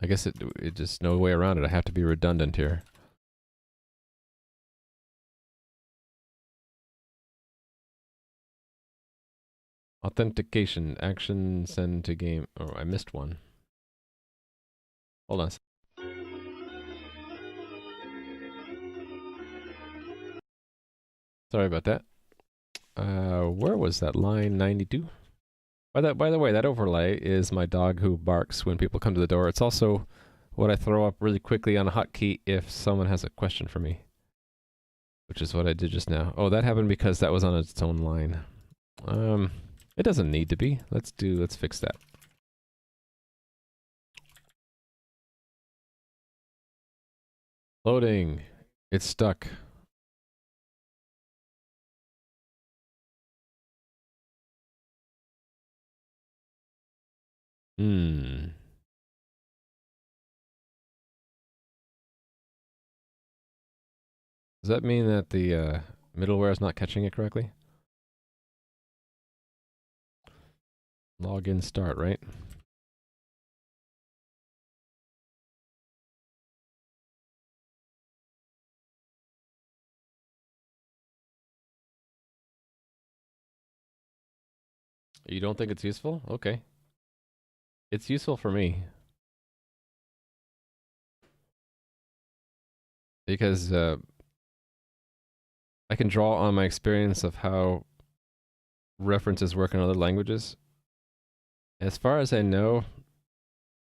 I guess it just no way around it. I have to be redundant here. Authentication, action, send to game. Oh, I missed one. Hold on. Sorry about that. Where was that line 92? By the way, that overlay is my dog who barks when people come to the door. It's also what I throw up really quickly on a hotkey if someone has a question for me. Which is what I did just now. Oh, that happened because that was on its own line. It doesn't need to be. Let's fix that. Loading. It's stuck. Does that mean that the middleware is not catching it correctly? Login start, right? You don't think it's useful? Okay. It's useful for me. Because I can draw on my experience of how references work in other languages. As far as I know,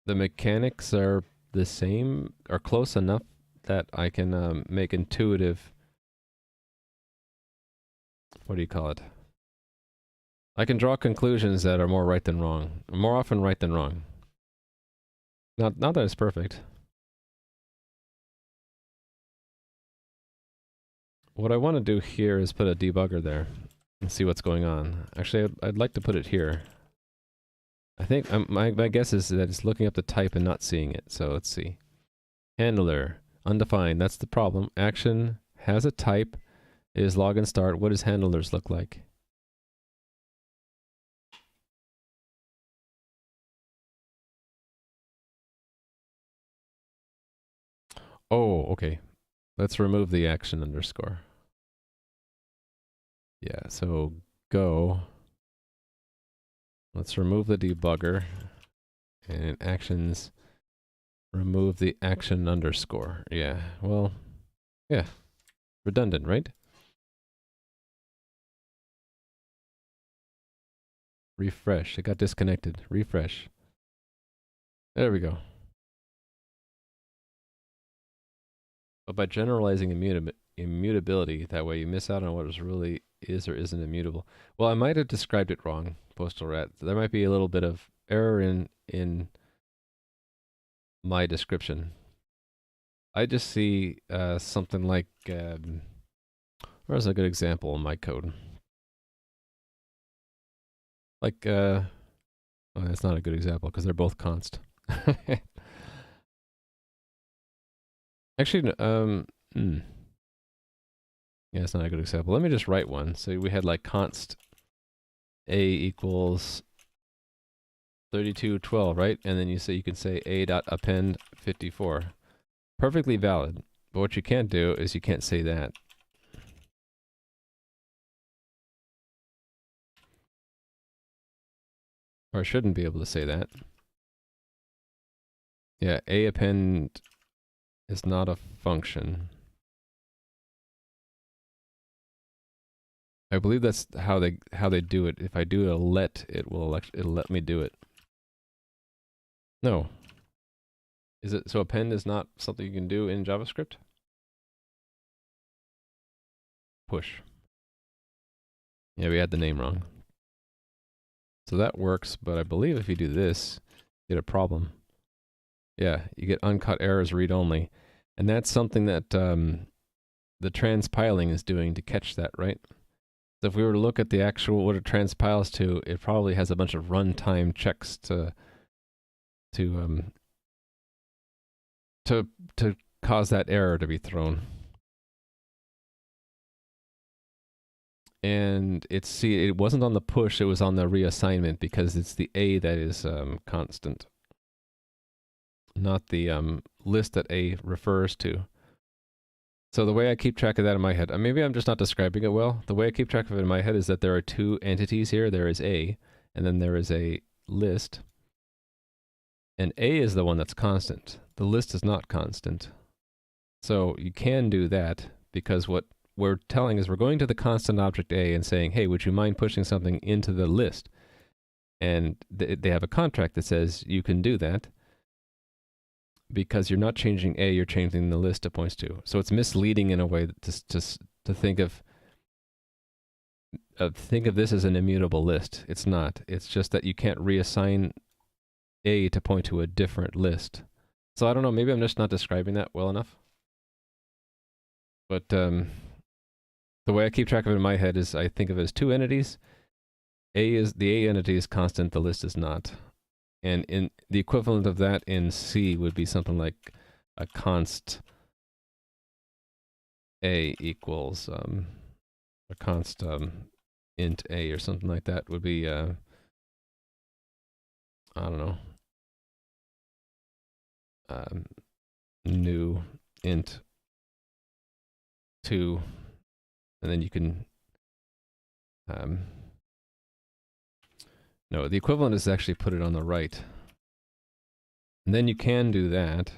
the mechanics are the same, or close enough that I can make intuitive, what do you call it? I can draw conclusions that are more right than wrong. More often right than wrong. Not that it's perfect. What I want to do here is put a debugger there and see what's going on. Actually, I'd like to put it here. I think my guess is that it's looking up the type and not seeing it. So let's see. Handler, undefined. That's the problem. Action has a type. It is login start. What does handlers look like? Oh, okay. Let's remove the action underscore. Yeah, so go. Let's remove the debugger. And actions, remove the action underscore. Yeah, well, yeah. Redundant, right? Refresh. It got disconnected. Refresh. There we go. But by generalizing immutability, that way you miss out on what is really is or isn't immutable. Well, I might have described it wrong, Postal Rat. There might be a little bit of error in my description. I just see something like, where's a good example in my code? Like, oh, that's not a good example because they're both const. Actually, yeah, it's not a good example. Let me just write one. So we had like const a equals 3212, right? And then you can say a dot append 54. Perfectly valid. But what you can't do is you can't say that. Or I shouldn't be able to say that. Yeah, a append is not a function. I believe that's how they do it. If I do a let, it'll let me do it. No. Is it so append is not something you can do in JavaScript? Push. Yeah, we had the name wrong. So that works, but I believe if you do this, you get a problem. Yeah, you get uncut errors read-only. And that's something that the transpiling is doing to catch that, right? So if we were to look at the actual, what it transpiles to, it probably has a bunch of runtime checks to cause that error to be thrown. And it wasn't on the push, it was on the reassignment because it's the A that is constant, not the list that A refers to. So the way I keep track of that in my head, maybe I'm just not describing it well. The way I keep track of it in my head is that there are two entities here. There is A, and then there is a list. And A is the one that's constant. The list is not constant. So you can do that because what we're telling is we're going to the constant object A and saying, hey, would you mind pushing something into the list? And they have a contract that says you can do that because you're not changing A, you're changing the list it points to. So it's misleading in a way to think of this as an immutable list. It's not. It's just that you can't reassign A to point to a different list. So I don't know, maybe I'm just not describing that well enough. But the way I keep track of it in my head is I think of it as two entities. The A entity is constant, the list is not. And in the equivalent of that in C would be something like a const A equals a const int A or something like that would be I don't know, new int 2, and then you can No, the equivalent is actually put it on the right. And then you can do that.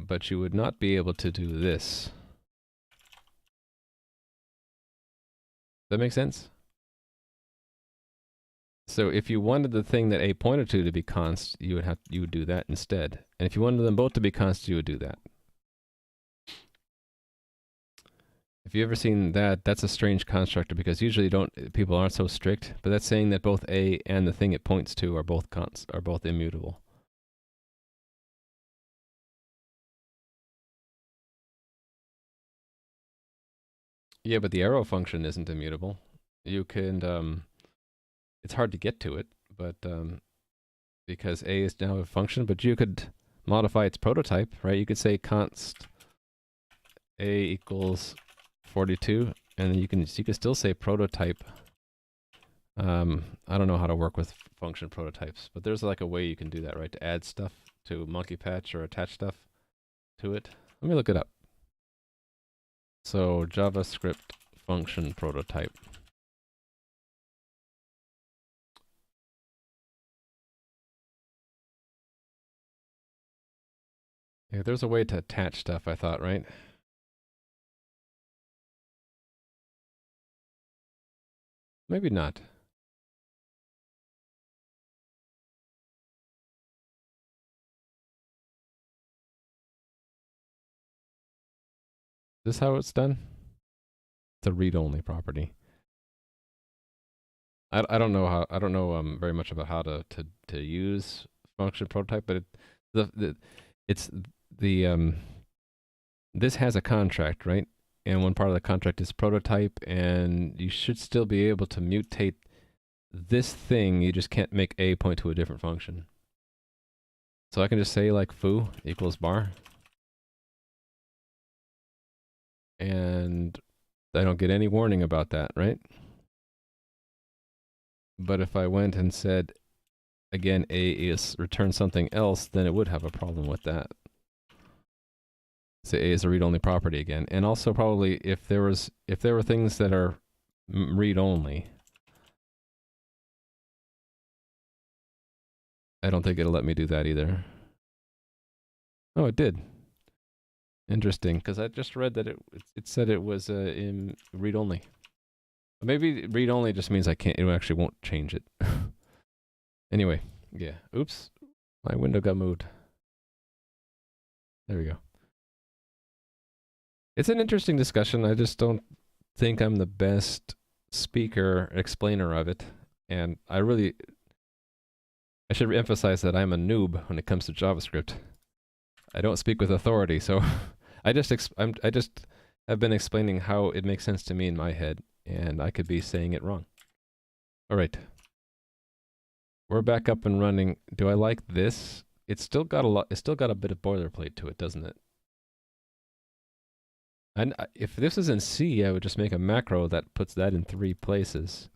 But you would not be able to do this. That make sense? So if you wanted the thing that A pointed to be const, you would do that instead. And if you wanted them both to be const, you would do that. If you ever seen that, that's a strange constructor because usually people aren't so strict, but that's saying that both A and the thing it points to are both immutable. Yeah, but the arrow function isn't immutable. You can it's hard to get to it, but because A is now a function, but you could modify its prototype, right? You could say const A equals 42, and then you can still say prototype. I don't know how to work with function prototypes, but there's like a way you can do that, right? To add stuff to monkey patch or attach stuff to it. Let me look it up. So JavaScript function prototype. Yeah, there's a way to attach stuff, I thought, right? Maybe not. Is this how it's done? It's a read-only property. I don't know very much about how to use function prototype, but this has a contract, right? And one part of the contract is prototype, and you should still be able to mutate this thing. You just can't make A point to a different function. So I can just say like foo equals bar, and I don't get any warning about that, right? But if I went and said, again, A is return something else, then it would have a problem with that. Say A is a read-only property again. And also probably if there were things that are read-only, I don't think it'll let me do that either. Oh, it did. Interesting, because I just read that it said it was in read-only. Maybe read-only just means it actually won't change it. Anyway, yeah. Oops, my window got moved. There we go. It's an interesting discussion. I just don't think I'm the best explainer of it. And I should emphasize that I'm a noob when it comes to JavaScript. I don't speak with authority, so I just have been explaining how it makes sense to me in my head, and I could be saying it wrong. All right. We're back up and running. Do I like this? It's still got a bit of boilerplate to it, doesn't it? And if this is in C, I would just make a macro that puts that in 3 places.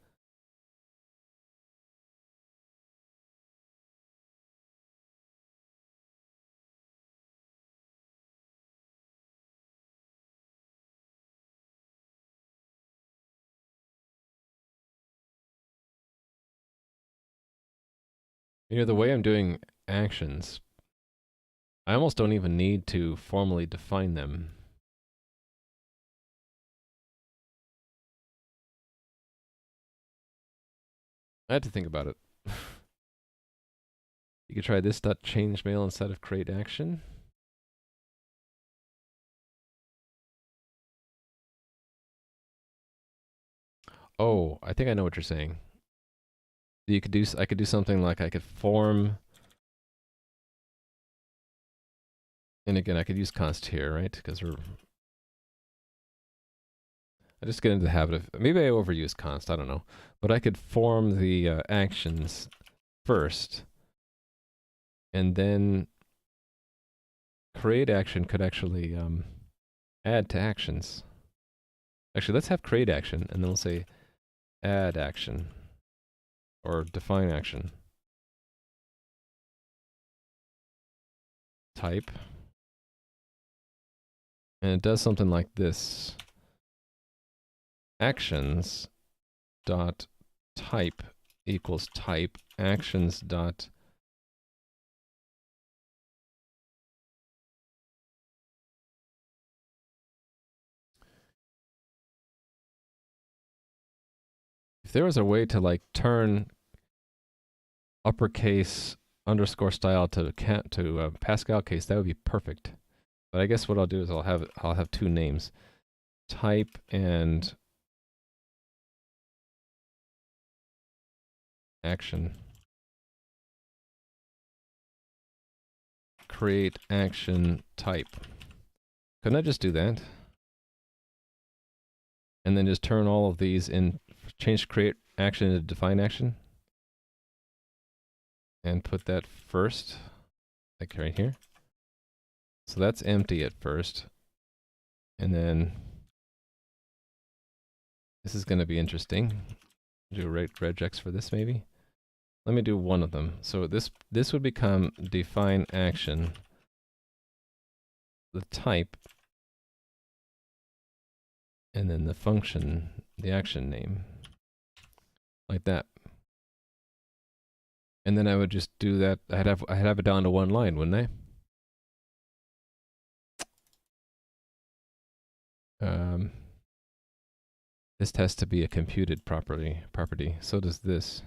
You know, the way I'm doing actions, I almost don't even need to formally define them. I had to think about it. You could try this .change mail instead of create action. Oh, I think I know what you're saying. I could do something like I could form, and again I could use const here, right? Because I just get into the habit of, maybe I overuse const, I don't know. But I could form the actions first, and then create action could actually add to actions. Actually, let's have create action, and then we'll say add action, or define action. Type. And it does something like this. Actions dot type equals type actions dot if there was a way to like turn uppercase underscore style to Pascal case, that would be perfect. But I guess what I'll do is I'll have two names, type and action. Create action type. Couldn't I just do that? And then just turn all of these in, change create action to define action. And put that first, like right here. So that's empty at first. And then this is going to be interesting. Do a regex for this maybe. Let me do one of them. So this would become define action, the type, and then the function, the action name, like that. And then I would just do that. I'd have it down to one line, wouldn't I? This has to be a computed property. So does this.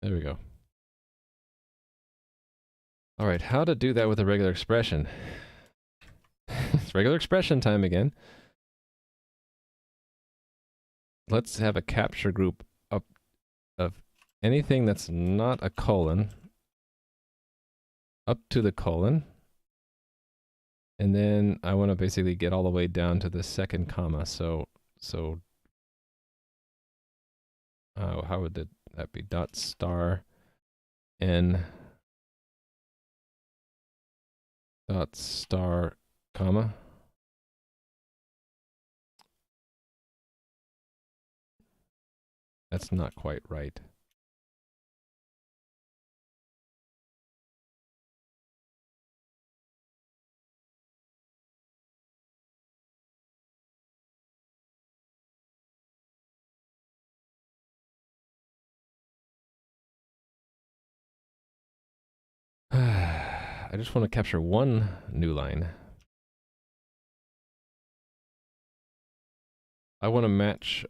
There we go. All right, how to do that with a regular expression? It's regular expression time again. Let's have a capture group up of anything that's not a colon up to the colon. And then I want to basically get all the way down to the second comma. So how would that be? Dot star n dot star comma. That's not quite right. I just want to capture one new line. I want to match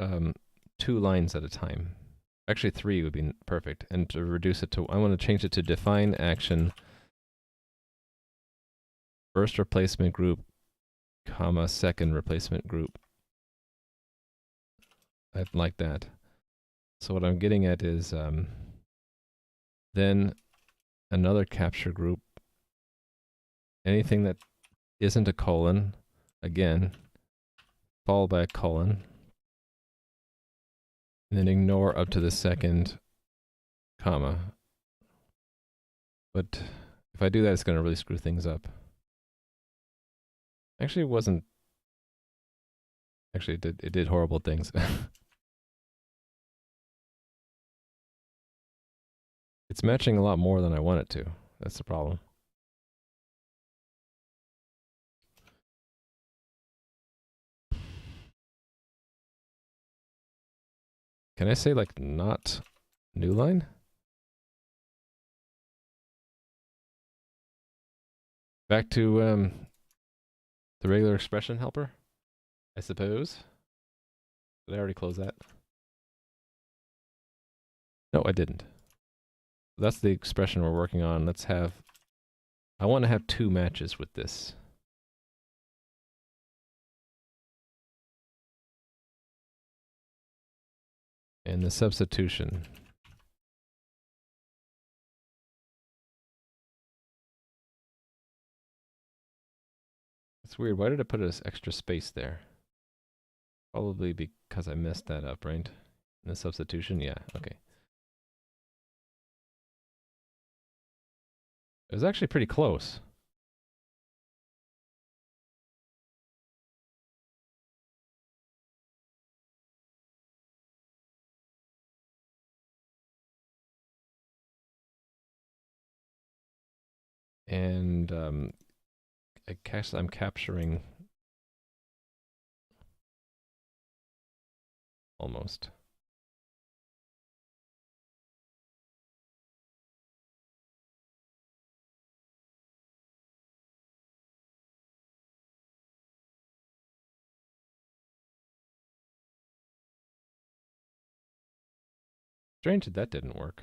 2 lines at a time. Actually, 3 would be perfect. And to reduce it to, I want to change it to define action first replacement group, comma, second replacement group. I like that. So what I'm getting at is then another capture group, anything that isn't a colon, again, followed by a colon, and then ignore up to the second comma. But if I do that, it's going to really screw things up. Actually, it wasn't. Actually, it did horrible things. It's matching a lot more than I want it to. That's the problem. Can I say like not new line? Back to the regular expression helper, I suppose. Did I already close that? No, I didn't. That's the expression we're working on. Let's have, I want to have 2 matches with this. And the substitution. It's weird. Why did I put this extra space there? Probably because I messed that up, right? In the substitution? Yeah, okay. It was actually pretty close. And I'm capturing almost. Strange that didn't work.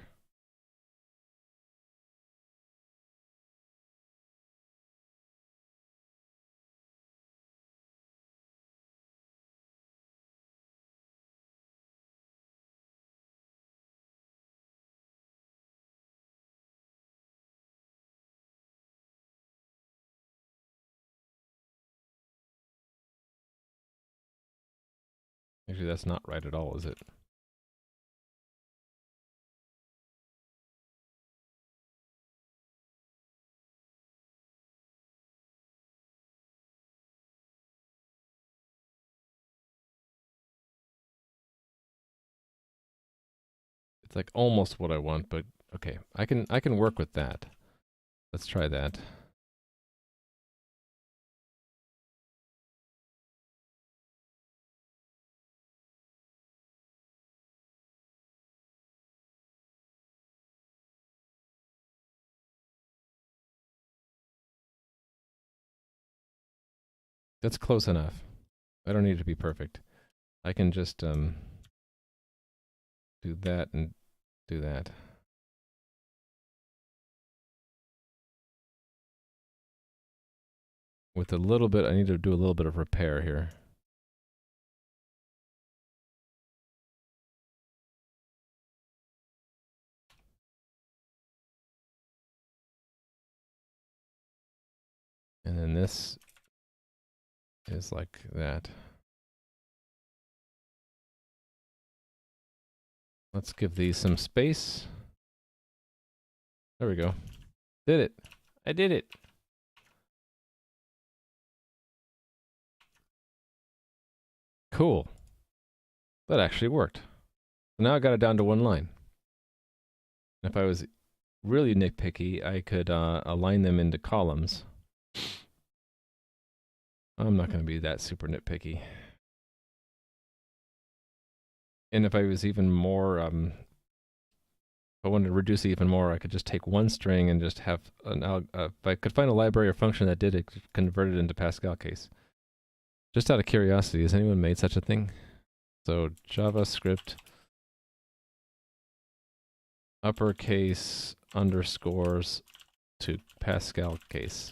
Actually, that's not right at all, is it? It's like almost what I want, but okay. I can work with that. Let's try that. That's close enough. I don't need it to be perfect. I can just do that and do that. With a little bit, I need to do a little bit of repair here. And then this is like that. Let's give these some space. There we go. Did it. I did it. Cool. That actually worked. So now I got it down to one line. If I was really nitpicky, I could align them into columns. I'm not going to be that super nitpicky. And if I was even more, if I wanted to reduce it even more, I could just take one string and just have if I could find a library or function that did it, convert it into Pascal case. Just out of curiosity, has anyone made such a thing? So JavaScript uppercase underscores to Pascal case.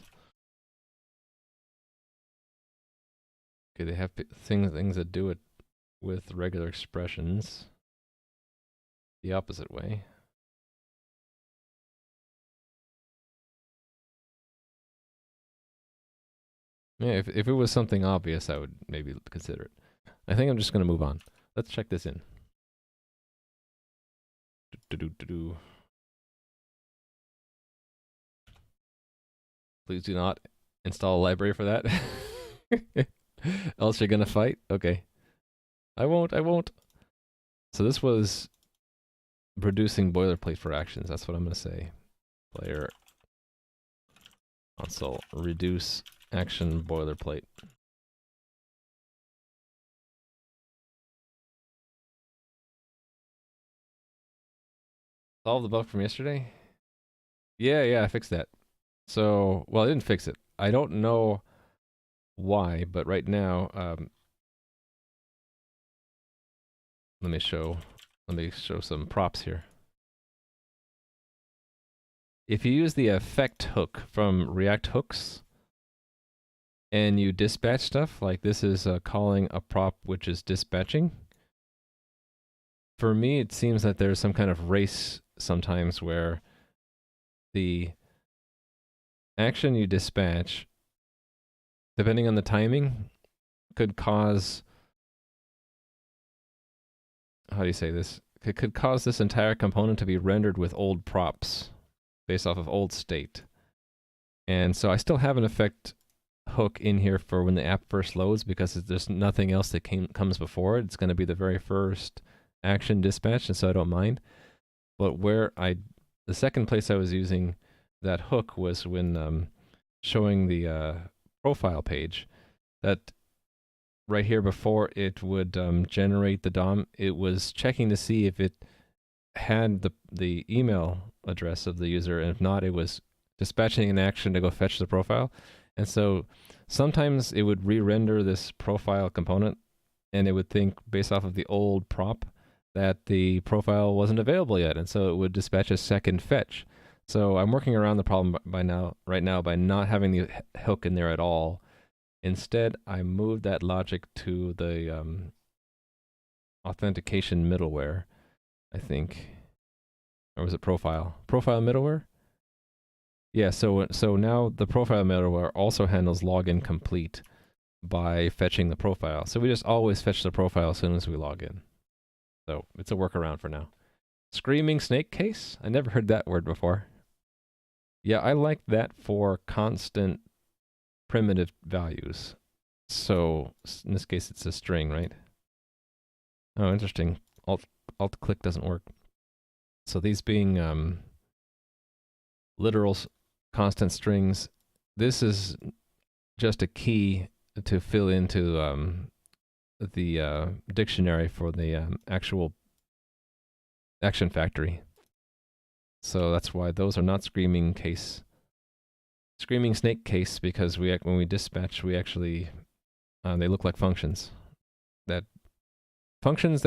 Okay, they have things that do it with regular expressions the opposite way. Yeah, if it was something obvious, I would maybe consider it. I think I'm just going to move on. Let's check this in. Please do not install a library for that. Else you're going to fight? Okay. I won't. So this was producing boilerplate for actions. That's what I'm going to say. Player console reduce action boilerplate. Solve the bug from yesterday? Yeah, I fixed that. So, well, I didn't fix it. I don't know why, but right now, let me show some props here. If you use the effect hook from React hooks and you dispatch stuff, like this is calling a prop which is dispatching, for me it seems that there's some kind of race sometimes where the action you dispatch, depending on the timing, could cause, how do you say this? It could cause this entire component to be rendered with old props based off of old state. And so I still have an effect hook in here for when the app first loads because there's nothing else that comes before it. It's going to be the very first action dispatch, and so I don't mind. But the second place I was using that hook was when showing the profile page that right here before it would generate the DOM, it was checking to see if it had the email address of the user, and if not, it was dispatching an action to go fetch the profile. And so sometimes it would re-render this profile component, and it would think based off of the old prop that the profile wasn't available yet, and so it would dispatch a second fetch. So I'm working around the problem right now by not having the hook in there at all. Instead, I moved that logic to the authentication middleware, I think. Or was it profile? Profile middleware? Yeah, so now the profile middleware also handles login complete by fetching the profile. So we just always fetch the profile as soon as we log in. So it's a workaround for now. Screaming snake case? I never heard that word before. Yeah, I like that for constant primitive values. So in this case, it's a string, right? Oh, interesting. Alt click doesn't work. So these being literal constant strings, this is just a key to fill into the dictionary for the actual action factory. So that's why those are not screaming snake case, because when we dispatch, we actually they look like functions that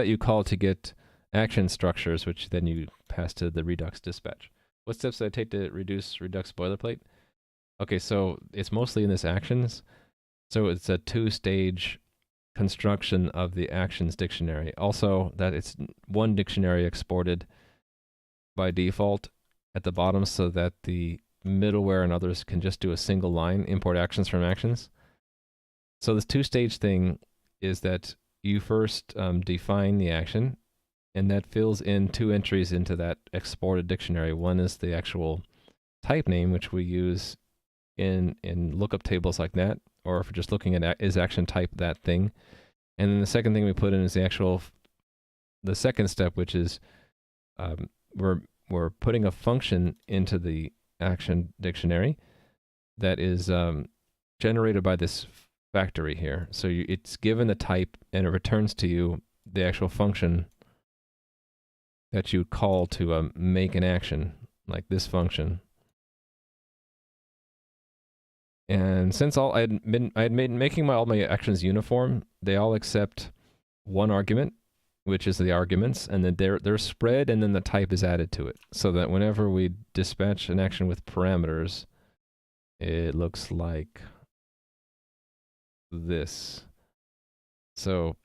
you call to get action structures, which then you pass to the Redux dispatch. What steps did I take to reduce Redux boilerplate? Okay, so it's mostly in this actions. So it's a two-stage construction of the actions dictionary. Also, that it's one dictionary exported by default at the bottom so that the middleware and others can just do a single line, import actions from actions. So this two-stage thing is that you first define the action, and that fills in two entries into that exported dictionary. One is the actual type name, which we use in lookup tables like that, or if we're just looking at is action type that thing. And then the second thing we put in is the second step, which is we're putting a function into the action dictionary that is generated by this factory here. So it's given the type, and it returns to you the actual function that you call to make an action, like this function. And since I had made making all my actions uniform, they all accept one argument, which is the arguments, and then they're spread, and then the type is added to it, so that whenever we dispatch an action with parameters, it looks like this. So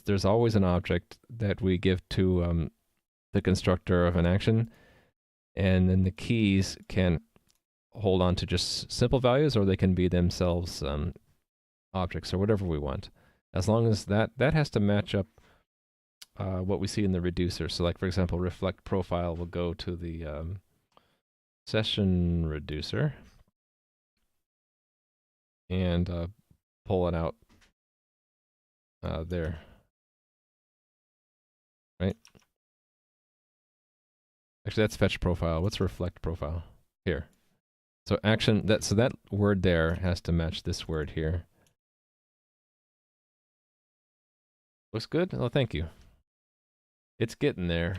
there's always an object that we give to the constructor of an action, and then the keys can hold on to just simple values, or they can be themselves objects, or whatever we want, as long as that has to match up what we see in the reducer. So like, for example, reflect profile will go to the session reducer and pull it out there, right? Actually, that's fetch profile. What's reflect profile? Here. So action, so that word there has to match this word here. Looks good? Oh, thank you. It's getting there.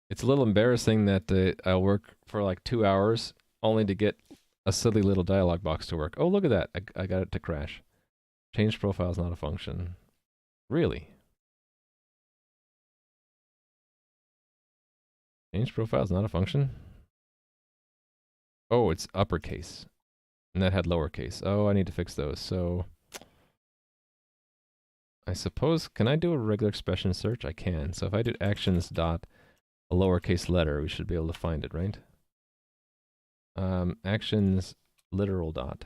It's a little embarrassing that I'll work for like 2 hours only to get a silly little dialog box to work. Oh, look at that. I got it to crash. Change profile is not a function. Really? Change profile is not a function? Oh, it's uppercase. And that had lowercase. Oh, I need to fix those. So I suppose, can I do a regular expression search? I can. So if I do actions dot a lowercase letter, we should be able to find it, right? Actions literal dot.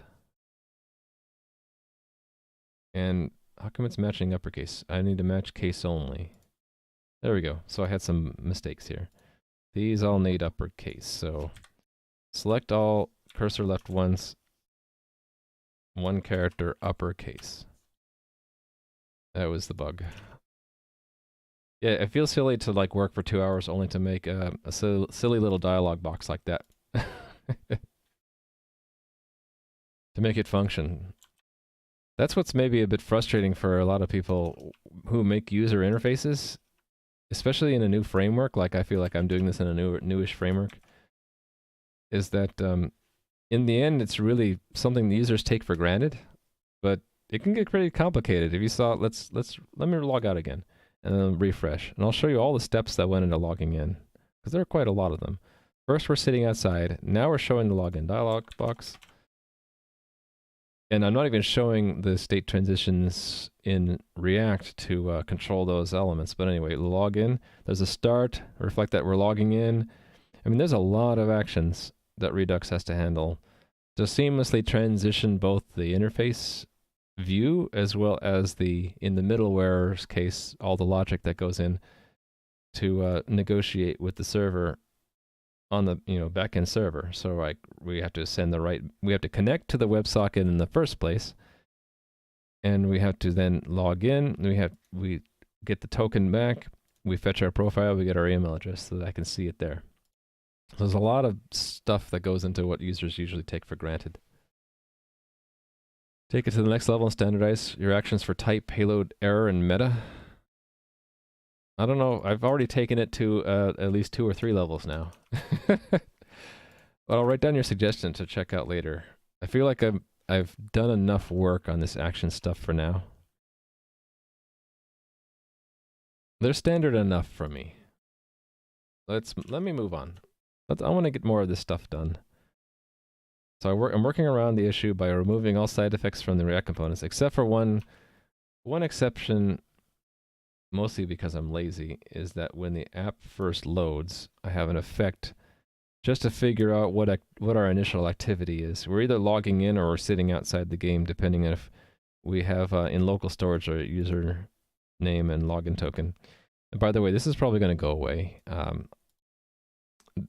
And how come it's matching uppercase? I need to match case only. There we go. So I had some mistakes here. These all need uppercase. So select all, cursor left once, one character uppercase. That was the bug. Yeah, it feels silly to like work for 2 hours only to make a silly little dialog box like that. to make it function. That's what's maybe a bit frustrating for a lot of people who make user interfaces, especially in a new framework. Like I feel like I'm doing this in a newish framework. Is that in the end, it's really something the users take for granted, but it can get pretty complicated. If you saw, let me log out again and then refresh, and I'll show you all the steps that went into logging in, because there are quite a lot of them. First, we're sitting outside. Now we're showing the login dialog box. And I'm not even showing the state transitions in React to control those elements. But anyway, log in. There's a start, reflect that we're logging in. I mean, there's a lot of actions that Redux has to handle to seamlessly transition both the interface view as well as in the middleware's case, all the logic that goes in to negotiate with the server on the backend server. So like we have to we have to connect to the WebSocket in the first place, and we have to then log in. We get the token back. We fetch our profile. We get our email address so that I can see it there. So there's a lot of stuff that goes into what users usually take for granted. Take it to the next level and standardize your actions for type, payload, error, and meta. I don't know. I've already taken it to at least 2 or 3 levels now. But I'll write down your suggestion to check out later. I feel like I've done enough work on this action stuff for now. They're standard enough for me. Let me move on. I want to get more of this stuff done. So I'm working around the issue by removing all side effects from the React components, except for one exception. Mostly because I'm lazy, is that when the app first loads, I have an effect just to figure out what our initial activity is. We're either logging in or we're sitting outside the game, depending on if we have in local storage a user name and login token. And by the way, this is probably going to go away.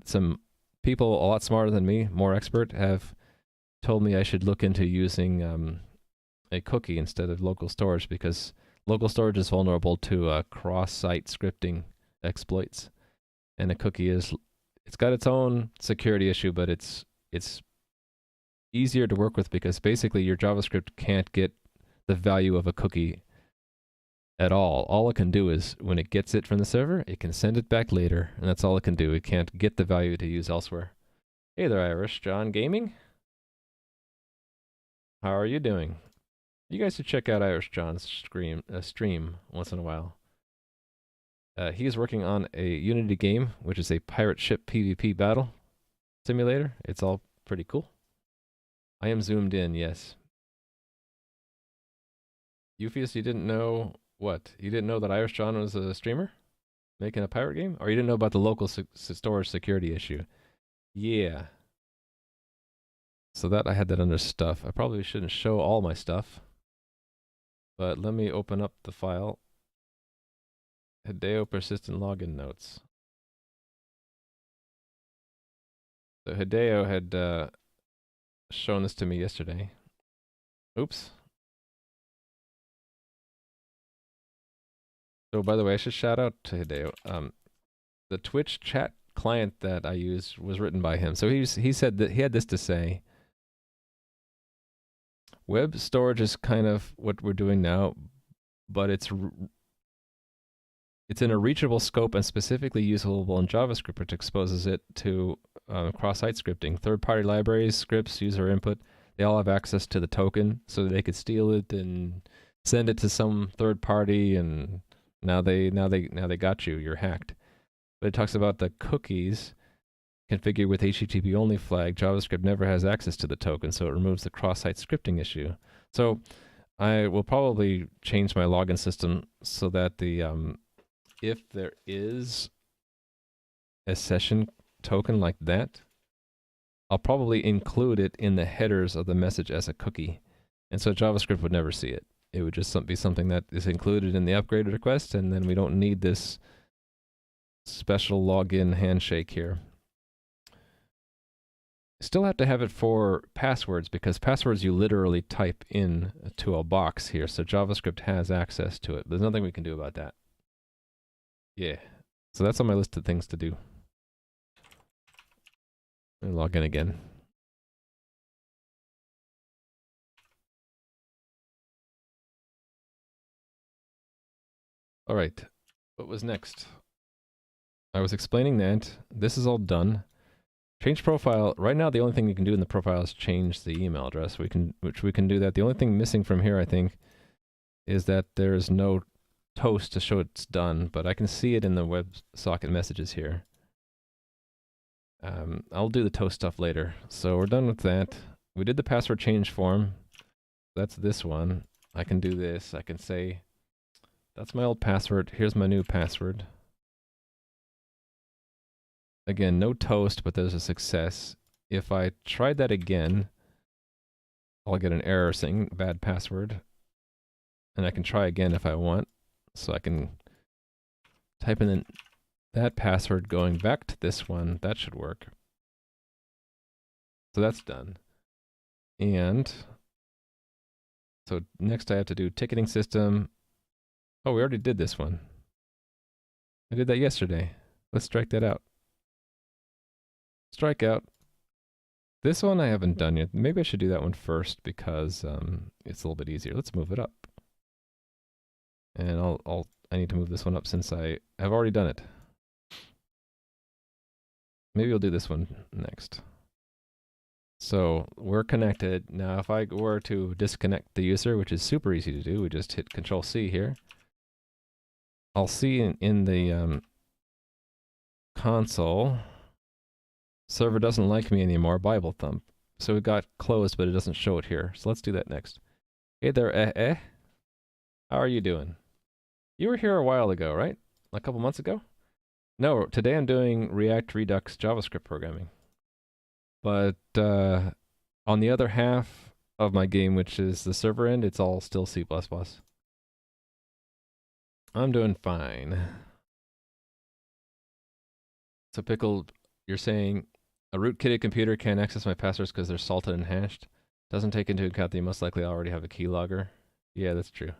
Some people a lot smarter than me, more expert, have told me I should look into using a cookie instead of local storage, because local storage is vulnerable to cross-site scripting exploits, and a cookie it's got its own security issue, but it's easier to work with because basically your JavaScript can't get the value of a cookie at all. All it can do is when it gets it from the server, it can send it back later, and that's all it can do. It can't get the value to use elsewhere. Hey there, Irish John Gaming. How are you doing? You guys should check out Irish John's stream once in a while. He is working on a Unity game, which is a pirate ship PvP battle simulator. It's all pretty cool. I am zoomed in, yes. Euphius, you didn't know what? You didn't know that Irish John was a streamer making a pirate game? Or you didn't know about the local storage security issue? Yeah. So that I had that under stuff. I probably shouldn't show all my stuff. But let me open up the file. Hideo persistent login notes. So Hideo had shown this to me yesterday. Oops. So by the way, I should shout out to Hideo. The Twitch chat client that I use was written by him. So he said that he had this to say. Web storage is kind of what we're doing now, but it's in a reachable scope and specifically usable in JavaScript, which exposes it to cross-site scripting. Third-party libraries, scripts, user input, they all have access to the token, so they could steal it and send it to some third party, and now they got you. You're hacked. But it talks about the cookies configured with HTTP only flag. JavaScript never has access to the token, so it removes the cross-site scripting issue. So I will probably change my login system so that the if there is a session token like that, I'll probably include it in the headers of the message as a cookie. And so JavaScript would never see it. It would just be something that is included in the upgraded request, and then we don't need this special login handshake here. Still have to have it for passwords, because passwords you literally type in to a box here, so JavaScript has access to it. There's nothing we can do about that. Yeah, so that's on my list of things to do. Let me log in again. All right. What was next? I was explaining that. This is all done. Change profile. Right now, the only thing you can do in the profile is change the email address. Which we can do that. The only thing missing from here, I think, is that there is no toast to show it's done, but I can see it in the WebSocket messages here. I'll do the toast stuff later. So we're done with that. We did the password change form. That's this one. I can do this. I can say, that's my old password. Here's my new password. Again, no toast, but there's a success. If I tried that again, I'll get an error saying bad password. And I can try again if I want. So I can type in that password going back to this one. That should work. So that's done. And so next I have to do ticketing system. Oh, we already did this one. I did that yesterday. Let's strike that out. Strike out. This one I haven't done yet. Maybe I should do that one first because it's a little bit easier. Let's move it up. And I need to move this one up since I have already done it. Maybe we'll do this one next. So we're connected. Now if I were to disconnect the user, which is super easy to do, we just hit Control C here. I'll see in the console, server doesn't like me anymore, Bible thump. So it got closed, but it doesn't show it here. So let's do that next. Hey there, How are you doing? You were here a while ago, right? A couple months ago? No, today I'm doing React, Redux, JavaScript programming. But on the other half of my game, which is the server end, it's all still C++. I'm doing fine. So Pickle, you're saying a rootkitted computer can't access my passwords because they're salted and hashed? Doesn't take into account that you most likely already have a keylogger? Yeah, that's true.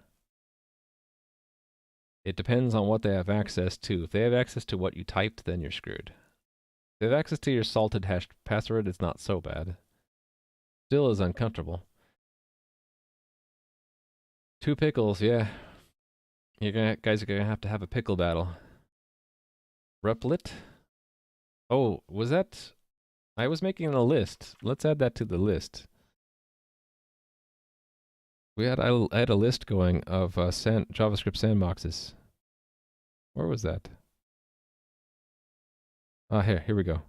It depends on what they have access to. If they have access to what you typed, then you're screwed. If they have access to your salted hashed password, it's not so bad. Still is uncomfortable. 2 pickles, yeah. Guys are gonna have to have a pickle battle. Replit? Oh, was that? I was making a list. Let's add that to the list. I had a list going of JavaScript sandboxes. Where was that? Ah, here we go.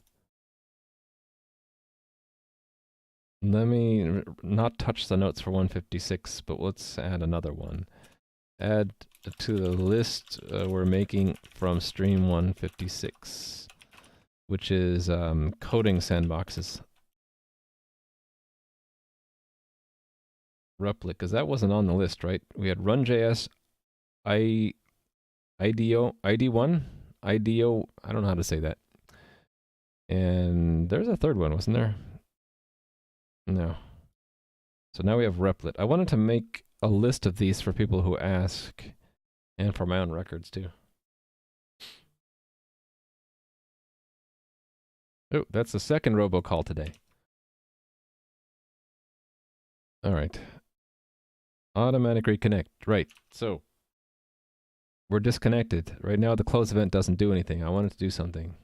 Let me not touch the notes for 156, but let's add another one. Add to the list we're making from stream 156, which is coding sandboxes. Replit, because that wasn't on the list, right? We had run.js, IDO, ID1, IDO, I don't know how to say that. And there's a third one, wasn't there? No. So now we have Replit. I wanted to make a list of these for people who ask, and for my own records too. Oh, that's the second robocall today. All right. Automatic reconnect. Right. So we're disconnected. Right now the close event doesn't do anything. I wanted to do something.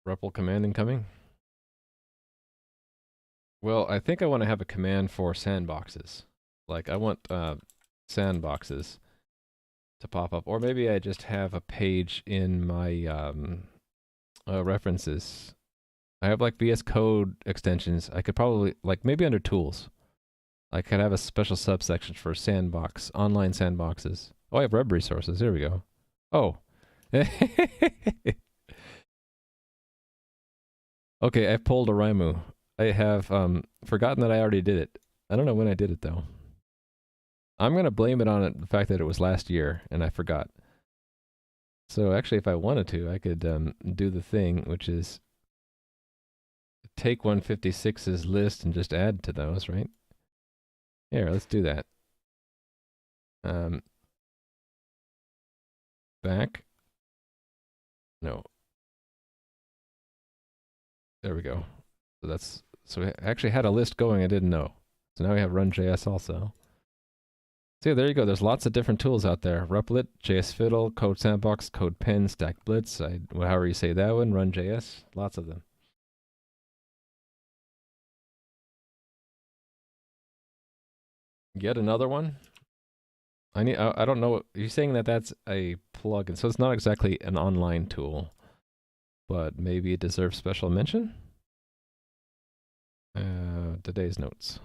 REPL command incoming. Well, I think I want to have a command for sandboxes. Like I want sandboxes to pop up. Or maybe I just have a page in my references. I have like VS Code extensions. I could probably, like maybe under tools, I could have a special subsection for sandbox, online sandboxes. Oh, I have web resources. Here we go. Oh. Okay, I've pulled a Raimu. I have forgotten that I already did it. I don't know when I did it though. I'm going to blame it on the fact that it was last year and I forgot. So actually, if I wanted to, I could do the thing, which is take 156's list and just add to those, right? Here, let's do that. Back. No. There we go. So we actually had a list going I didn't know. So now we have run.js also. So yeah, there you go. There's lots of different tools out there. Replit, JS Fiddle, Code Sandbox, Code Pen, Stack Blitz, however you say that one, Run.js, lots of them. Yet another one? I don't know. You're saying that that's a plugin, so it's not exactly an online tool, but maybe it deserves special mention? Today's notes.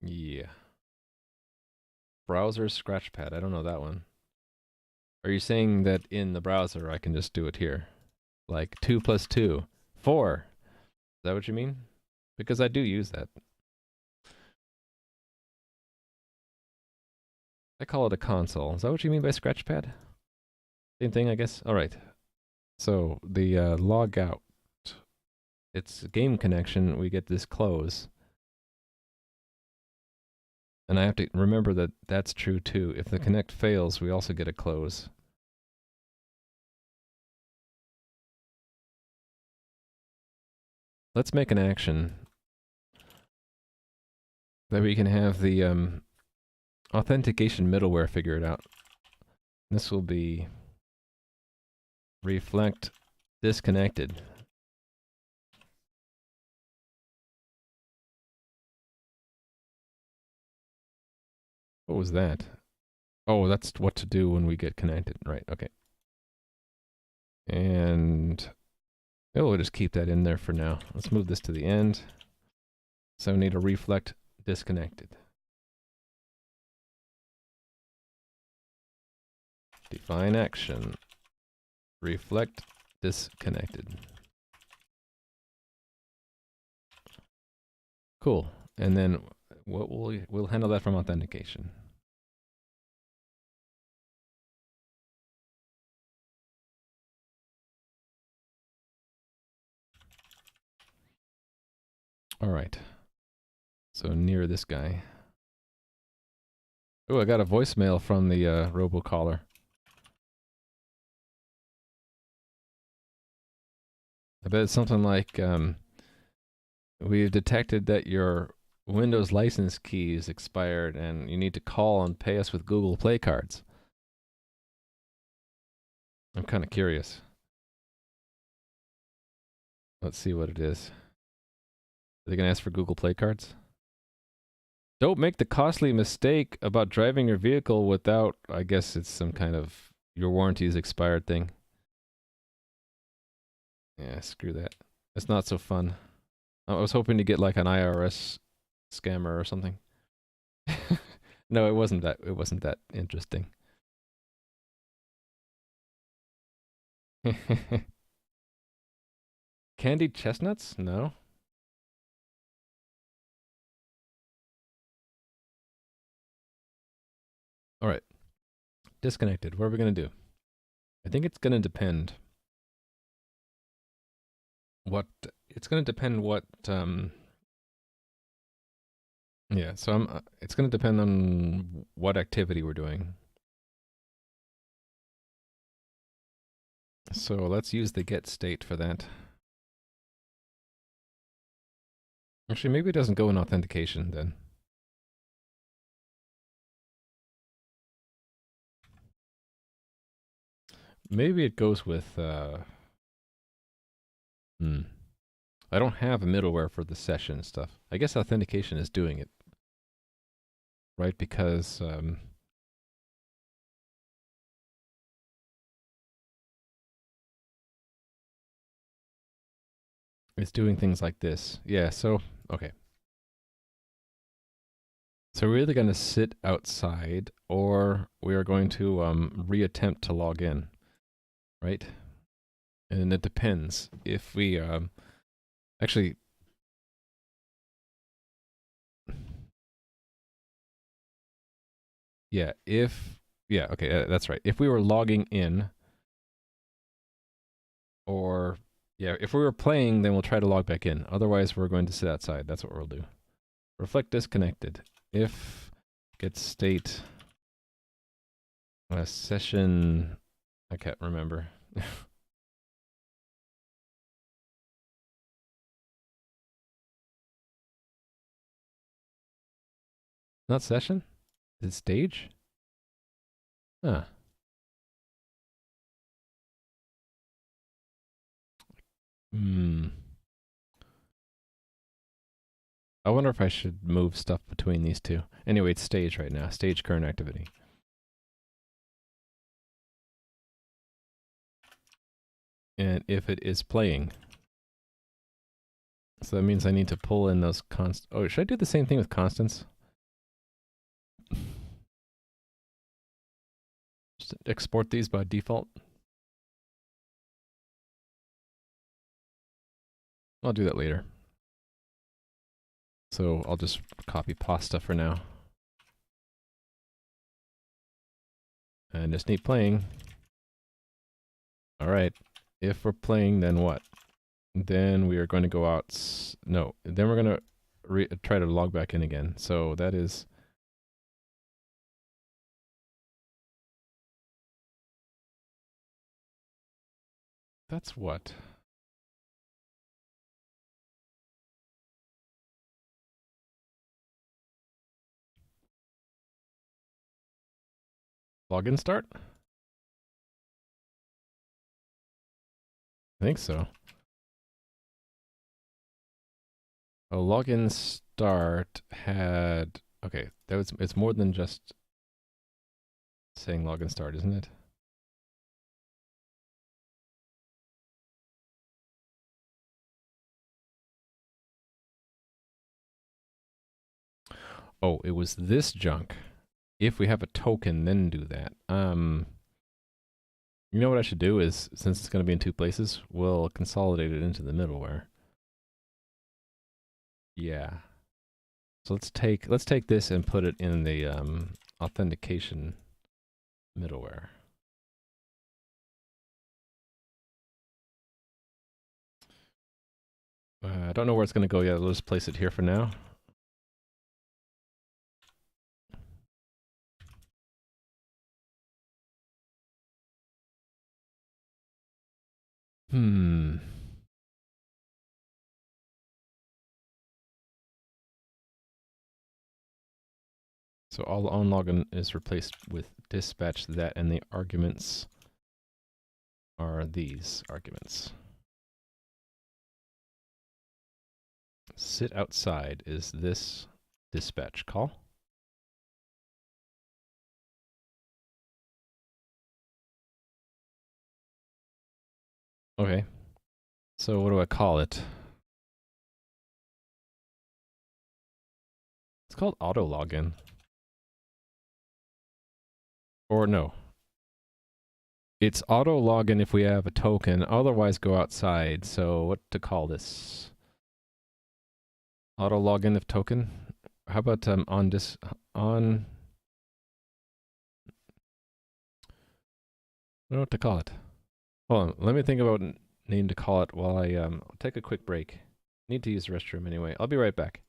Yeah. Browser Scratchpad. I don't know that one. Are you saying that in the browser I can just do it here? Like 2 plus 2, 4. Is that what you mean? Because I do use that. I call it a console. Is that what you mean by Scratchpad? Same thing, I guess? Alright. So, the log out. It's a game connection. We get this close. And I have to remember that that's true too. If the connect fails, we also get a close. Let's make an action that we can have the authentication middleware figure it out. This will be reflect disconnected. What was that? Oh, that's what to do when we get connected. Right, okay. And we'll just keep that in there for now. Let's move this to the end. So we need a reflect disconnected. Define action. Reflect disconnected. Cool. And then what we'll handle that from authentication. All right. So near this guy. Oh, I got a voicemail from the robocaller. I bet it's something like, we've detected that your Windows license key is expired and you need to call and pay us with Google Play cards. I'm kind of curious. Let's see what it is. Are they going to ask for Google Play cards? Don't make the costly mistake about driving your vehicle without, I guess it's some kind of your warranty is expired thing. Yeah, screw that. It's not so fun. I was hoping to get like an IRS scammer or something. No, it wasn't that. It wasn't that interesting. Candied chestnuts? No. All right. Disconnected. What are we going to do? I think it's going to depend. It's going to depend what, yeah, so it's going to depend on what activity we're doing. So let's use the get state for that. Actually, maybe it doesn't go in authentication then. Maybe it goes with, I don't have a middleware for the session stuff. I guess authentication is doing it. Right, because, it's doing things like this. Yeah, so, okay. So we're either going to sit outside or we are going to reattempt to log in, right? And it depends. If we actually, yeah, okay, that's right. If we were logging in, or yeah, if we were playing, then we'll try to log back in. Otherwise, we're going to sit outside. That's what we'll do. Reflect disconnected. If get state A session, I can't remember. Not session? Is it stage? Huh. Hmm. I wonder if I should move stuff between these two. Anyway, it's stage right now. Stage current activity. And if it is playing. So that means I need to pull in those const. Oh, should I do the same thing with constants? Just export these by default? I'll do that later. So I'll just copy pasta for now. And just need playing. All right. If we're playing, then what? Then we are going to go out. No, then we're going to try to log back in again. So that is. That's what? Login start? I think so. A login start had. Okay, it's more than just saying login start, isn't it? Oh, it was this junk. If we have a token, then do that. You know what I should do is, since it's going to be in two places, we'll consolidate it into the middleware. Yeah. So let's take this and put it in the authentication middleware. I don't know where it's going to go yet. We'll just place it here for now. So all on login is replaced with dispatch that, and the arguments are these arguments. Sit outside is this dispatch call. Okay. So what do I call it? It's called auto login. Or no. It's auto login if we have a token, otherwise go outside. So what to call this? Auto login if token? How about on this on I don't know what to call it. Hold on, let me think about a name to call it while I take a quick break. Need to use the restroom anyway. I'll be right back.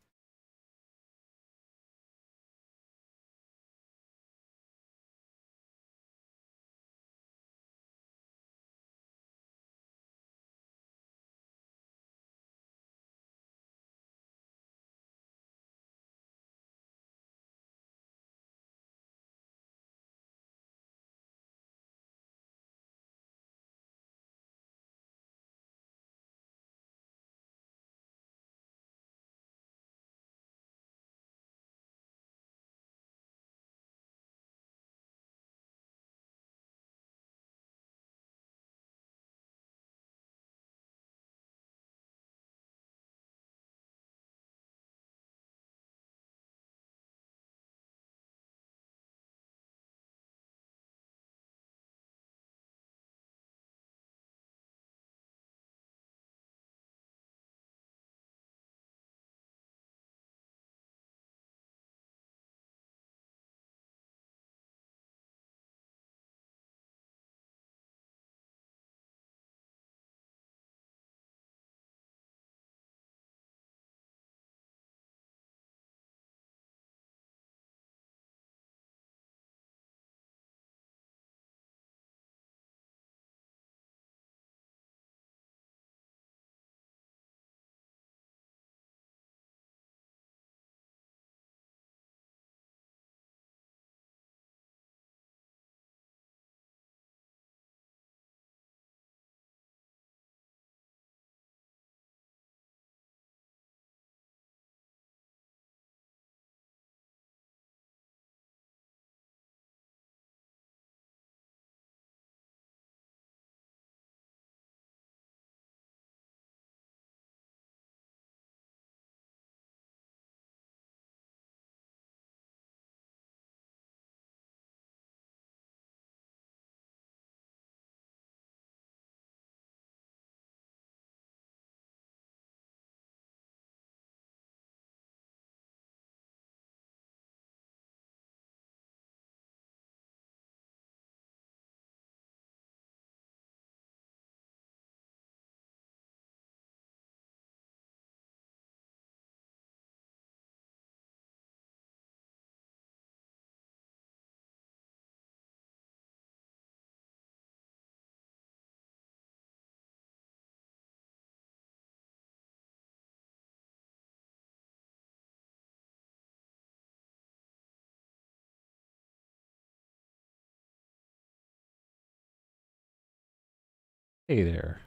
Hey there.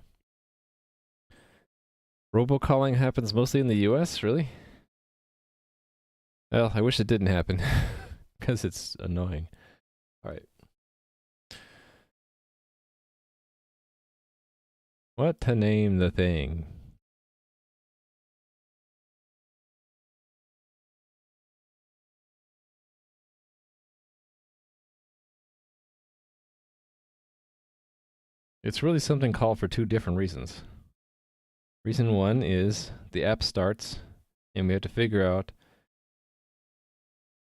Robocalling happens mostly in the US, really? Well, I wish it didn't happen, because it's annoying. Alright. What to name the thing? It's really something called for two different reasons. Reason one is the app starts, and we have to figure out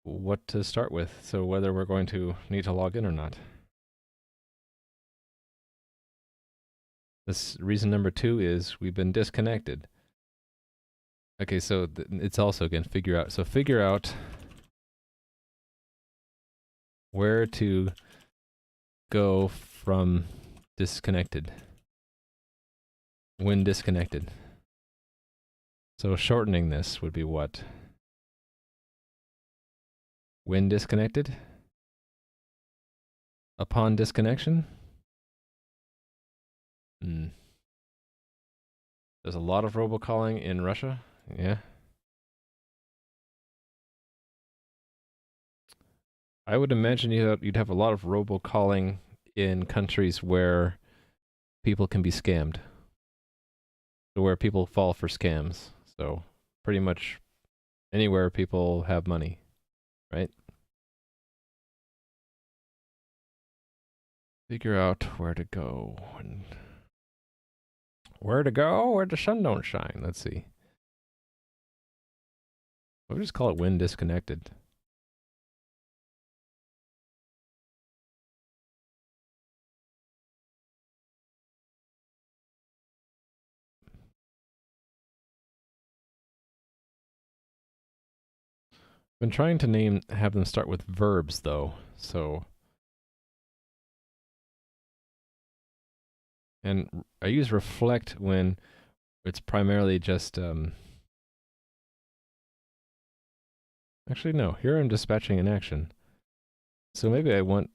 what to start with, so whether we're going to need to log in or not. This reason number two is we've been disconnected. Okay, so it's also, again, figure out. So figure out where to go from disconnected. When disconnected. So shortening this would be what? When disconnected? Upon disconnection? There's a lot of robocalling in Russia. Yeah. I would imagine you'd have a lot of robocalling in countries where people can be scammed. So where people fall for scams. So pretty much anywhere people have money, right? Figure out where to go. Where to go? Where the sun don't shine. Let's see. We'll just call it when disconnected. Been trying to have them start with verbs though, so. And I use reflect when it's primarily just, actually no, here I'm dispatching an action. So maybe I want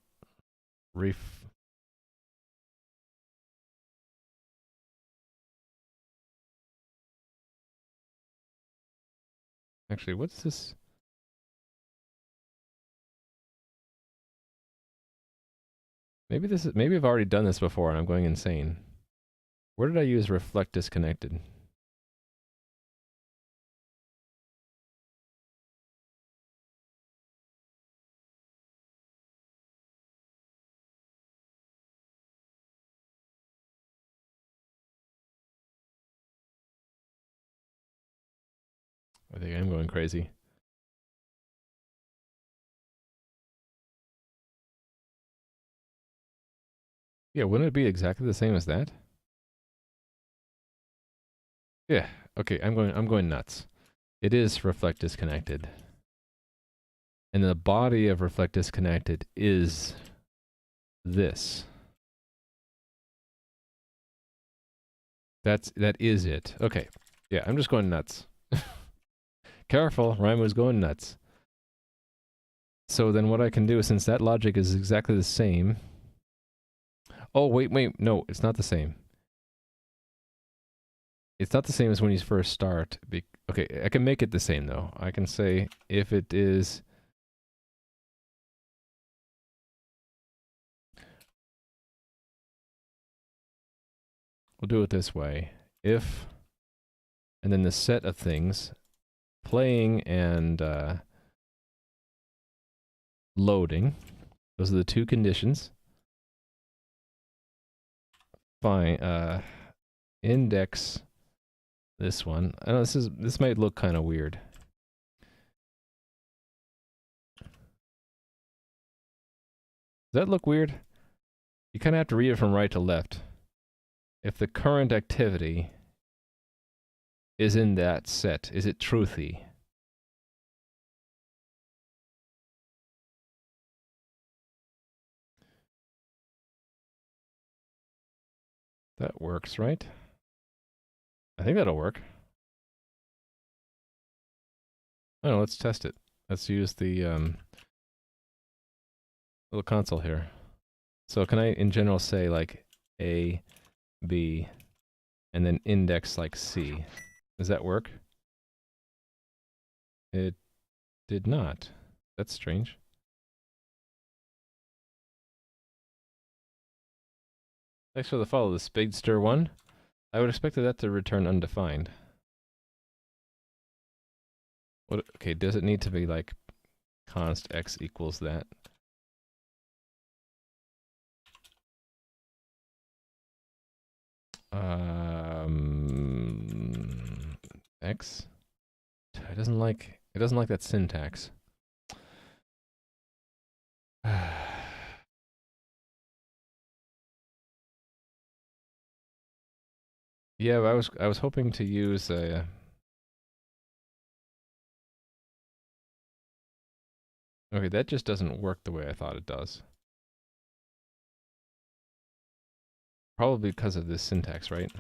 actually, what's this? Maybe I've already done this before and I'm going insane. Where did I use reflect disconnected? I think I'm going crazy. Yeah, wouldn't it be exactly the same as that? Yeah. Okay, I'm going nuts. It is reflect disconnected. And the body of reflect disconnected is this. That is it. Okay. Yeah, I'm just going nuts. Careful, Raimu's going nuts. So then what I can do, since that logic is exactly the same. Oh, wait, no, it's not the same. It's not the same as when you first start. Okay, I can make it the same though. I can say if it is. We'll do it this way. If, and then the set of things, playing and loading. Those are the two conditions. Fine. Index this one. I know this might look kind of weird. Does that look weird? You kind of have to read it from right to left. If the current activity is in that set, is it truthy? That works, right? I think that'll work. Oh, let's test it. Let's use the little console here. So can I, in general, say like a B, and then index like C. Does that work? It did not. That's strange. Thanks for the follow, the Speedster one. I would expect that to return undefined. What? Okay, does it need to be like const x equals that? X. It doesn't like that syntax. Yeah, I was hoping to use a. Okay, that just doesn't work the way I thought it does. Probably because of this syntax, right?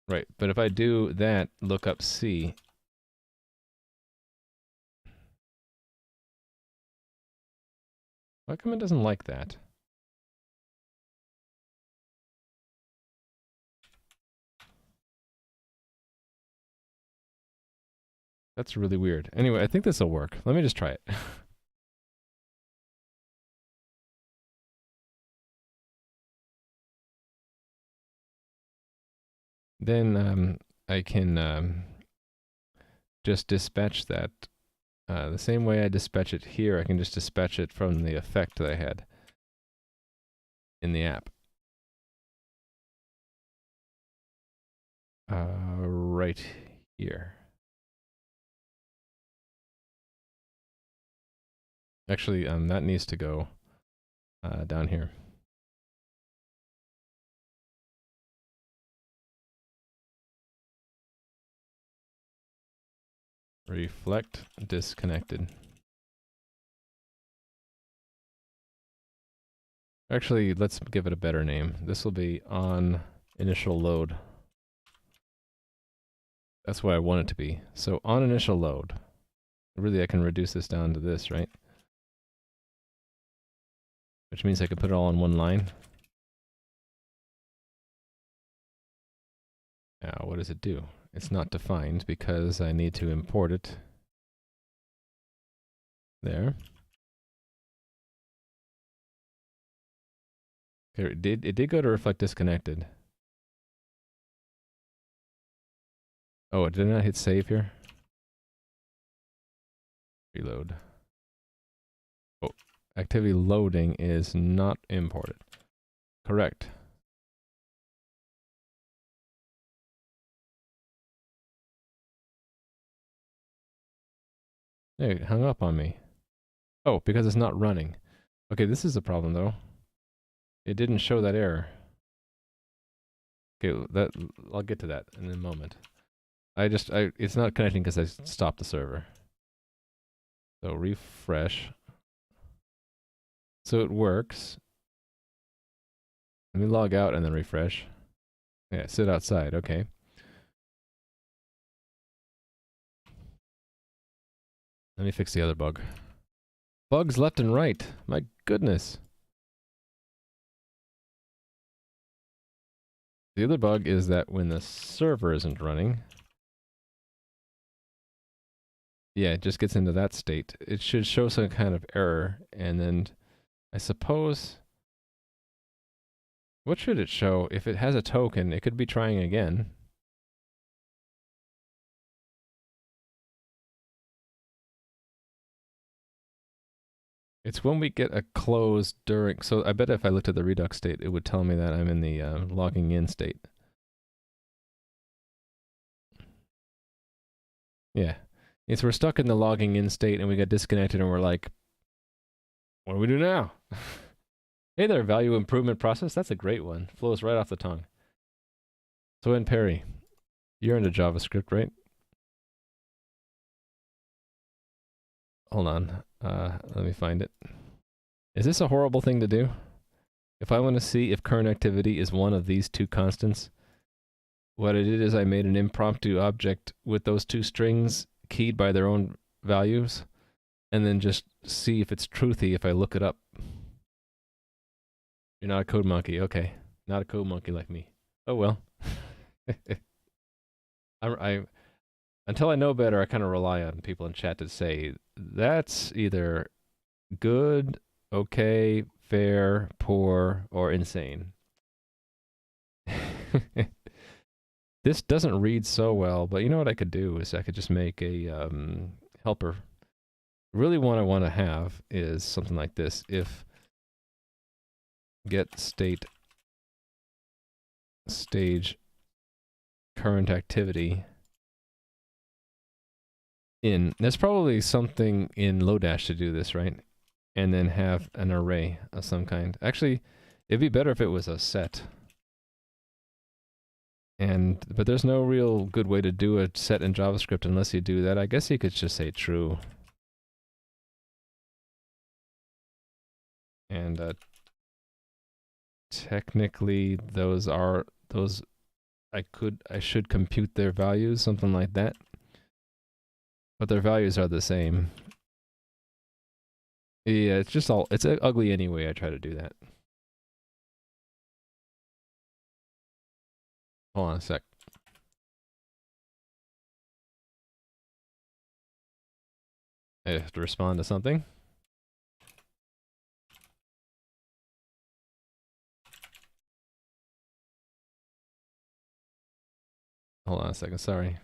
Right, but if I do that, look up C. Why come it doesn't like that? That's really weird. Anyway, I think this will work. Let me just try it. Then I can just dispatch that. The same way I dispatch it here, I can just dispatch it from the effect that I had in the app. Right here. Actually, that needs to go down here. Reflect disconnected. Actually, let's give it a better name. This will be on initial load. That's what I want it to be. So on initial load. Really, I can reduce this down to this, right? Which means I can put it all on one line. Now, what does it do? It's not defined because I need to import it. There. Okay, it did go to reflect disconnected. Oh, did I not hit save here? Reload. Oh, activity loading is not imported. Correct. Hey, it hung up on me. Oh, because it's not running. Okay, this is a problem though. It didn't show that error. Okay, I'll get to that in a moment. It's not connecting because I stopped the server. So refresh. So it works. Let me log out and then refresh. Yeah, sit outside, okay. Let me fix the other bug. Bugs left and right. My goodness. The other bug is that when the server isn't running, yeah, it just gets into that state. It should show some kind of error, and then I suppose, what should it show? If it has a token, it could be trying again. It's when we get a close during, so I bet if I looked at the Redux state, it would tell me that I'm in the logging in state. Yeah. It's we're stuck in the logging in state and we get disconnected and we're like, what do we do now? Hey there, value improvement process. That's a great one. Flows right off the tongue. So, in Perry, you're into JavaScript, right? Hold on. Let me find it. Is this a horrible thing to do? If I want to see if current activity is one of these two constants, what I did is I made an impromptu object with those two strings keyed by their own values, and then just see if it's truthy if I look it up. You're not a code monkey, okay. Not a code monkey like me. Oh well. I until I know better, I kind of rely on people in chat to say that's either good, okay, fair, poor, or insane. This doesn't read so well, but you know what I could do is I could just make a helper. Really, what I want to have is something like this: if get state stage current activity in. There's probably something in Lodash to do this, right? And then have an array of some kind. Actually, it'd be better if it was a set. But there's no real good way to do a set in JavaScript unless you do that. I guess you could just say true. And technically those I should compute their values, something like that. But their values are the same. Yeah, it's ugly anyway. I try to do that. Hold on a sec. I have to respond to something. Hold on a second, sorry.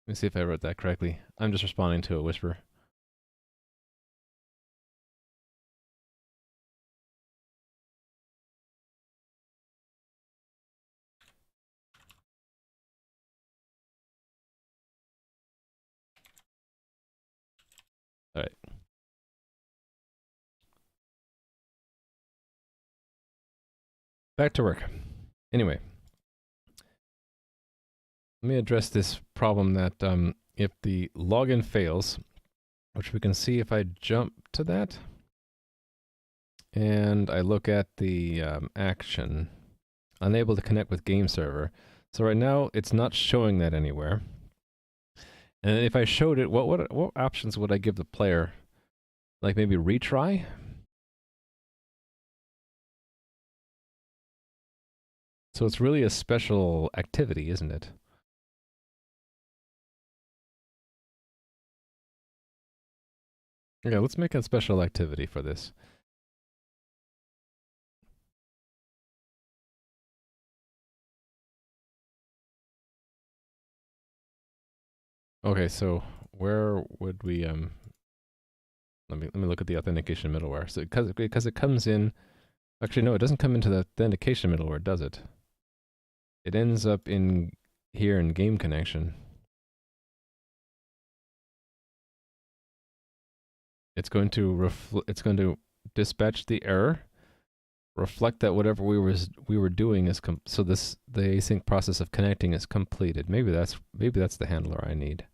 Let me see if I wrote that correctly. I'm just responding to a whisper. All right. Back to work. Anyway, let me address this problem that if the login fails, which we can see if I jump to that, and I look at the action, unable to connect with game server. So right now, it's not showing that anywhere. And if I showed it, what options would I give the player? Like maybe retry? So it's really a special activity, isn't it? Yeah, let's make a special activity for this. Okay, so where would we let me look at the authentication middleware. So because it comes in, actually no, it doesn't come into the authentication middleware, does it? It ends up in here in game connection. It's going to dispatch the error, reflect that whatever we were doing is so the async process of connecting is completed. Maybe that's the handler I need.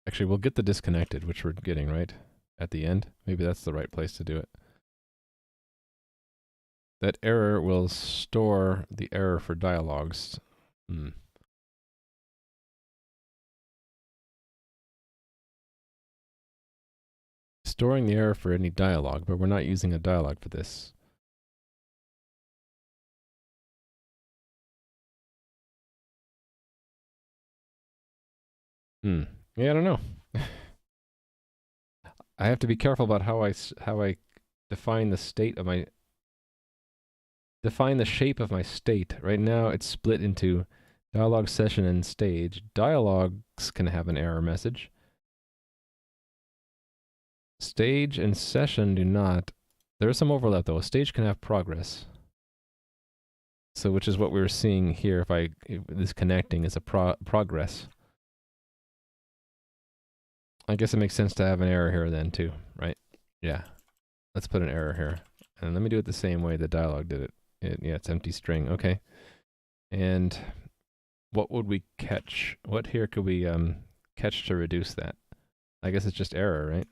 Actually, we'll get the disconnected, which we're getting right at the end. Maybe that's the right place to do it. That error will store the error for dialogues. Storing the error for any dialogue, but we're not using a dialogue for this. Yeah, I don't know. I have to be careful about how I define the state of my define the shape of my state. Right now, it's split into dialogue session and stage. Dialogues can have an error message. Stage and session do not. There is some overlap though. A stage can have progress. So, which is what we were seeing here. If this connecting is a progress. I guess it makes sense to have an error here then too, right? Yeah. Let's put an error here. And let me do it the same way the dialog did it. Yeah, it's empty string. Okay. And what would we catch? What here could we catch to reduce that? I guess it's just error, right?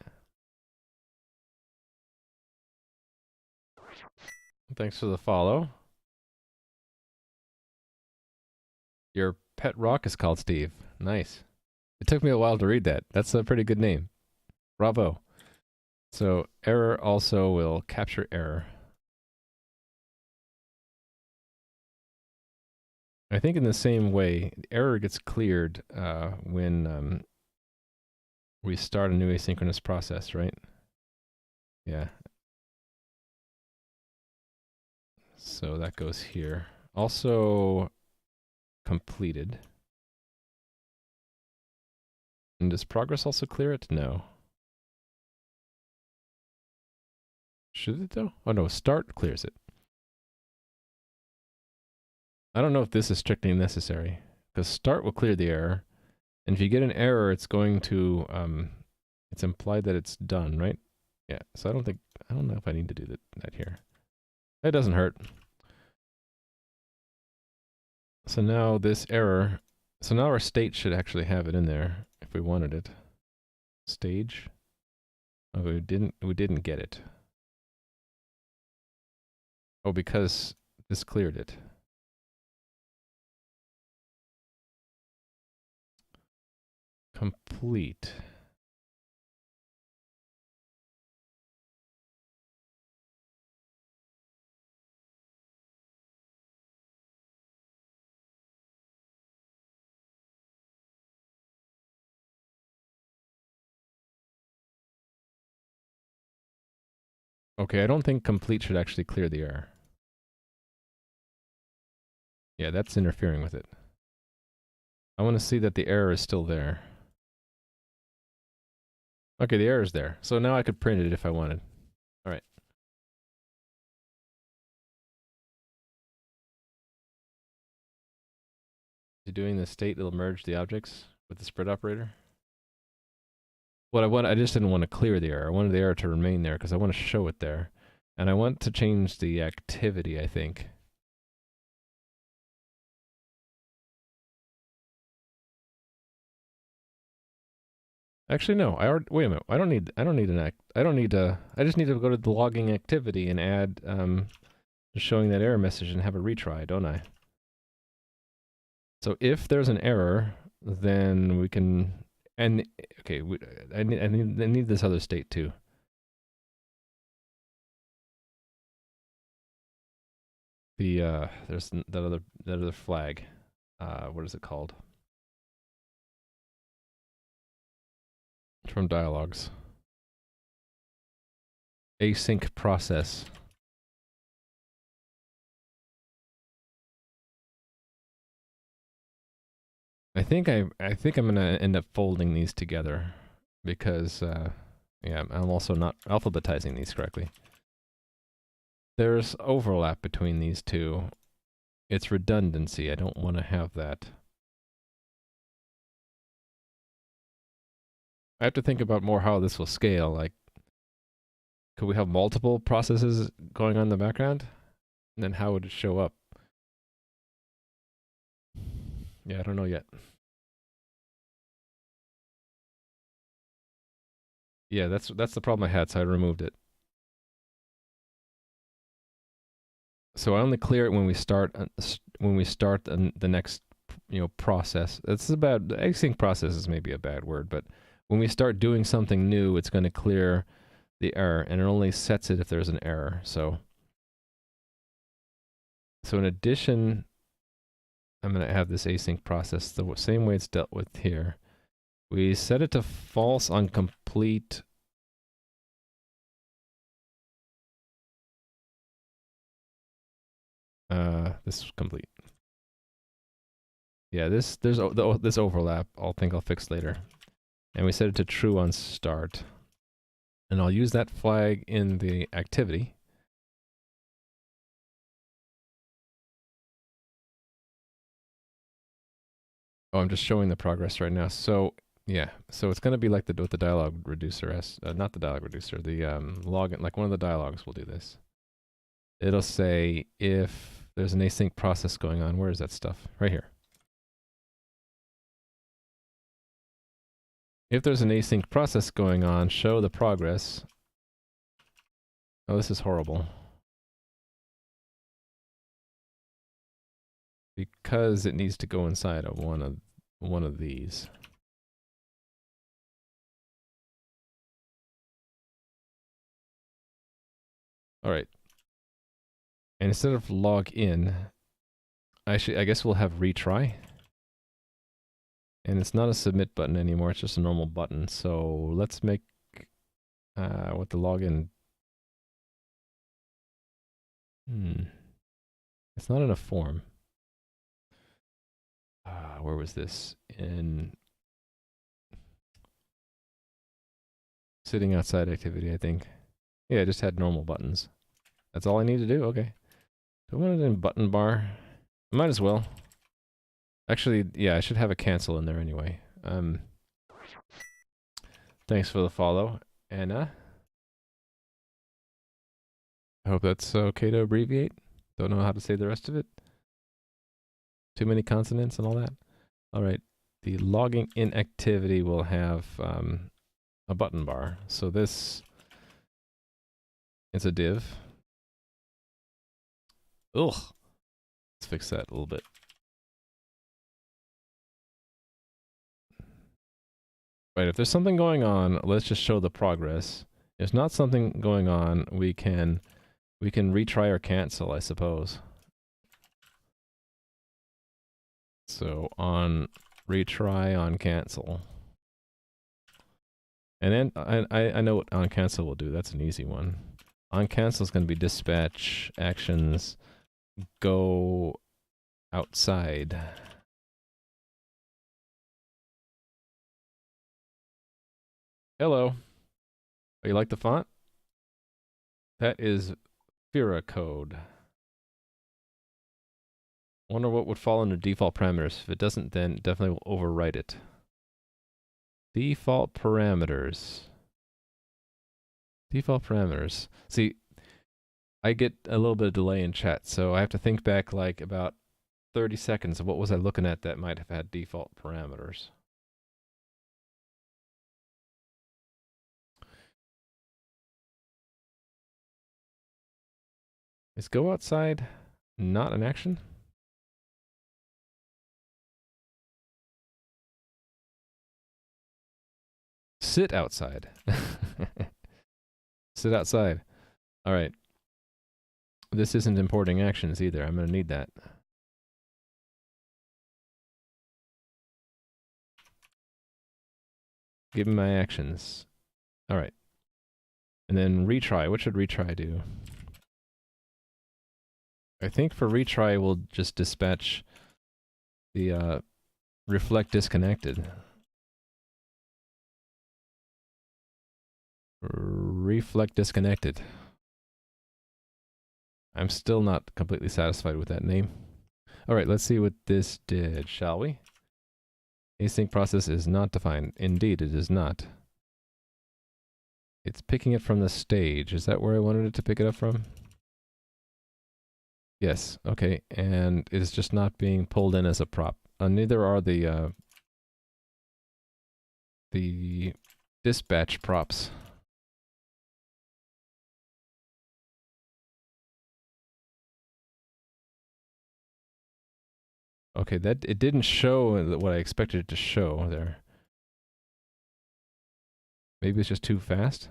Thanks for the follow. Your pet rock is called Steve. Nice. It took me a while to read that. That's a pretty good name. Bravo. So error also will capture error. I think in the same way, error gets cleared when we start a new asynchronous process, right? Yeah. So that goes here. Also completed. And does progress also clear it? No. Should it though? Oh no, start clears it. I don't know if this is strictly necessary, because start will clear the error, and if you get an error, it's going to, it's implied that it's done, right? Yeah, so I don't know if I need to do that here. That doesn't hurt. So now this error, so now our state should actually have it in there, if we wanted it. Stage. Oh, we didn't get it. Oh, because this cleared it. Complete. Okay, I don't think complete should actually clear the error. Yeah, that's interfering with it. I want to see that the error is still there. Okay, the error is there. So now I could print it if I wanted. All right. Doing the state, it'll merge the objects with the spread operator. What I just didn't want to clear the error. I wanted the error to remain there because I want to show it there. And I want to change the activity, I think. Actually, no. Wait a minute. I just need to go to the logging activity and add showing that error message and have a retry, don't I? So if there's an error, then we can, and okay, I need this other state too. There's that other flag. What is it called? It's from dialogs. Async process. I think I'm gonna end up folding these together because yeah, I'm also not alphabetizing these correctly. There's overlap between these two. It's redundancy. I don't want to have that. I have to think about more how this will scale. Like, could we have multiple processes going on in the background? And then how would it show up? Yeah, I don't know yet. Yeah, that's the problem I had, so I removed it. So I only clear it when we start the next process. That's a bad. Async process is maybe a bad word, but when we start doing something new, it's going to clear the error, and it only sets it if there's an error. So in addition, I'm going to have this async process the same way it's dealt with here. We set it to false on complete. This is complete. Yeah, there's this overlap. I'll fix later. And we set it to true on start. And I'll use that flag in the activity. Oh, I'm just showing the progress right now. So Yeah, so it's going to be like what the dialog reducer has, not the dialog reducer, the login, like one of the dialogs will do this. It'll say if there's an async process going on, where is that stuff? Right here. If there's an async process going on, show the progress. Oh, this is horrible. Because it needs to go inside of one of these. All right. And instead of log in, I guess we'll have retry. And it's not a submit button anymore, it's just a normal button. So let's make what the login. It's not in a form. Where was this? In sitting outside activity, I think. Yeah, I just had normal buttons. That's all I need to do? Okay. Do I want it in button bar? Might as well. Actually, yeah, I should have a cancel in there anyway. Thanks for the follow, Anna. I hope that's okay to abbreviate. Don't know how to say the rest of it. Too many consonants and all that. All right. The logging in activity will have a button bar. So this is a div. Ugh. Let's fix that a little bit. Right, if there's something going on, let's just show the progress. If there's not something going on, we can retry or cancel, I suppose. So on retry, on cancel. And then I know what on cancel will do. That's an easy one. On cancel is going to be dispatch actions go outside. Hello. Oh, you like the font? That is Fira code. Wonder what would fall under default parameters. If it doesn't, then definitely will overwrite it. Default parameters. Default parameters. See, I get a little bit of delay in chat, so I have to think back like about 30 seconds of what was I looking at that might have had default parameters. Is go outside not an action? Sit outside. Sit outside. All right. This isn't importing actions either. I'm going to need that. Give me my actions. All right. And then retry. What should retry do? I think for retry, we'll just dispatch the reflect disconnected. Reflect disconnected. I'm still not completely satisfied with that name. All right, let's see what this did, shall we? Async process is not defined. Indeed, it is not. It's picking it from the stage. Is that where I wanted it to pick it up from? Yes, okay, and it is just not being pulled in as a prop. Neither are the dispatch props. Okay, that it didn't show what I expected it to show there. Maybe it's just too fast.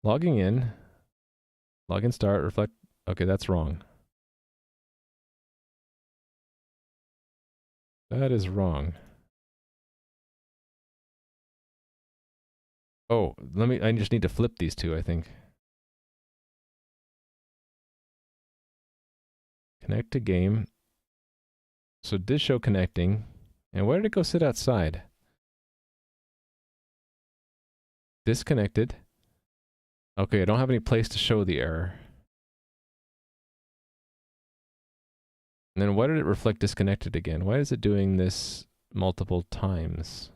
Logging in. Login start, reflect. Okay, that's wrong. That is wrong. Oh, I just need to flip these two, I think. Connect to game. So it did show connecting. And where did it go sit outside? Disconnected. Okay, I don't have any place to show the error. And then why did it reflect disconnected again? Why is it doing this multiple times.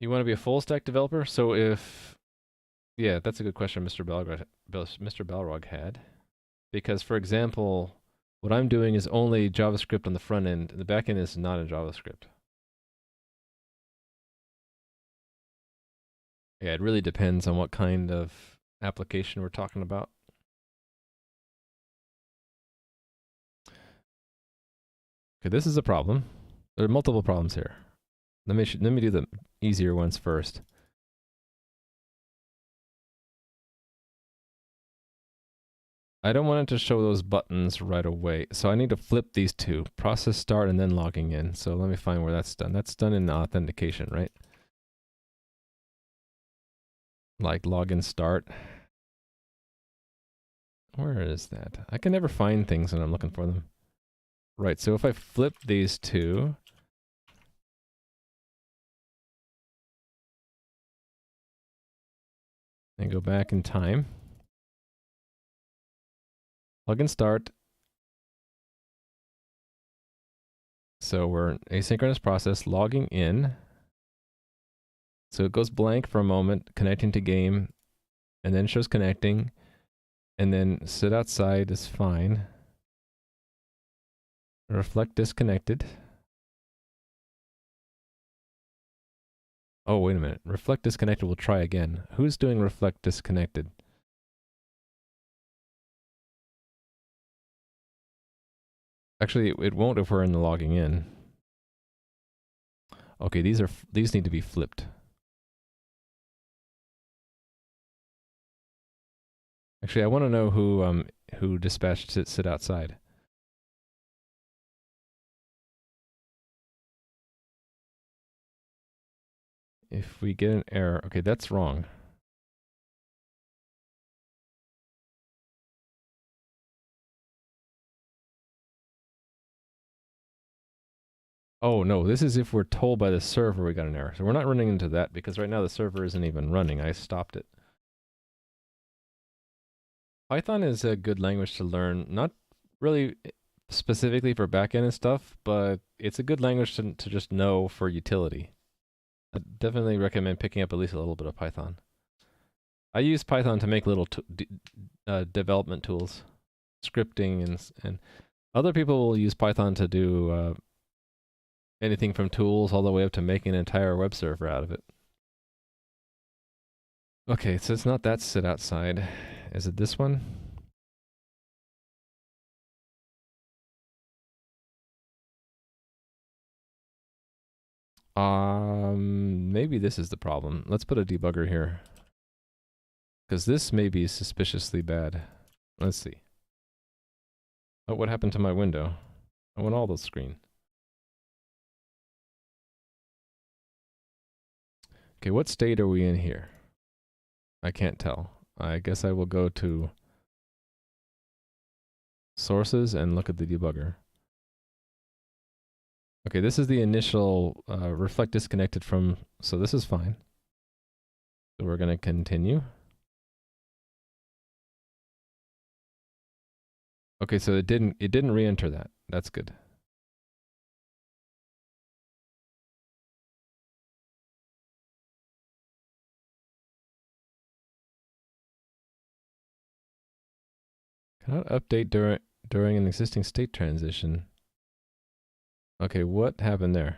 You want to be a full stack developer? So if, yeah, that's a good question Mr. Balrog had. Because, for example, what I'm doing is only JavaScript on the front end. The back end is not in JavaScript. Yeah, it really depends on what kind of application we're talking about. Okay, this is a problem. There are multiple problems here. Let me do the easier ones first. I don't want it to show those buttons right away, so I need to flip these two, process start and then logging in. So let me find where that's done. That's done in the authentication, right? Like login start. Where is that? I can never find things when I'm looking for them. Right, so if I flip these two, and go back in time, login start. So we're in asynchronous process, logging in. So it goes blank for a moment, connecting to game, and then shows connecting, and then sit outside is fine. Reflect disconnected. Oh, wait a minute. Reflect disconnected, we'll try again. Who's doing reflect disconnected? Actually, it won't if we're in the logging in. Okay, these need to be flipped. Actually, I want to know who dispatched sit outside. If we get an error, okay, that's wrong. Oh no, this is if we're told by the server we got an error. So we're not running into that because right now the server isn't even running. I stopped it. Python is a good language to learn, not really specifically for backend and stuff, but it's a good language to just know for utility. I definitely recommend picking up at least a little bit of Python. I use Python to make little development tools, scripting, and other people will use Python to do anything from tools all the way up to making an entire web server out of it. Okay, so it's not that sit outside. Is it this one? Maybe this is the problem. Let's put a debugger here. Because this may be suspiciously bad. Let's see. Oh, what happened to my window? I want all the screen. Okay, what state are we in here? I can't tell. I guess I will go to sources and look at the debugger. Okay, this is the initial reflect disconnected from, so this is fine. So we're going to continue. Okay, so it didn't re-enter that. That's good. Cannot update during an existing state transition. Okay, what happened there?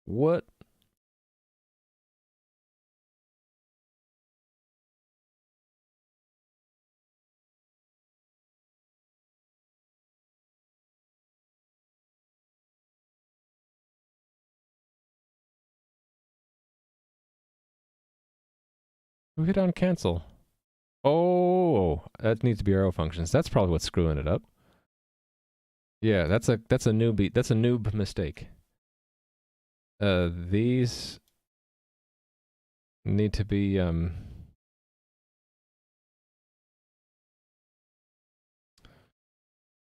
What? Who hit on cancel? Oh, that needs to be arrow functions. That's probably what's screwing it up. Yeah, that's a noob mistake. These need to be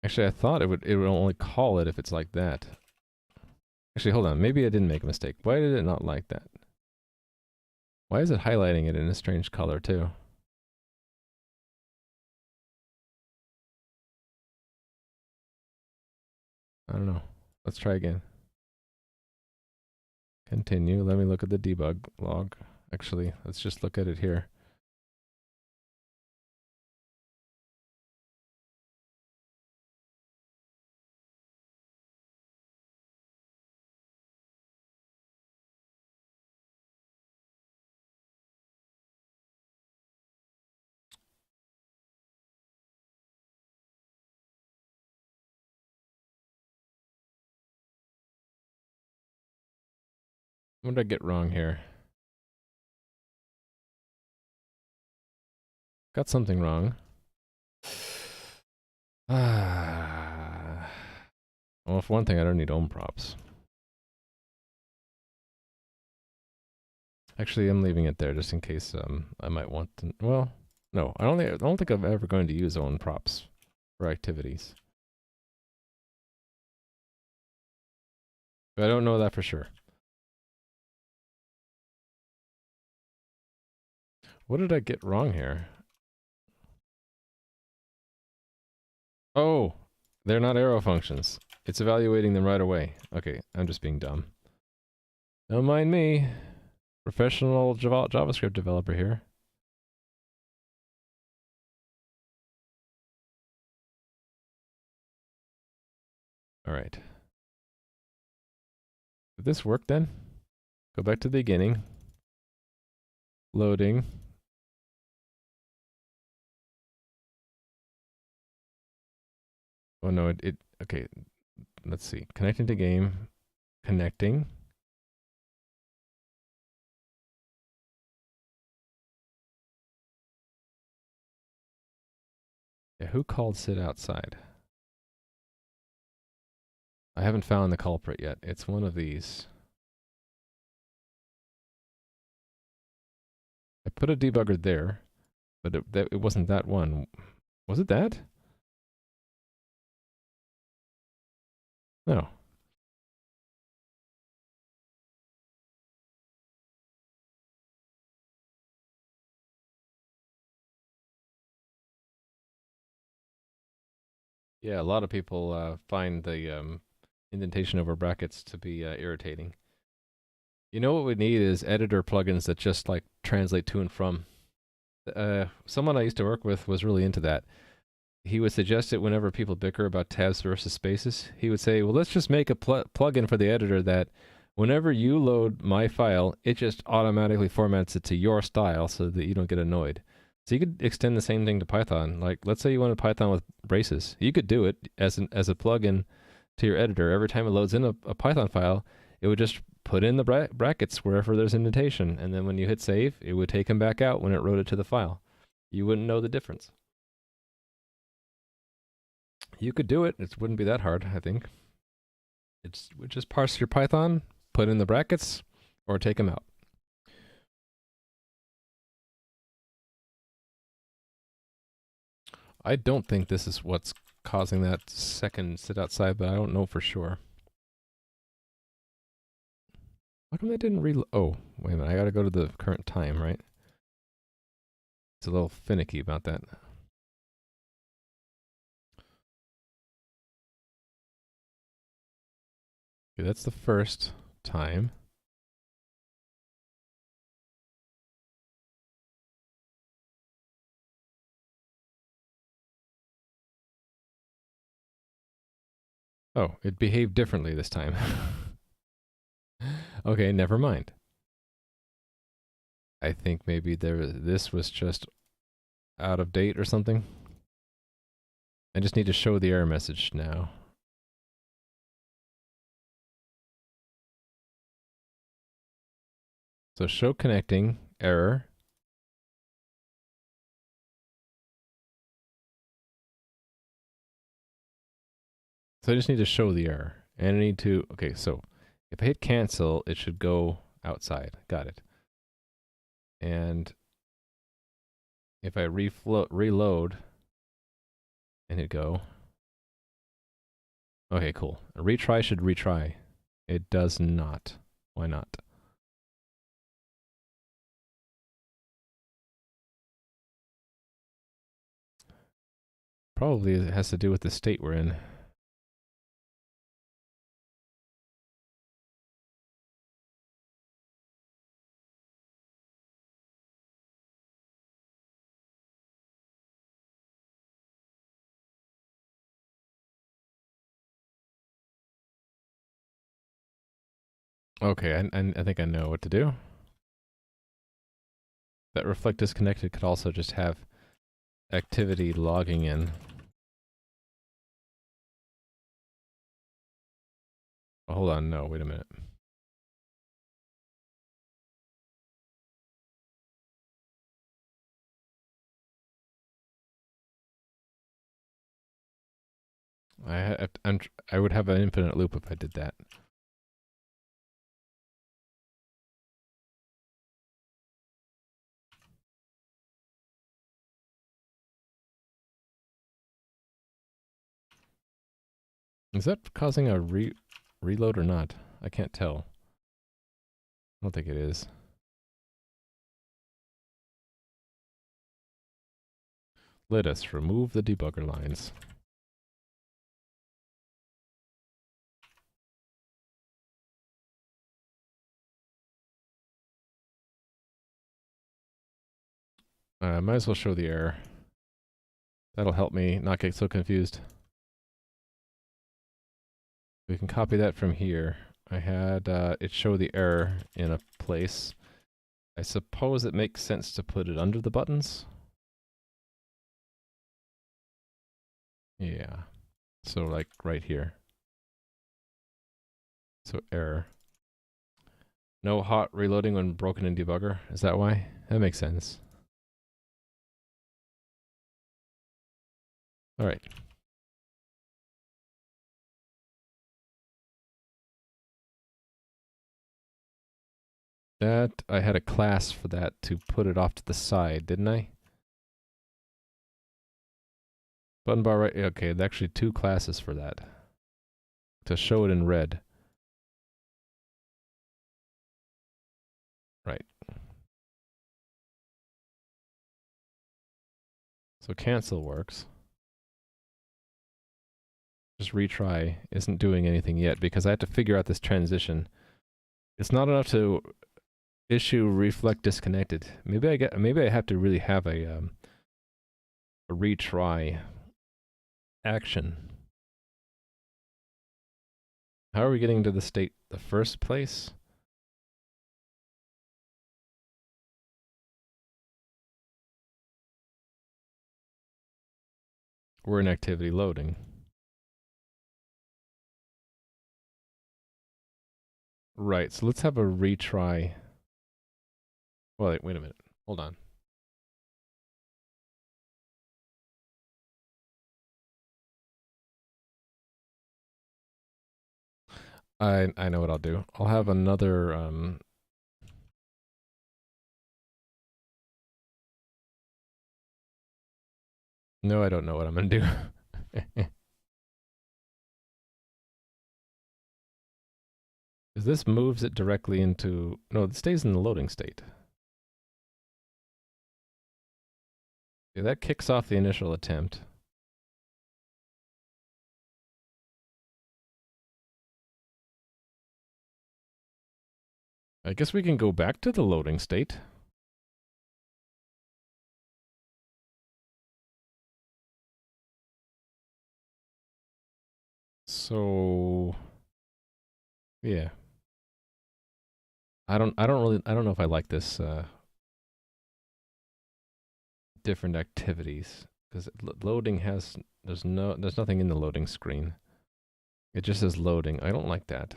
actually I thought it would only call it if it's like that. Actually, hold on. Maybe I didn't make a mistake. Why did it not like that? Why is it highlighting it in a strange color too? I don't know. Let's try again. Continue. Let me look at the debug log. Actually, let's just look at it here. What did I get wrong here? Got something wrong. Ah. Well, for one thing, I don't need ohm props. Actually, I'm leaving it there just in case I might want to. Well, no, I don't think I'm ever going to use ohm props for activities. But I don't know that for sure. What did I get wrong here? Oh, they're not arrow functions. It's evaluating them right away. Okay, I'm just being dumb. Don't mind me. Professional JavaScript developer here. All right. Did this work then? Go back to the beginning. Loading. Oh no, okay. Let's see. Connecting to game. Connecting. Yeah, who called sit outside? I haven't found the culprit yet. It's one of these. I put a debugger there, but it wasn't that one. Was it that? No. Yeah, a lot of people find the indentation over brackets to be irritating. You know what we need is editor plugins that just like translate to and from. Someone I used to work with was really into that. He would suggest it whenever people bicker about tabs versus spaces. He would say, well, let's just make a plugin for the editor that whenever you load my file, it just automatically formats it to your style so that you don't get annoyed. So you could extend the same thing to Python. Like, let's say you wanted Python with braces. You could do it as a plugin to your editor. Every time it loads in a Python file, it would just put in the brackets wherever there's indentation. And then when you hit save, it would take them back out when it wrote it to the file. You wouldn't know the difference. You could do it. It wouldn't be that hard, I think. It's just parse your Python, put in the brackets, or take them out. I don't think this is what's causing that second sit outside, but I don't know for sure. How come that didn't reload? Oh, wait a minute. I gotta go to the current time, right? It's a little finicky about that. Okay, that's the first time. Oh, it behaved differently this time. Okay, never mind. I think maybe this was just out of date or something. I just need to show the error message now. So show connecting, error. So I just need to show the error. And I need to, okay, so if I hit cancel, it should go outside. Got it. And if I reload and hit go. Okay, cool. A retry should retry. It does not. Why not? Probably it has to do with the state we're in. Okay, I think I know what to do. That reflect disconnected could also just have activity logging in. Oh, hold on, no, wait a minute. I would have an infinite loop if I did that. Is that causing a reload or not? I can't tell. I don't think it is. Let us remove the debugger lines. Might as well show the error. That'll help me not get so confused. We can copy that from here. I had it show the error in a place. I suppose it makes sense to put it under the buttons. Yeah. So like right here. So error. No hot reloading when broken in debugger. Is that why? That makes sense. All right. That, I had a class for that to put it off to the side, didn't I? Button bar right, okay, there's actually two classes for that. To show it in red. Right. So cancel works. Just retry isn't doing anything yet because I have to figure out this transition. It's not enough to issue reflect disconnected. Maybe I have to really have a retry action. How are we getting to the state the first place? We're in activity loading. Right, so let's have a retry. Wait a minute. Hold on. I know what I'll do. I'll have another no, I don't know what I'm gonna do. Because this moves it directly into... No, it stays in the loading state. Yeah, that kicks off the initial attempt. I guess we can go back to the loading state. So... yeah. I don't know if I like this different activities because loading has there's nothing in the loading screen. It just says loading. I don't like that.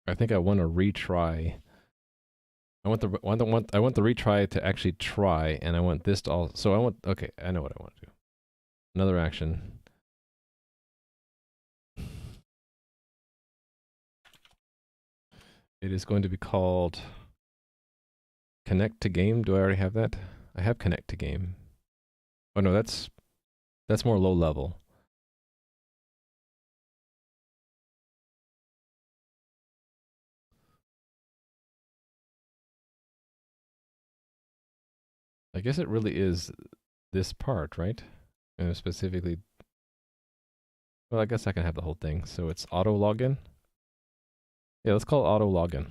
I think I want to retry. I want the retry to actually try, and I want this to all. So I want. Okay, I know what I want to do. another action. It is going to be called connect to game. Do I already have that? I have connect to game. Oh no, that's more low level. I guess it really is this part, right? And specifically, well, I guess I can have the whole thing. So it's auto login. Yeah, let's call it auto login.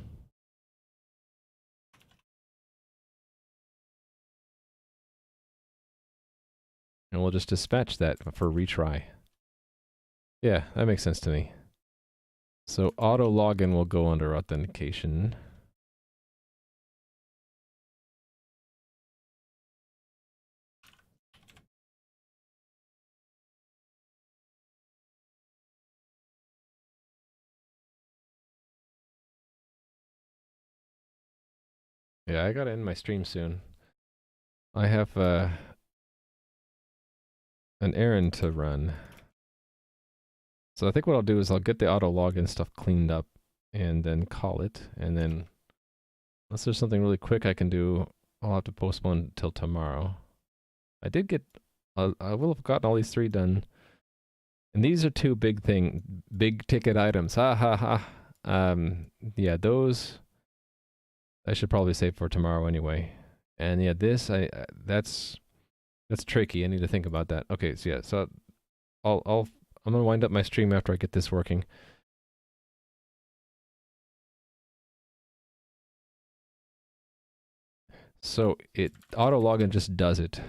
And we'll just dispatch that for retry. Yeah, that makes sense to me. So auto login will go under authentication. Yeah, I gotta end my stream soon. I have an errand to run. So I think what I'll do is I'll get the auto login stuff cleaned up and then call it. And then unless there's something really quick I can do, I'll have to postpone until tomorrow. I did get, I will have gotten all these 3 done. And these are 2 big ticket items. Ha ha ha. Yeah, those I should probably save for tomorrow anyway. And yeah, this that's tricky. I need to think about that. Okay, so yeah, so I'm gonna wind up my stream after I get this working. So it auto login just does it,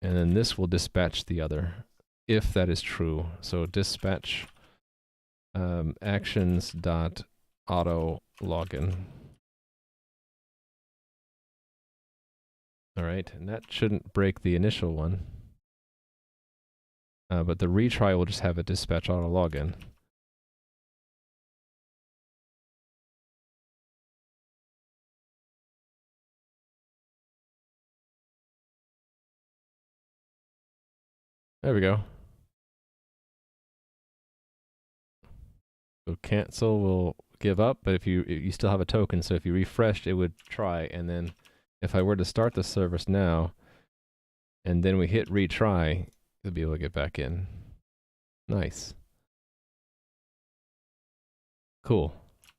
and then this will dispatch the other, if that is true. So dispatch actions dot auto login. All right, and that shouldn't break the initial one. But the retry will just have it dispatch auto login. There we go. So cancel will give up, but if you still have a token, so if you refreshed, it would try, and then if I were to start the service now, and then we hit retry, you'll be able to get back in. Nice. Cool.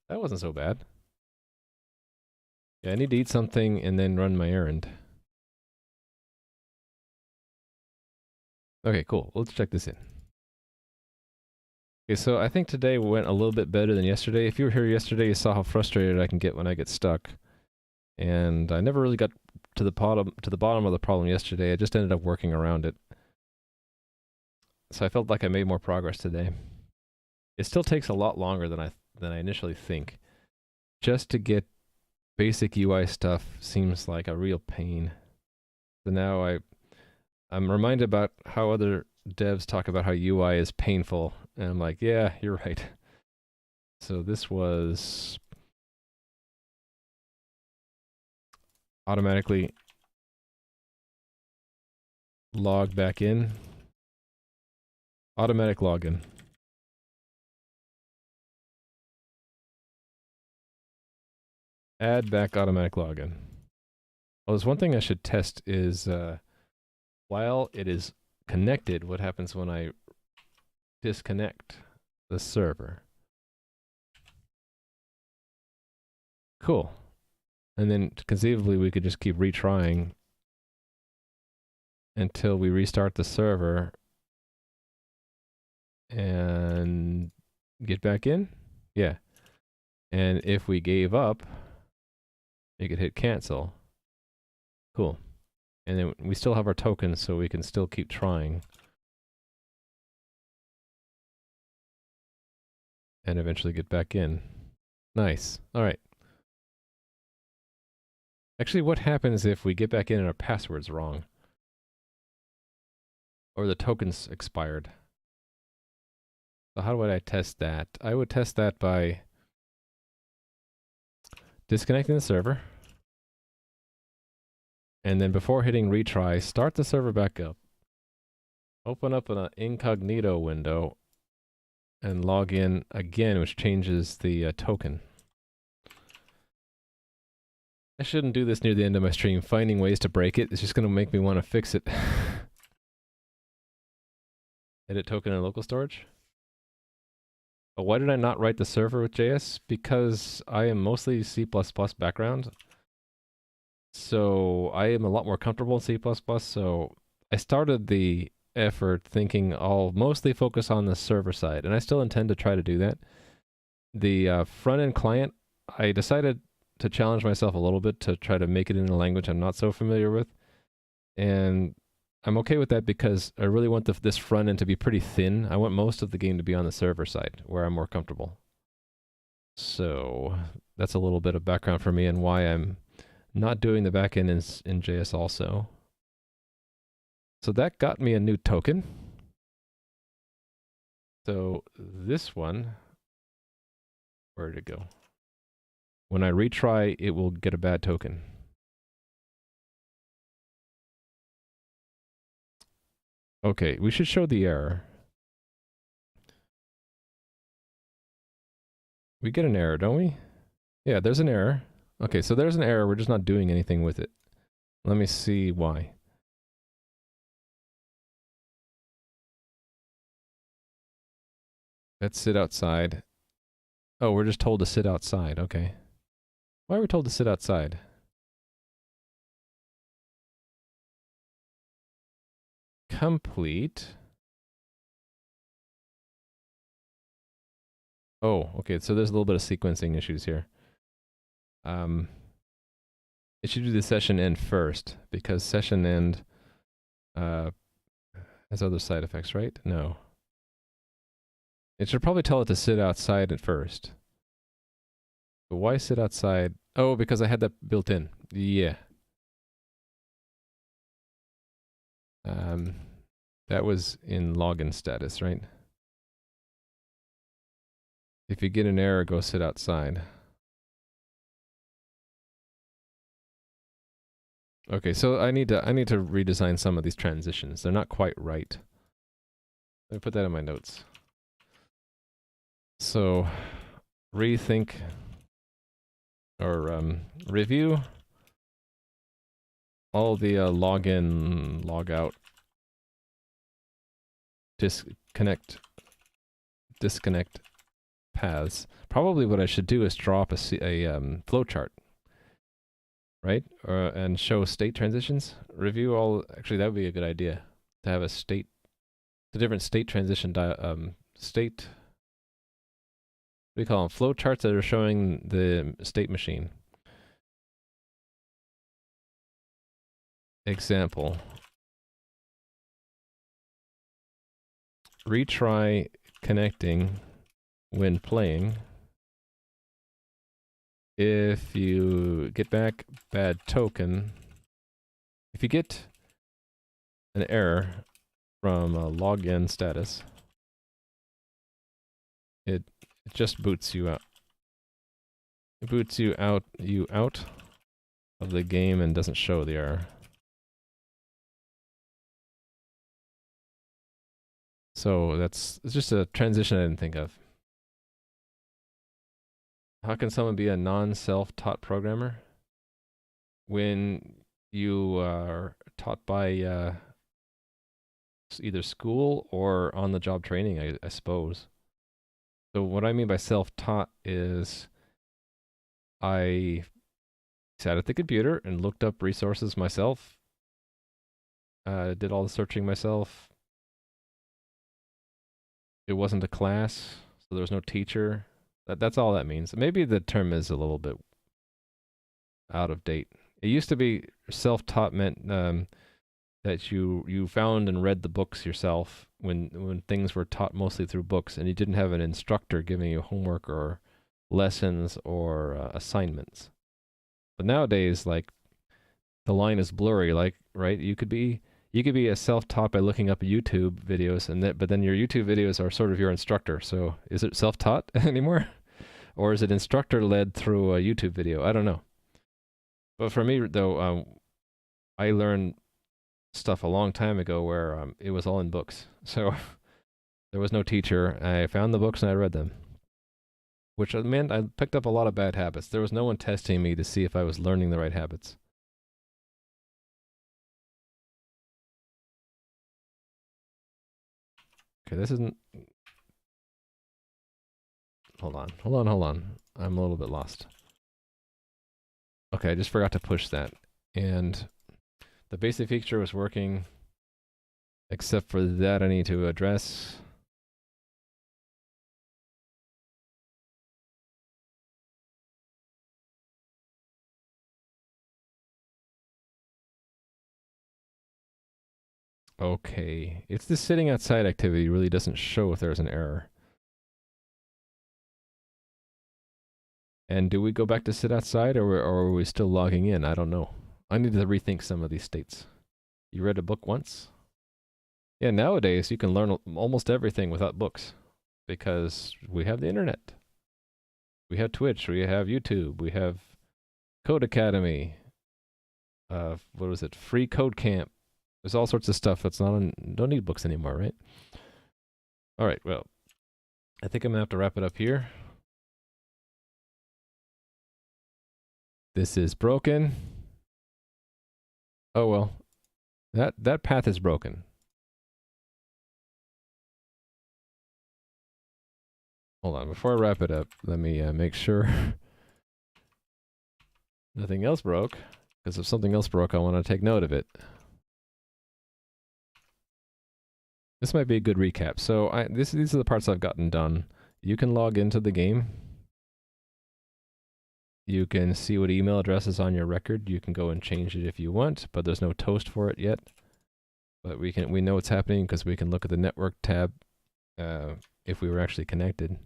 That wasn't so bad. Yeah, I need to eat something and then run my errand. Okay, cool. Let's check this in. Okay, so I think today went a little bit better than yesterday. If you were here yesterday, you saw how frustrated I can get when I get stuck. And I never really got to the bottom of the problem yesterday. I just ended up working around it. So I felt like I made more progress today. It still takes a lot longer than I initially think. Just to get basic UI stuff seems like a real pain. So now I'm reminded about how other devs talk about how UI is painful, and I'm like, yeah, you're right. So this was automatically log back in. Automatic login. Add back automatic login. Well, there's one thing I should test is while it is connected, what happens when I disconnect the server? Cool. And then conceivably we could just keep retrying until we restart the server and get back in. Yeah. And if we gave up, you could hit cancel. Cool. And then we still have our tokens, so we can still keep trying. And eventually get back in. Nice. All right. Actually, what happens if we get back in and our password's wrong? Or the token's expired? So how would I test that? I would test that by disconnecting the server. And then before hitting retry, start the server back up. open up an incognito window and log in again, which changes the token. I shouldn't do this near the end of my stream. Finding ways to break it is just going to make me want to fix it. Edit token in local storage. But why did I not write the server with JS? Because I am mostly C++ background. So I am a lot more comfortable in C++. So I started the effort thinking I'll mostly focus on the server side. And I still intend to try to do that. The front-end client, I decided to challenge myself a little bit to try to make it in a language I'm not so familiar with. And I'm okay with that because I really want this front end to be pretty thin. I want most of the game to be on the server side where I'm more comfortable. So that's a little bit of background for me and why I'm not doing the backend in JS also. So that got me a new token. So this one, where did it go? When I retry, it will get a bad token. Okay, we should show the error. We get an error, don't we? Yeah, there's an error. Okay, so there's an error. We're just not doing anything with it. Let me see why. Let's sit outside. Oh, we're just told to sit outside. Okay. Why are we told to sit outside? Complete. Oh, okay, so there's a little bit of sequencing issues here. It should do the session end first, because session end has other side effects, right? No. It should probably tell it to sit outside at first. But why sit outside? Oh, because I had that built in. Yeah. That was in login status, right? If you get an error, go sit outside. Okay, so I need to redesign some of these transitions. They're not quite right. Let me put that in my notes. So, rethink or review all the login, logout, disconnect paths. Probably what I should do is draw up a flowchart, right? And show state transitions. Review all. Actually, that would be a good idea to have the different state transition state. What do you call them? Flowcharts that are showing the state machine. Example. Retry connecting when playing. If you get back bad token, if you get an error from a login status, it just boots you out. It boots you out of the game and doesn't show the error. So it's just a transition I didn't think of. How can someone be a non-self-taught programmer? When you are taught by either school or on-the-job training, I suppose. So what I mean by self-taught is I sat at the computer and looked up resources myself, did all the searching myself. It wasn't a class, so there was no teacher. That's all that means. Maybe the term is a little bit out of date. It used to be self-taught meant that you found and read the books yourself when things were taught mostly through books and you didn't have an instructor giving you homework or lessons or assignments. But nowadays, like, the line is blurry. Like, right, you could be a self-taught by looking up YouTube videos, but then your YouTube videos are sort of your instructor. So is it self-taught anymore? Or is it instructor-led through a YouTube video? I don't know. But for me, though, I learned stuff a long time ago where it was all in books. So there was no teacher. I found the books and I read them, which meant I picked up a lot of bad habits. There was no one testing me to see if I was learning the right habits. Okay, this isn't... Hold on. I'm a little bit lost. Okay, I just forgot to push that. And the basic feature was working, except for that I need to address. Okay, it's the sitting outside activity really doesn't show if there's an error. And do we go back to sit outside, or are we still logging in? I don't know. I need to rethink some of these states. You read a book once? Yeah, nowadays you can learn almost everything without books because we have the internet. We have Twitch, we have YouTube, we have Code Academy. What was it? Free Code Camp. There's all sorts of stuff that's don't need books anymore, right? All right, well, I think I'm gonna have to wrap it up here. This is broken. Oh well, that path is broken. Hold on, before I wrap it up, let me make sure nothing else broke. Because if something else broke, I want to take note of it. This might be a good recap. So these are the parts I've gotten done. You can log into the game. You can see what email address is on your record. You can go and change it if you want, but there's no toast for it yet. But we know what's happening because we can look at the network tab if we were actually connected.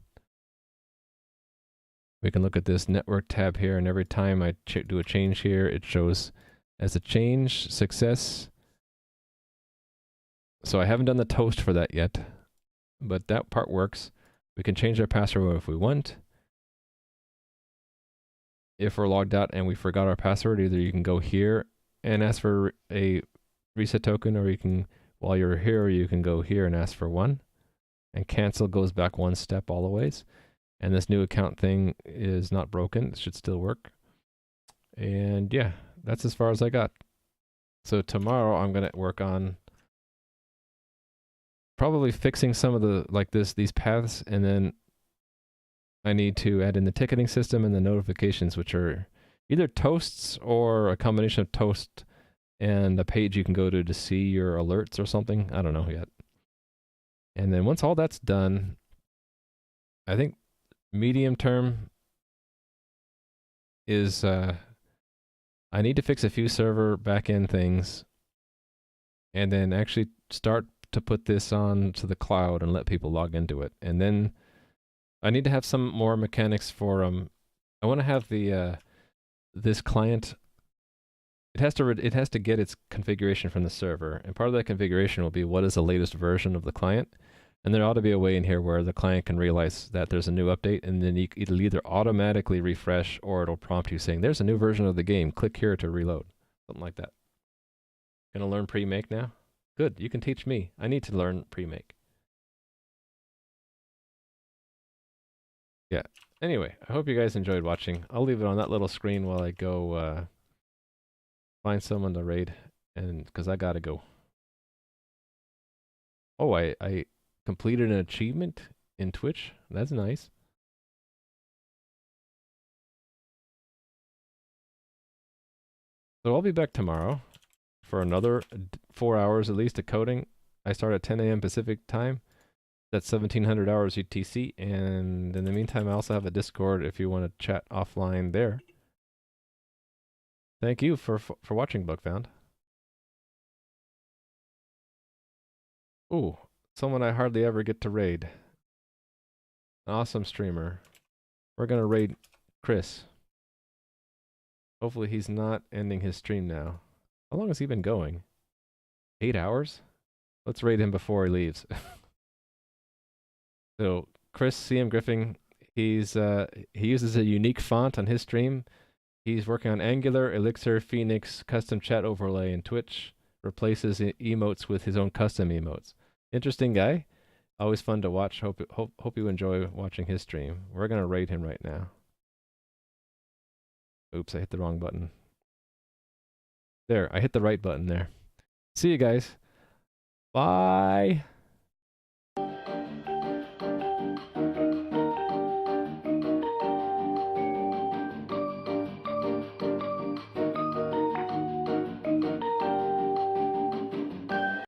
We can look at this network tab here, and every time I do a change here, it shows as a change, success. So I haven't done the toast for that yet, but that part works. We can change our password if we want. If we're logged out and we forgot our password, either you can go here and ask for a reset token, or you can, while you're here, you can go here and ask for one. And cancel goes back one step all the ways. And this new account thing is not broken. It should still work. And yeah, that's as far as I got. So tomorrow I'm going to work on probably fixing some of the, like these paths, and then I need to add in the ticketing system and the notifications, which are either toasts or a combination of toast and a page you can go to see your alerts or something. I don't know yet. And then once all that's done, I think medium term is I need to fix a few server backend things and then actually start to put this on to the cloud and let people log into it. And then I need to have some more mechanics for I want to have the this client, it has to get its configuration from the server, and part of that configuration will be what is the latest version of the client. And there ought to be a way in here where the client can realize that there's a new update, and then it'll either automatically refresh or it'll prompt you saying, there's a new version of the game, click here to reload. Something like that. Gonna learn pre-make now? Good, you can teach me. I need to learn pre-make. Yeah, anyway, I hope you guys enjoyed watching. I'll leave it on that little screen while I go find someone to raid, and because I gotta go. Oh, I completed an achievement in Twitch. That's nice. So I'll be back tomorrow for another 4 hours at least of coding. I start at 10 a.m. Pacific time. That's 1700 hours UTC. And in the meantime, I also have a Discord if you want to chat offline there. Thank you for watching, Bugfound. Ooh, someone I hardly ever get to raid. An awesome streamer. We're gonna raid Chris. Hopefully he's not ending his stream now. How long has he been going? 8 hours? Let's raid him before he leaves. So Chris CM Griffin, he uses a unique font on his stream. He's working on Angular, Elixir, Phoenix, custom chat overlay, and Twitch. replaces emotes with his own custom emotes. Interesting guy. Always fun to watch. Hope you enjoy watching his stream. We're gonna raid him right now. Oops, I hit the wrong button. There, I hit the right button there. See you guys. Bye.